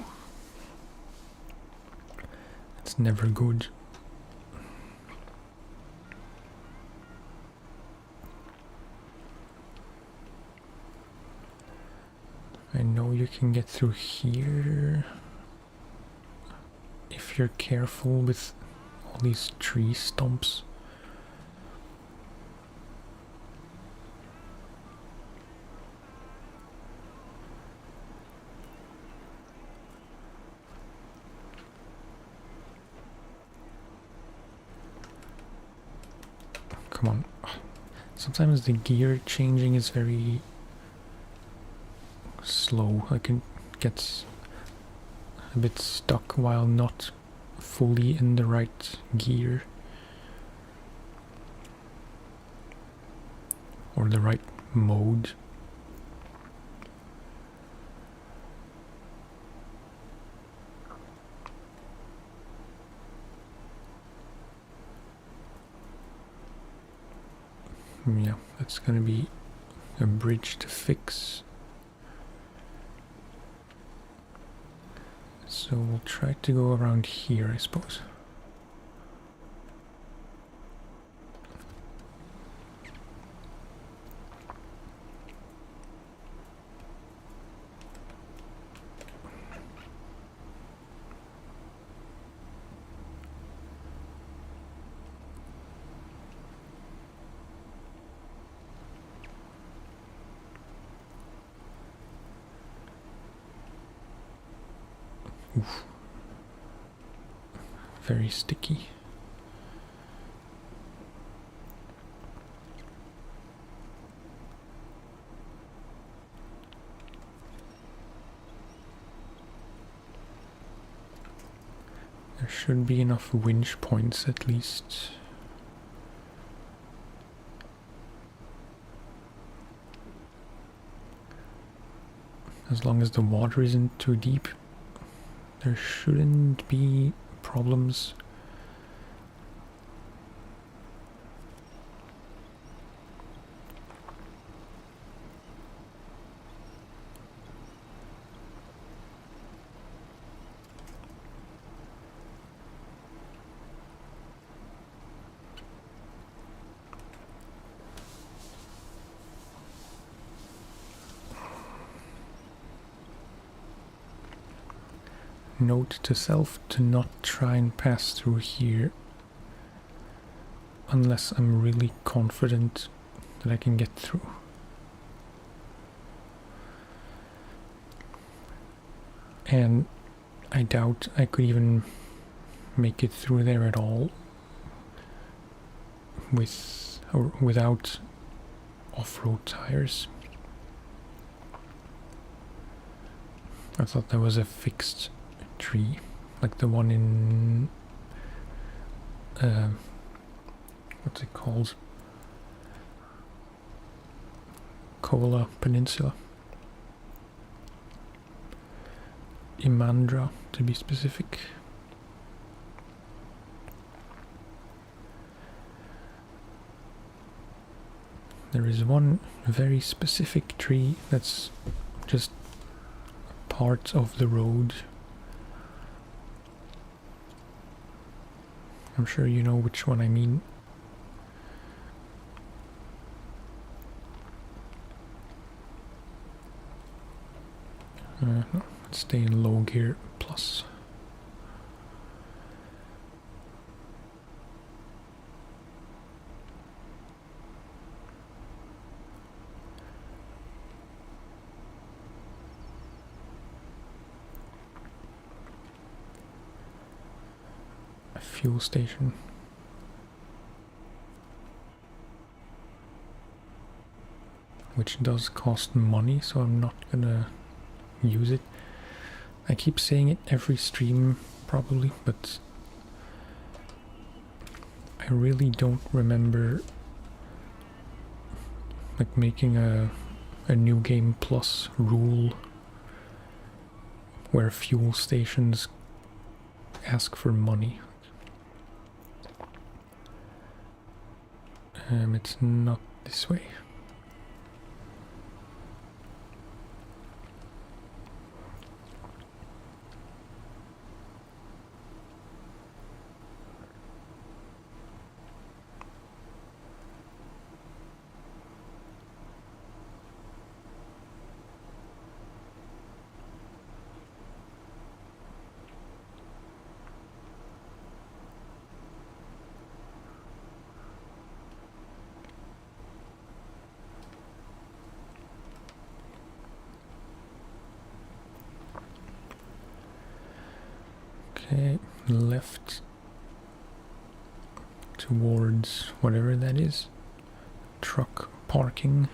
It's never good. I know you can get through here if you're careful with all these tree stumps. Come on. Sometimes the gear changing is very slow. I can get a bit stuck while not fully in the right gear or the right mode. Yeah, that's gonna be a bridge to fix. So we'll try to go around here, I suppose. Oof. Very sticky. There should be enough winch points at least. As long as the water isn't too deep, there shouldn't be problems. Note to self to not try and pass through here unless I'm really confident that I can get through. And I doubt I could even make it through there at all with or without off-road tires. I thought that was a fixed tree, like the one in what's it called? Kola Peninsula. Imandra to be specific. There is one very specific tree that's just part of the road. I'm sure you know which one I mean. No, let's stay in low gear plus. A fuel station. Which does cost money, so I'm not gonna use it. I keep saying it every stream probably, but I really don't remember like making a new game plus rule where fuel stations ask for money. It's not this way. Okay, left towards whatever that is. Truck parking.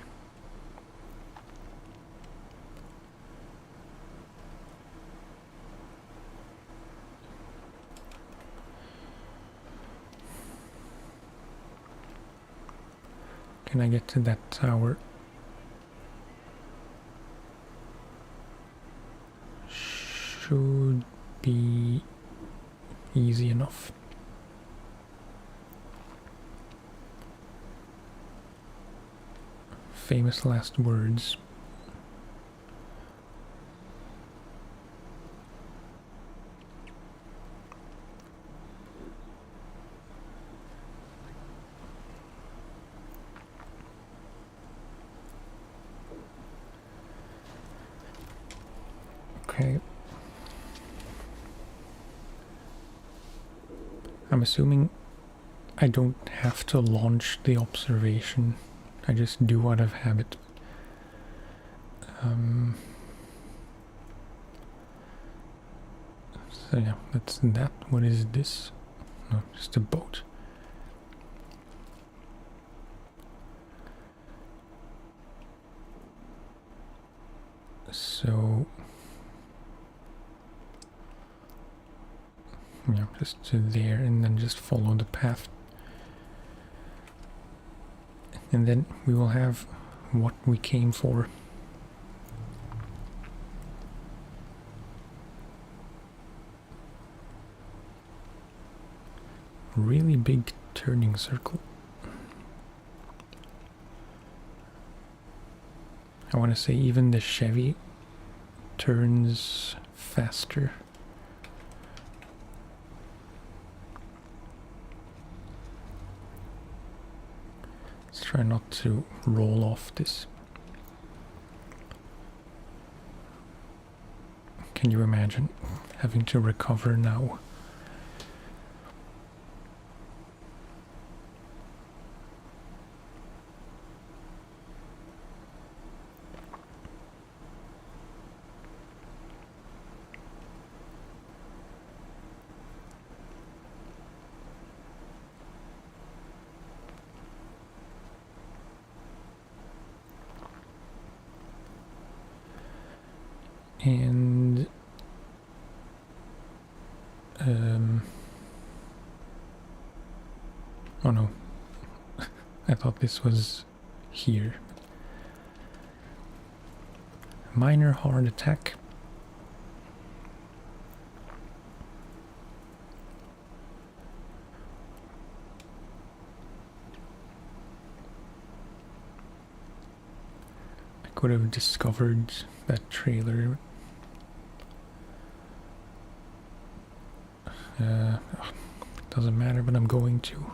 Can I get to that tower? Should be easy enough. Famous last words. Okay. I'm assuming I don't have to launch the observation. I just do out of habit. So yeah, that's that. What is this? No, just a boat. So yeah, just to there and then just follow the path. And then we will have what we came for. Really big turning circle. I want to say even the Chevy turns faster. Let's try not to roll off this. Can you imagine having to recover now? And oh no, I thought this was here. Minor heart attack. could have discovered that trailer. Doesn't matter, but I'm going to.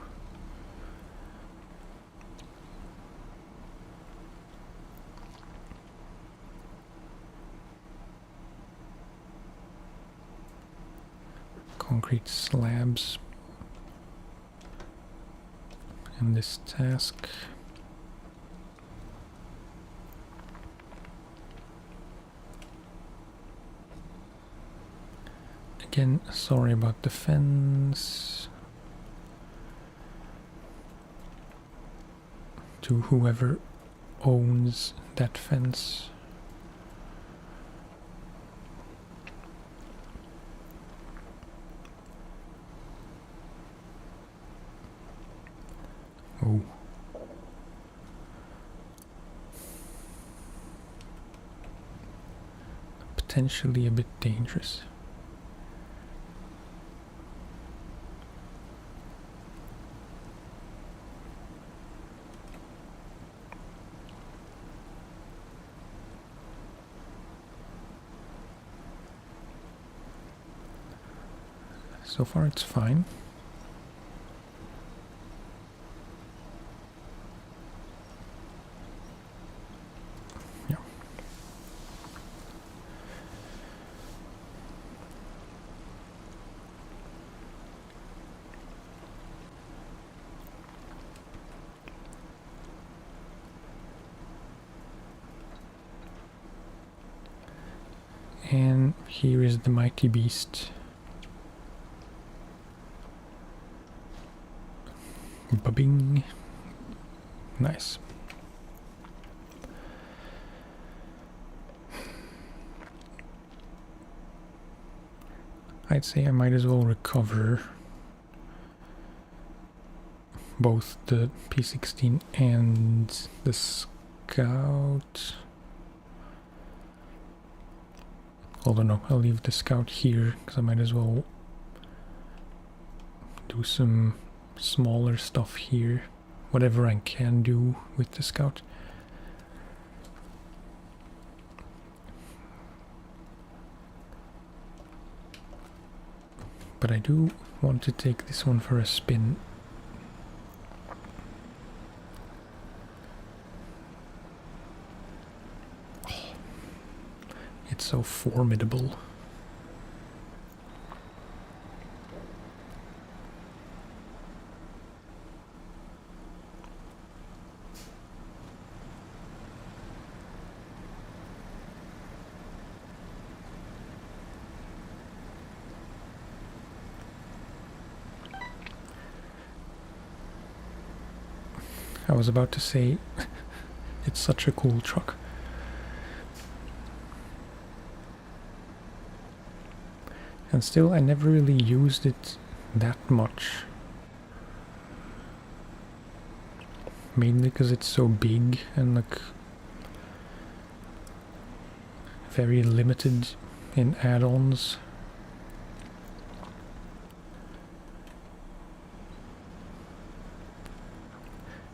Concrete slabs. And this task. Again, sorry about the fence. To whoever owns that fence. Oh. Potentially a bit dangerous. So far it's fine. Yeah. And here is the mighty beast. Ba-bing. Nice. I'd say I might as well recover both the P16 and the scout. Although no, I'll leave the scout here because I might as well do some smaller stuff here, whatever I can do with the scout. But I do want to take this one for a spin. Oh, it's so formidable. I was about to say, it's such a cool truck. And still, I never really used it that much. Mainly because it's so big and like very limited in add-ons.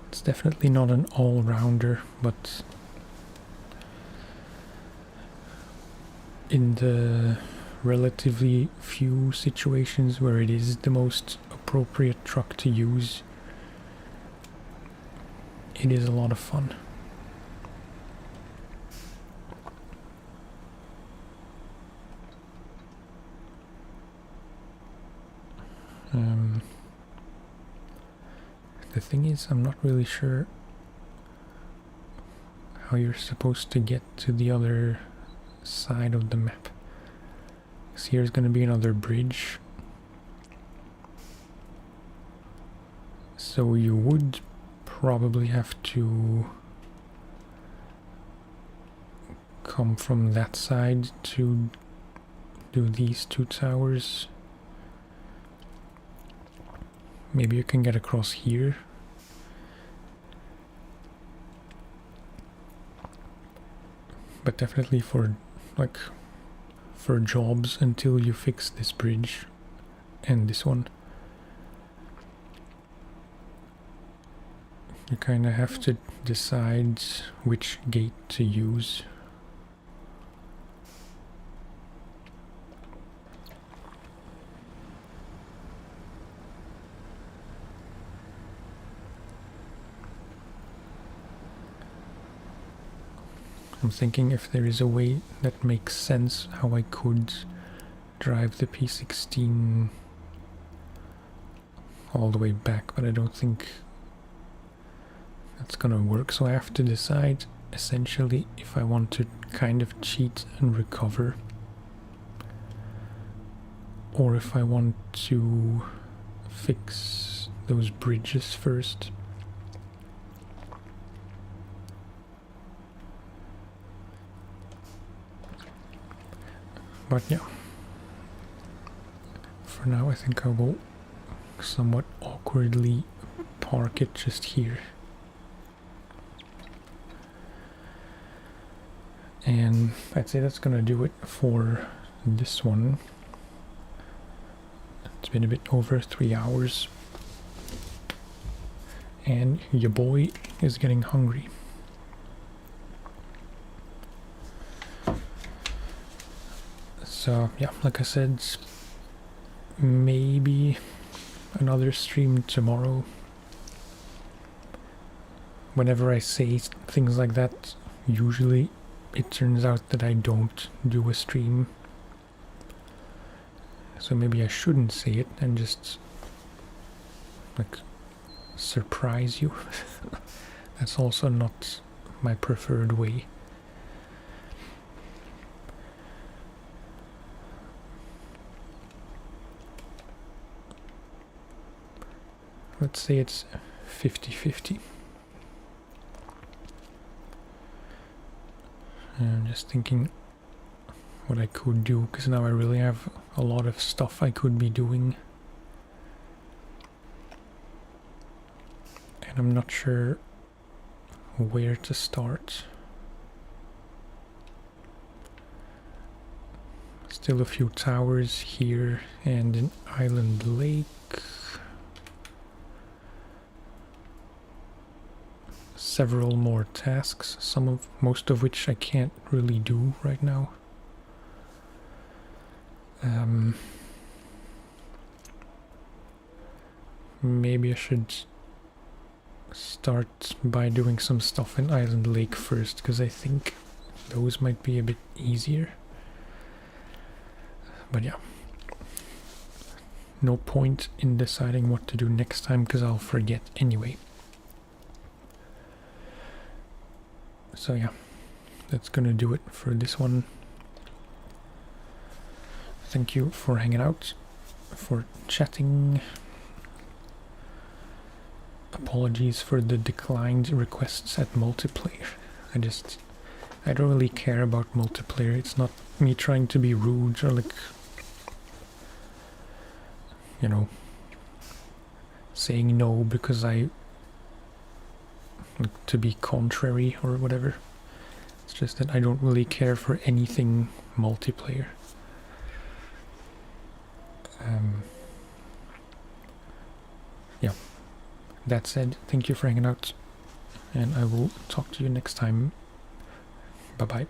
It's definitely not an all-rounder, but in the relatively few situations where it is the most appropriate truck to use, it is a lot of fun. The thing is, I'm not really sure how you're supposed to get to the other side of the map. Because here's going to be another bridge. So you would probably have to come from that side to do these two towers. Maybe you can get across here. But definitely for jobs until you fix this bridge and this one, You kind of have to decide which gate to use. I'm thinking if there is a way that makes sense how I could drive the P16 all the way back, but I don't think that's gonna work, so I have to decide essentially if I want to kind of cheat and recover, or if I want to fix those bridges first. But yeah, for now I think I will somewhat awkwardly park it just here. And I'd say that's gonna do it for this one. It's been a bit over 3 hours. And your boy is getting hungry. So yeah, like I said, maybe another stream tomorrow. Whenever I say things like that, usually it turns out that I don't do a stream. So maybe I shouldn't say it and just like surprise you. That's also not my preferred way. Let's say it's 50-50. I'm just thinking what I could do, because now I really have a lot of stuff I could be doing. And I'm not sure where to start. Still a few towers here and an island lake. Several more tasks, most of which I can't really do right now. Maybe I should start by doing some stuff in Island Lake first, because I think those might be a bit easier. But yeah, no point in deciding what to do next time, because I'll forget anyway. So yeah, that's gonna do it for this one. Thank you for hanging out, for chatting. Apologies for the declined requests at multiplayer. I don't really care about multiplayer. It's not me trying to be rude or like, you know, saying no because to be contrary or whatever. It's just that I don't really care for anything multiplayer. Yeah, that said, thank you for hanging out, and I will talk to you next time. Bye bye.